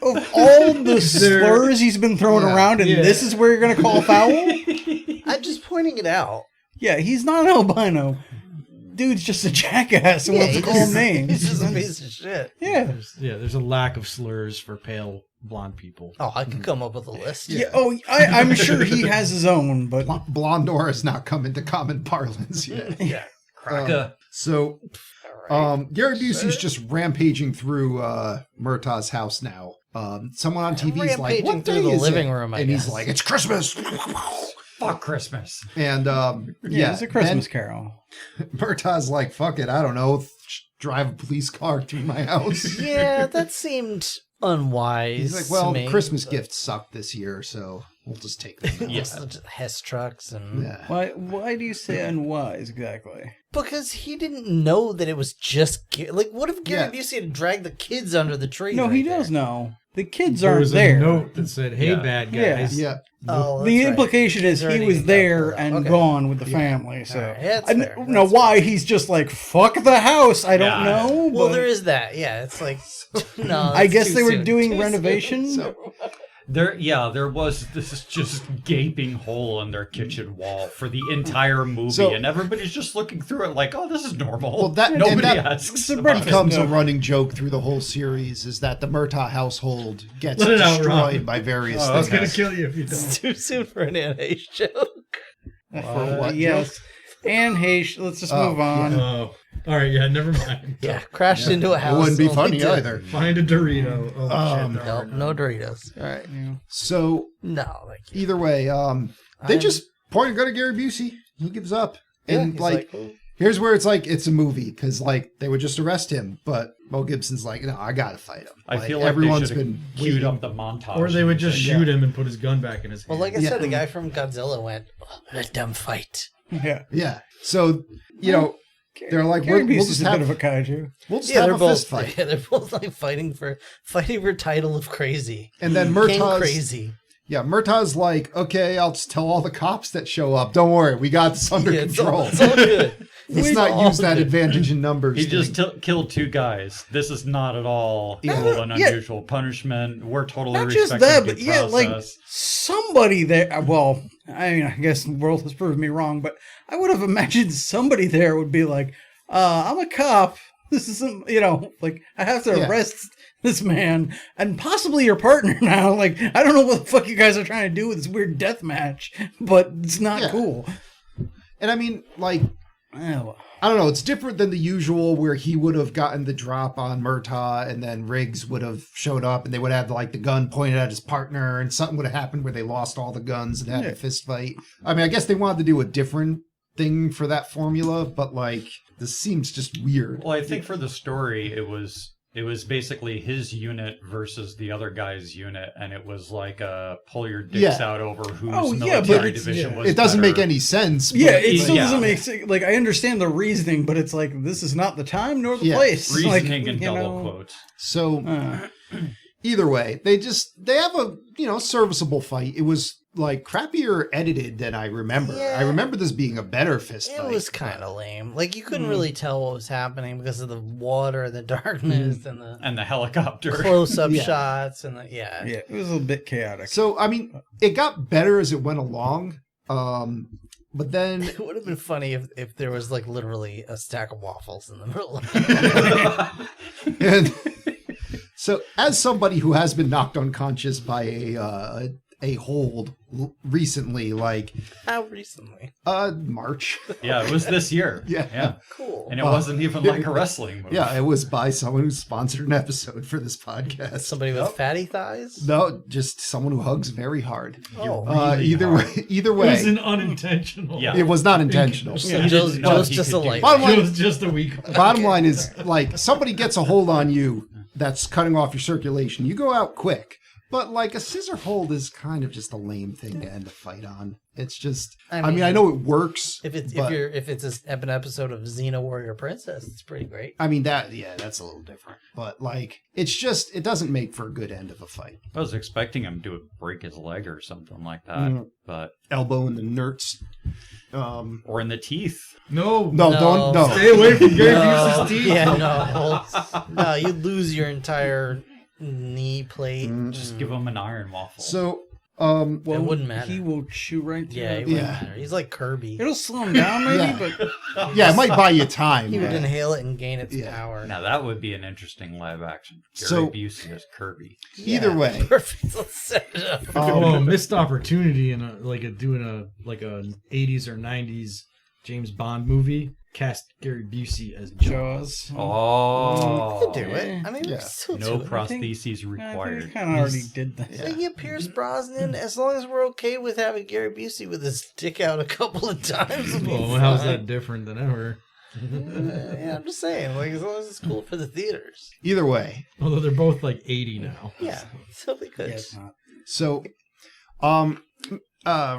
S2: Of all the slurs he's been throwing around, and this is where you're gonna call foul?
S5: I'm just pointing it out.
S2: Yeah, he's not an albino. Dude's just a jackass and wants to
S5: he's
S2: call him
S5: just-
S2: names.
S5: He's just a piece of shit.
S2: Yeah.
S6: There's a lack of slurs for pale blonde people.
S5: Oh, I could come up with a list.
S2: Yeah. Oh, I'm sure he has his own, but
S1: Blonde Nora has not come into common parlance yet.
S5: Yeah.
S3: Cracker.
S1: So Gary Busey's just rampaging through Murtaugh's house now. Someone on TV is like,
S5: Rampaging
S1: "What
S5: through
S1: day
S5: the
S1: is
S5: living
S1: it?"
S5: room, I
S1: and he's
S5: guess.
S1: like, "It's Christmas."
S3: Fuck Christmas.
S1: And
S2: yeah, it's a Christmas Carol.
S1: Murtaugh's like, "Fuck it, I don't know. Drive a police car through my house."
S5: Yeah, that seemed unwise.
S1: He's like, "Well,
S5: to
S1: the
S5: me,
S1: Christmas
S5: but-
S1: gifts sucked this year, so we'll just take them."
S3: Yeah.
S5: Just Hess trucks and
S1: Yeah.
S2: Why do you say unwise exactly?
S5: because he didn't know that it was just like what if Gary
S1: Yeah.
S5: Busey had dragged the kids under the tree?
S2: No,
S5: right
S2: he
S5: there?
S2: does know. The kids
S6: There
S2: aren't
S6: was
S2: there.
S6: a note that said, "Hey,
S3: Yeah.
S6: bad
S2: Yeah.
S6: guys."
S1: Yeah.
S5: Oh,
S2: The
S5: that's right.
S2: implication is
S5: He's
S2: he
S5: already
S2: was
S5: got
S2: there
S5: that.
S2: and
S5: Okay.
S2: gone with the family. So
S5: All right, that's
S2: I
S5: fair.
S2: now
S5: That's
S2: why he's just like fuck the house. I don't
S3: Yeah.
S2: know.
S5: Well,
S2: but
S5: there is that. Yeah, it's like no.
S2: I
S5: that's
S2: guess
S5: too
S2: they were
S5: soon.
S2: doing
S5: Too soon.
S2: renovations.
S3: There was this just gaping hole in their kitchen wall for the entire movie,
S1: So-
S3: and everybody's just looking through it like, "Oh, this is normal."
S1: Well, that- and
S3: nobody
S1: that-
S3: asks.
S2: it's a
S3: about
S2: breakfast
S3: it.
S1: Becomes a
S2: No.
S1: running joke through the whole series is that the Murtaugh household gets
S6: Let it out, Rob.
S1: destroyed by various
S3: Oh,
S6: I was
S1: things.
S6: gonna kill you if you don't.
S5: It's too soon for an NH joke.
S1: For what
S2: yes. And hey, let's just
S1: Oh,
S2: move on.
S6: Oh, all right. Yeah, never mind.
S5: Yeah, crashed into a
S1: It
S5: house.
S1: wouldn't be
S5: only
S1: funny
S5: to-
S1: either.
S6: Find a Dorito. Oh
S1: Um,
S6: shit! there are
S5: No, no Doritos. All right.
S1: So
S5: No, like
S1: either way, they
S5: I'm-
S1: just point and go to Gary Busey. He gives up.
S5: yeah,
S1: And
S5: he's
S1: like,
S5: "Oh,
S1: here's where it's like it's a movie because like they would just arrest him, but Mo Gibson's like, "No, I gotta fight him."
S3: I feel like
S1: everyone's
S3: they should
S1: been
S3: have queued
S1: waiting.
S3: up the montage,
S6: Or they would just
S3: and-
S6: shoot him and put his gun back in his hand.
S5: Well, like I
S1: Yeah.
S5: said, the guy from Godzilla went, "Let them fight."
S2: Yeah.
S1: Yeah. So you know they're like,
S2: Gary
S1: we'll
S2: Busey's
S1: just
S2: a bit
S1: have
S2: of a kaiju.
S1: we'll just
S5: Yeah,
S1: have
S5: they're
S1: a
S5: both.
S1: fist fight.
S5: Yeah, they're both like fighting for title of crazy.
S1: And then
S5: King
S1: Murtaugh's
S5: crazy.
S1: Yeah, Murtaugh's like, "Okay, I'll just tell all the cops that show up. Don't worry, we got this under
S5: Yeah, it's
S1: control."
S5: all, it's all good.
S1: Let's
S5: It's
S1: not
S5: all
S1: use that
S5: good.
S1: advantage in numbers.
S3: He
S1: thing.
S3: just killed 2 guys. This is not at all
S1: Yeah.
S3: cruel and
S2: Yeah.
S3: unusual punishment. We're totally
S2: Not just
S3: respecting
S2: that,
S3: due
S2: but yeah, like
S3: process.
S2: somebody there. Well, I mean, I guess the world has proved me wrong, but I would have imagined somebody there would be like, "I'm a cop. This isn't, like I have to
S1: Yeah.
S2: arrest this man and possibly your partner now. Like, I don't know what the fuck you guys are trying to do with this weird death match, but it's not
S1: Yeah.
S2: cool."
S1: And I mean, like,
S2: Oh,
S1: I don't know. It's different than the usual where he would have gotten the drop on Murtaugh and then Riggs would have showed up and they would have like the gun pointed at his partner and something would have happened where they lost all the guns and had
S2: Yeah.
S1: a fist fight. I mean, I guess they wanted to do a different thing for that formula, but like this seems just weird.
S3: Well, I think for the story, it was it was basically his unit versus the other guy's unit, and it was like pull your dicks out over whose military division was
S1: it doesn't
S3: better.
S1: make any sense.
S2: Yeah, it still doesn't make sense. Like, I understand the reasoning, but it's like, this is not the time nor the place.
S3: Reasoning
S2: like,
S3: in double quotes.
S1: So either way, they have a serviceable fight. It was like crappier edited than I remember.
S5: Yeah.
S1: I remember this being a better fist
S5: It
S1: fight.
S5: was kind of lame. Like, you couldn't really tell what was happening because of the water, the darkness, and
S3: the helicopter
S5: close-up shots, and
S2: yeah, it was a little bit chaotic.
S1: So I mean, it got better as it went along. But then
S5: it would have been funny if there was like literally a stack of waffles in the middle.
S1: and so, as somebody who has been knocked unconscious by a hold recently, like
S5: How recently?
S1: March.
S3: Yeah, it was this year.
S1: Yeah.
S5: Cool.
S3: And it wasn't even like a wrestling movie.
S1: Yeah, it was by someone who sponsored an episode for this podcast.
S5: Somebody with fatty thighs?
S1: No, just someone who hugs very hard.
S5: Oh.
S1: Either
S6: It
S1: way,
S6: was an unintentional.
S3: Yeah.
S1: it was not intentional.
S5: So
S6: Yeah.
S5: Joe's
S3: Well, he
S5: just a
S3: could do
S5: light.
S1: Bottom line,
S6: It was just a week.
S1: bottom line is, like, somebody gets a hold on you that's cutting off your circulation. You go out quick. But, like, a scissor hold is kind of just a lame thing to end a fight on. It's just, I mean, I know it works.
S5: If it's an episode of Xena Warrior Princess, it's pretty great.
S1: I mean, that's a little different. But, like, it's just, it doesn't make for a good end of a fight.
S3: I was expecting him to break his leg or something like that, but
S1: Elbow in the nerds.
S3: or in the teeth.
S6: No.
S1: Don't.
S6: Stay away from Gary Busey's teeth.
S5: Yeah, no, you lose your entire knee plate.
S3: Just give him an iron waffle.
S1: So,
S2: Well,
S5: it wouldn't matter.
S2: He will chew right through
S5: Yeah, it
S2: it.
S5: wouldn't matter. He's like Kirby.
S2: It'll slow him down, maybe,
S1: Yeah.
S2: but
S1: yeah, it might buy you time.
S5: He would
S1: but-
S5: inhale it and gain its
S1: Yeah.
S5: power.
S3: Now that would be an interesting live action. Gary
S1: So-
S3: Busey as Kirby.
S1: Either way.
S5: Perfect. Let's set it up.
S6: Oh, missed opportunity in doing a 80s or 90s James Bond movie. Cast Gary Busey as Jaws.
S3: Oh,
S5: We could do it. I mean, we
S1: Yeah.
S5: could still
S3: no
S5: do it.
S3: prostheses
S2: I
S3: required.
S2: think we kind of already did that.
S5: So get Pierce Brosnan, as long as we're okay with having Gary Busey with his dick out a couple of times. We'll be
S6: Well, how's
S5: fine.
S6: that different than ever?
S5: Yeah, I'm just saying, like, as long as it's cool for the theaters.
S1: Either way.
S6: Although they're both like 80 now.
S5: Yeah, still be good.
S2: Yeah, it's not.
S1: So,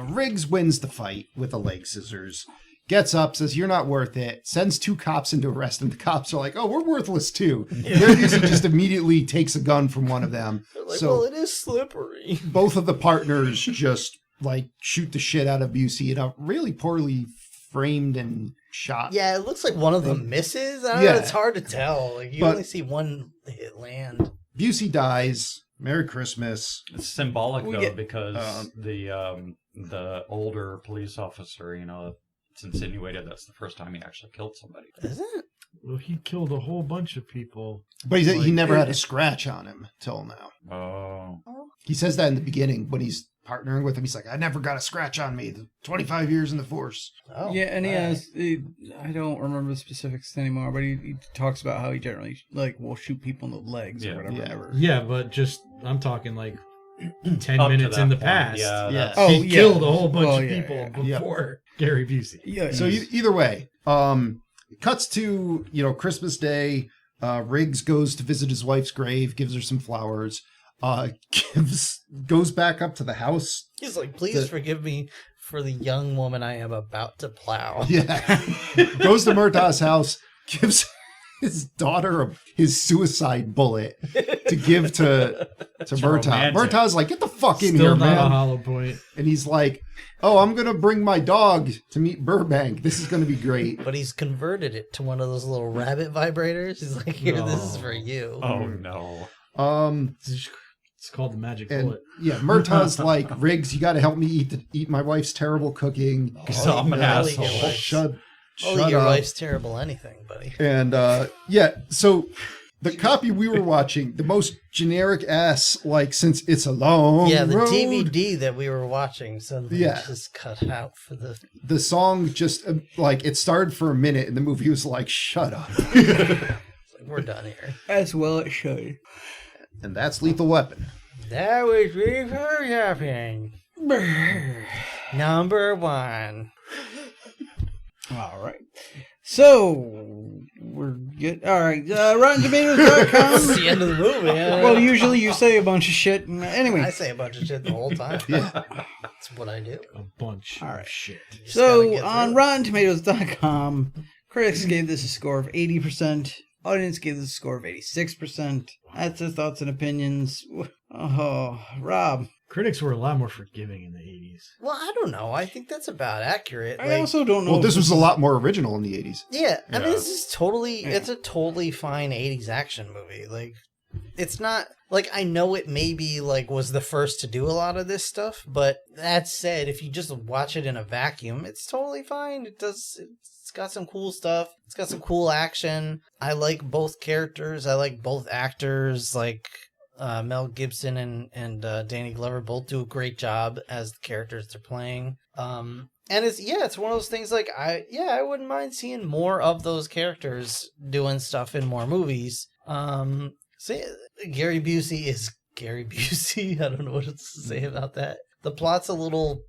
S1: Riggs wins the fight with the leg scissors. Gets up, says, "You're not worth it." Sends 2 cops into arrest, and the cops are like, "Oh, we're worthless too." Gary Busey just immediately takes a gun from one of them.
S5: They're like,
S1: So
S5: well, it is slippery.
S1: both of the partners just like shoot the shit out of Busey in a really poorly framed and shot.
S5: Yeah, it looks like one of them misses. I don't
S1: Yeah.
S5: know, it's hard to tell. Like, you
S1: But-
S5: only see one hit land.
S1: Busey dies. Merry Christmas.
S3: It's symbolic
S2: We
S3: though
S2: get-
S3: because the older police officer, it's insinuated that's the first time he actually killed somebody.
S5: Is it?
S6: Well, he killed a whole bunch of people.
S1: But he
S6: Like,
S1: never had a scratch on him till now.
S3: Oh,
S1: He says that in the beginning when he's partnering with him. He's like, "I never got a scratch on me. 25 years in the force."
S5: Oh,
S2: Yeah, and he
S5: right.
S2: has. I don't remember the specifics anymore, but he talks about how he generally will shoot people in the legs
S3: Yeah.
S2: or whatever.
S1: Yeah.
S2: Never.
S6: Yeah, but I'm talking like 10
S3: Up to
S6: minutes
S3: that
S6: in the
S3: point,
S6: past.
S3: Yeah,
S1: Yeah.
S3: that's-
S2: Oh,
S6: He
S2: yeah.
S6: killed a whole bunch
S2: Well,
S6: of
S2: yeah,
S6: people
S2: yeah.
S6: before Gary Busey.
S2: Yeah.
S1: So either way, cuts to Christmas Day. Riggs goes to visit his wife's grave, gives her some flowers. Goes back up to the house.
S5: He's like, please forgive me for the young woman I am about to plow.
S1: Yeah, goes to Murtaugh's house, gives his daughter his suicide bullet to give to Murtaugh.
S3: romantic.
S1: Murtaugh's like, "Get the fuck in
S6: Still
S1: here,
S6: not a
S1: man!"
S6: hollow point.
S1: And he's like, "Oh, I'm gonna bring my dog to meet Burbank. This is gonna be great."
S5: But he's converted it to one of those little rabbit vibrators. He's like, here, this is for you.
S3: Oh no.
S6: It's called the magic
S1: And
S6: bullet.
S1: yeah, Murtaugh's like, "Riggs, you got to help me eat my wife's terrible cooking."
S3: Because I'm an
S5: Only
S3: asshole.
S5: your wife-
S1: Shut
S5: Only your
S1: up.
S5: wife's terrible anything, buddy.
S1: And so the copy we were watching, the most generic ass, like, since it's a long
S5: Yeah, the
S1: road,
S5: DVD that we were watching suddenly
S1: Yeah.
S5: just cut out for the...
S1: the song just like it started for a minute, and the movie was like, "Shut up."
S5: It's like, we're done here.
S2: as well it should.
S1: And that's Lethal Weapon.
S5: That was really happening. Number 1.
S2: All right. So we're Good. All right. RottenTomatoes.com.
S5: That's the end of the movie.
S2: Well, usually you say a bunch of shit. Anyway.
S5: I say a bunch of shit the whole time.
S1: Yeah.
S5: That's what I do.
S6: A bunch
S2: All right.
S6: of shit.
S2: So
S5: gotta get
S2: on
S5: through
S2: RottenTomatoes.com, critics gave this a score of 80%. Audience gave this a score of 86%. That's their thoughts and opinions. Oh, Rob.
S6: Critics were a lot more forgiving in the 80s.
S5: Well, I don't know. I think that's about accurate.
S2: I also don't know.
S1: Well,
S2: if
S1: this was a lot more original in the 80s.
S5: Yeah, I mean,
S3: Yeah.
S5: this is totally,
S2: Yeah.
S5: it's a totally fine 80s action movie. Like, it's not, like, I know it maybe, like, was the first to do a lot of this stuff, but that said, if you just watch it in a vacuum, it's totally fine. It's got some cool stuff. It's got some cool action. I like both characters. I like both actors. Like, Mel Gibson and Danny Glover both do a great job as the characters they're playing. And it's one of those things like I wouldn't mind seeing more of those characters doing stuff in more movies. Gary Busey is Gary Busey. I don't know what else to say about that. The plot's a little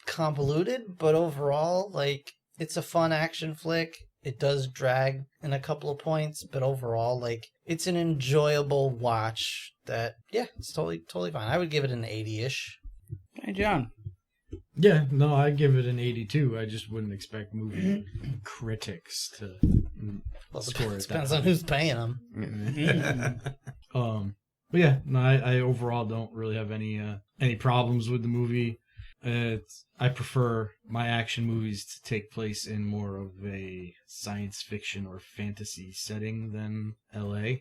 S5: convoluted, but overall, like, it's a fun action flick. It does drag in a couple of points, but overall, like, it's an enjoyable watch that, yeah, it's totally fine. I would give it an 80-ish.
S2: Hey, John.
S6: Yeah, no, I give it an 82. I just wouldn't expect movie critics to
S5: Well,
S6: score it.
S5: depends on who's paying them.
S6: But yeah, no, I overall don't really have any problems with the movie. I prefer my action movies to take place in more of a science fiction or fantasy setting than LA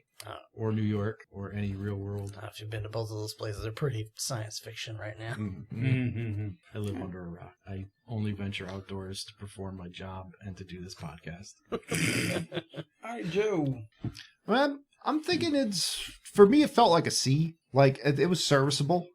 S6: or New York or any real world.
S5: If you've been to both of those places, they're pretty science fiction right now.
S3: Mm-hmm.
S6: I live under a rock. I only venture outdoors to perform my job and to do this podcast.
S2: All right, Joe.
S1: Well, I'm thinking for me, it felt like a C. Like, it was serviceable.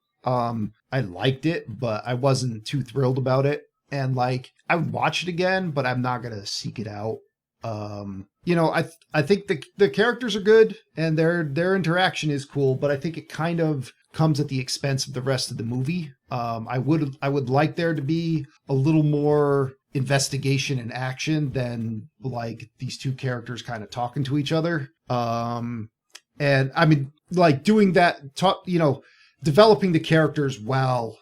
S1: I liked it, but I wasn't too thrilled about it. And like, I would watch it again, but I'm not gonna seek it out. I think the characters are good and their interaction is cool, but I think it kind of comes at the expense of the rest of the movie. I would like there to be a little more investigation and action than like these two characters kind of talking to each other. And I mean, like doing that, developing the characters while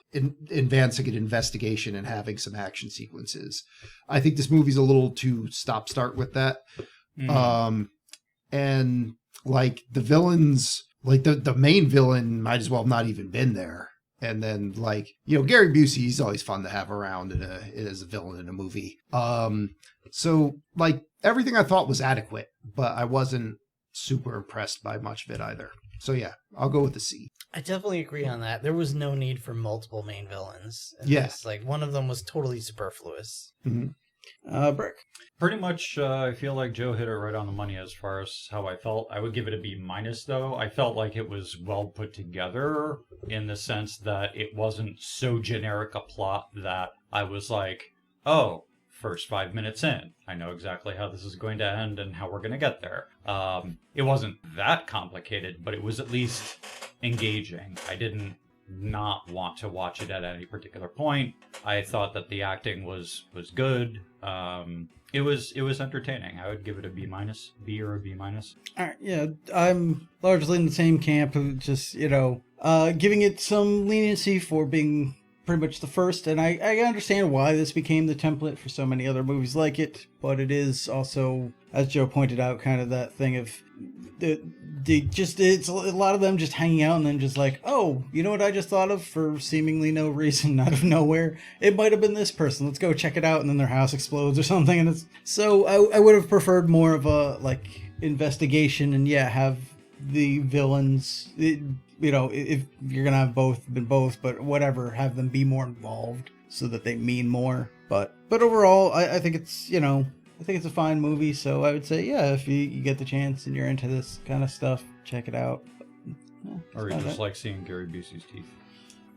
S1: advancing an investigation and having some action sequences. I think this movie's a little too stop-start with that. And like the villains, like the main villain might as well have not even been there. And then like, Gary Busey, he's always fun to have around as a villain in a movie. So like everything I thought was adequate, but I wasn't super impressed by much of it either. So yeah, I'll go with the C.
S5: I definitely agree on that. There was no need for multiple main villains.
S1: Yes.
S5: Like, one of them was totally superfluous.
S1: Mm-hmm.
S2: Brick.
S3: Pretty much, I feel like Joe hit it right on the money as far as how I felt. I would give it a B minus, though. I felt like it was well put together in the sense that it wasn't so generic a plot that I was like, oh, first 5 minutes in, I know exactly how this is going to end and how we're going to get there. It wasn't that complicated, but it was at least engaging. I didn't not want to watch it at any particular point. I thought that the acting was good. It was entertaining. I would give it a B minus, B or a B minus.
S2: All right, yeah, I'm largely in the same camp of just, giving it some leniency for being pretty much the first, and I understand why this became the template for so many other movies like it, but it is also, as Joe pointed out, kind of that thing of it's a lot of them just hanging out and then just like, oh, you know what I just thought of for seemingly no reason out of nowhere? It might have been this person. Let's go check it out, and then their house explodes or something. And it's so I would have preferred more of a like investigation and have the villains. If you're gonna have both, but whatever, have them be more involved so that they mean more. But overall, I think it's I think it's a fine movie, so I would say, if you get the chance and you're into this kind of stuff, check it out.
S3: Or you just like seeing Gary Busey's teeth.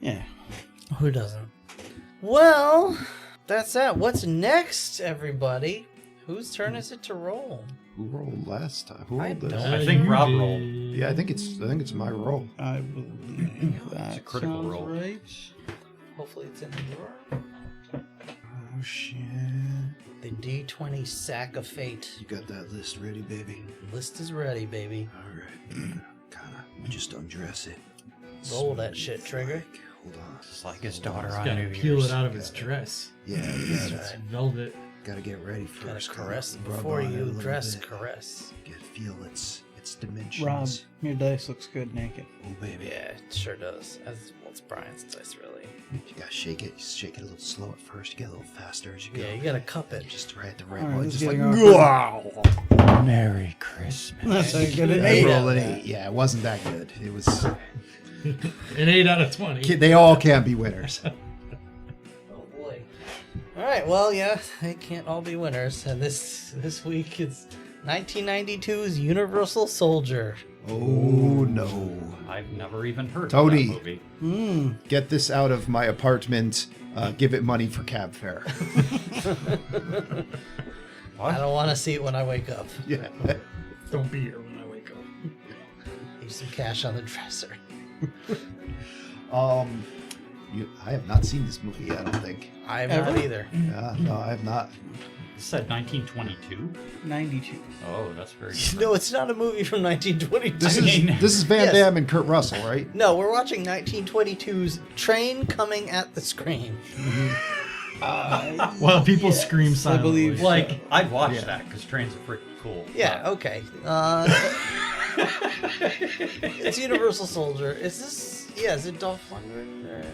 S2: Yeah.
S5: Who doesn't? Well, that's that. What's next, everybody? Whose turn is it to roll?
S1: Who rolled last time? Who
S5: I
S1: rolled this?
S5: don't-
S3: I think Rob rolled.
S1: Yeah, I think it's my roll.
S2: I believe that
S3: It's a critical
S2: sounds
S3: roll.
S2: right.
S5: Hopefully it's in the drawer.
S1: Oh shit.
S5: The D20 sack of fate.
S7: You got that list ready, baby?
S5: List is ready, baby.
S7: All right. Kinda. Just undress it.
S5: Roll that shit, Trigger.
S7: Hold on.
S3: Just like his daughter
S6: He's
S3: on
S6: gotta
S3: New
S6: peel
S3: Year's.
S6: it out of his dress.
S7: Yeah,
S5: That's
S6: It's
S5: right.
S6: velvet.
S7: Gotta get ready
S5: Gotta
S7: first.
S5: caress
S7: Rub
S5: before
S7: on it a
S5: you
S7: little
S5: dress.
S7: bit.
S5: Caress.
S7: Feel its dimensions.
S2: Rob, your dice looks good naked.
S7: Oh, baby.
S5: Yeah, it sure does. It's Brian's dice, really.
S7: You gotta shake it. You shake it a little slow at first. You get a little faster as you go.
S5: Yeah, you gotta cup it.
S7: Just right at the right
S2: All right,
S7: point.
S2: this is
S7: Just like,
S2: getting
S7: wow.
S3: Merry Christmas.
S2: That's how you get an
S1: I
S2: 8
S1: rolled
S2: out of
S1: an
S2: that.
S1: 8. Yeah, it wasn't that good. It was.
S6: An 8 out of 20.
S1: They all can't be winners.
S5: Oh boy. All right. Well, yeah, they can't all be winners. And this week it's 1992's Universal Soldier.
S1: Oh no!
S3: I've never even heard
S1: Tony.
S3: of that movie.
S1: Get this out of my apartment. Give it money for cab fare.
S5: I don't want to see it when I wake up.
S1: Yeah.
S6: Don't be here when I wake up.
S5: Leave some cash on the dresser.
S1: I have not seen this movie. I don't think.
S5: I have not either.
S1: Yeah, no, I have not.
S3: It said 1922.
S2: 92.
S3: Oh, that's very.
S5: No, it's not a movie from 1922.
S1: This is Van
S5: Yes.
S1: Damme and Kurt Russell, right?
S5: No, we're watching 1922's Train Coming at the Screen.
S6: While people scream silently.
S2: believe-
S3: Like, I'd watch that because trains are freaking cool.
S5: Yeah, okay. It's Universal Soldier. Is this... Yeah, is it Dolph Lundgren? Or...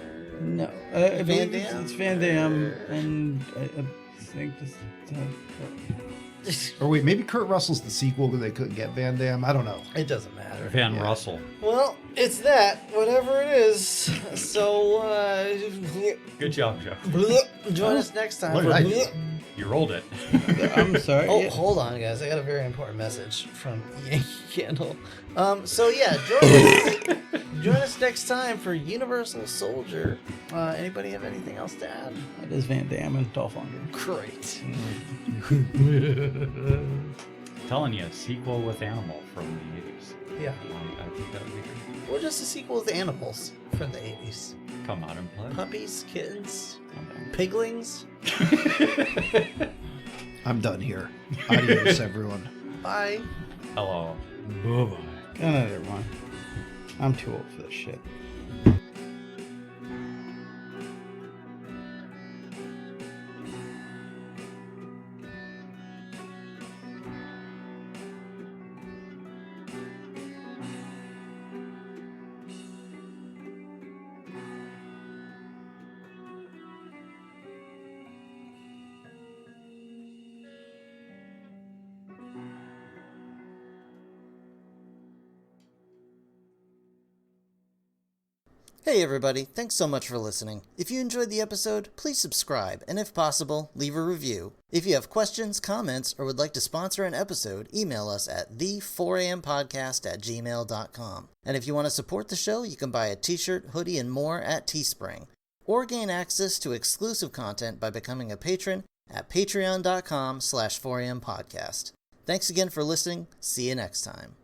S2: No. I
S5: Van
S2: believe
S5: Damme?
S2: it's Van Damme, and I think this.
S1: Or wait, maybe Kurt Russell's the sequel because they couldn't get Van Damme. I don't know.
S5: It doesn't matter.
S3: Van Russell.
S5: Well, it's that, whatever it is. So,
S3: Good job, Joe.
S5: join us next time.
S1: What
S5: for
S1: did I do?
S3: You rolled it.
S2: I'm sorry.
S5: Oh,
S2: yeah.
S5: hold on, guys. I got a very important message from Yankee Candle. So yeah, join us next time for Universal Soldier. Anybody have anything else to add?
S2: That is Van Damme and Dolph Lundgren.
S5: Great.
S3: Telling you, a sequel with Animal from the 80s.
S5: Yeah.
S3: I think that would be good.
S5: Or just a sequel with animals from the 80s.
S3: Come out and play.
S5: Puppies, kittens, piglings.
S1: I'm done here. Adios, everyone.
S5: Bye.
S3: Hello.
S6: Bye-bye.
S2: Good night, everyone. I'm too old for this shit.
S8: Hey everybody, thanks so much for listening. If you enjoyed the episode, please subscribe, and if possible, leave a review. If you have questions, comments, or would like to sponsor an episode, email us at the4ampodcast@gmail.com. And if you want to support the show, you can buy a t-shirt, hoodie, and more at Teespring. Or gain access to exclusive content by becoming a patron at patreon.com/4ampodcast. Thanks again for listening. See you next time.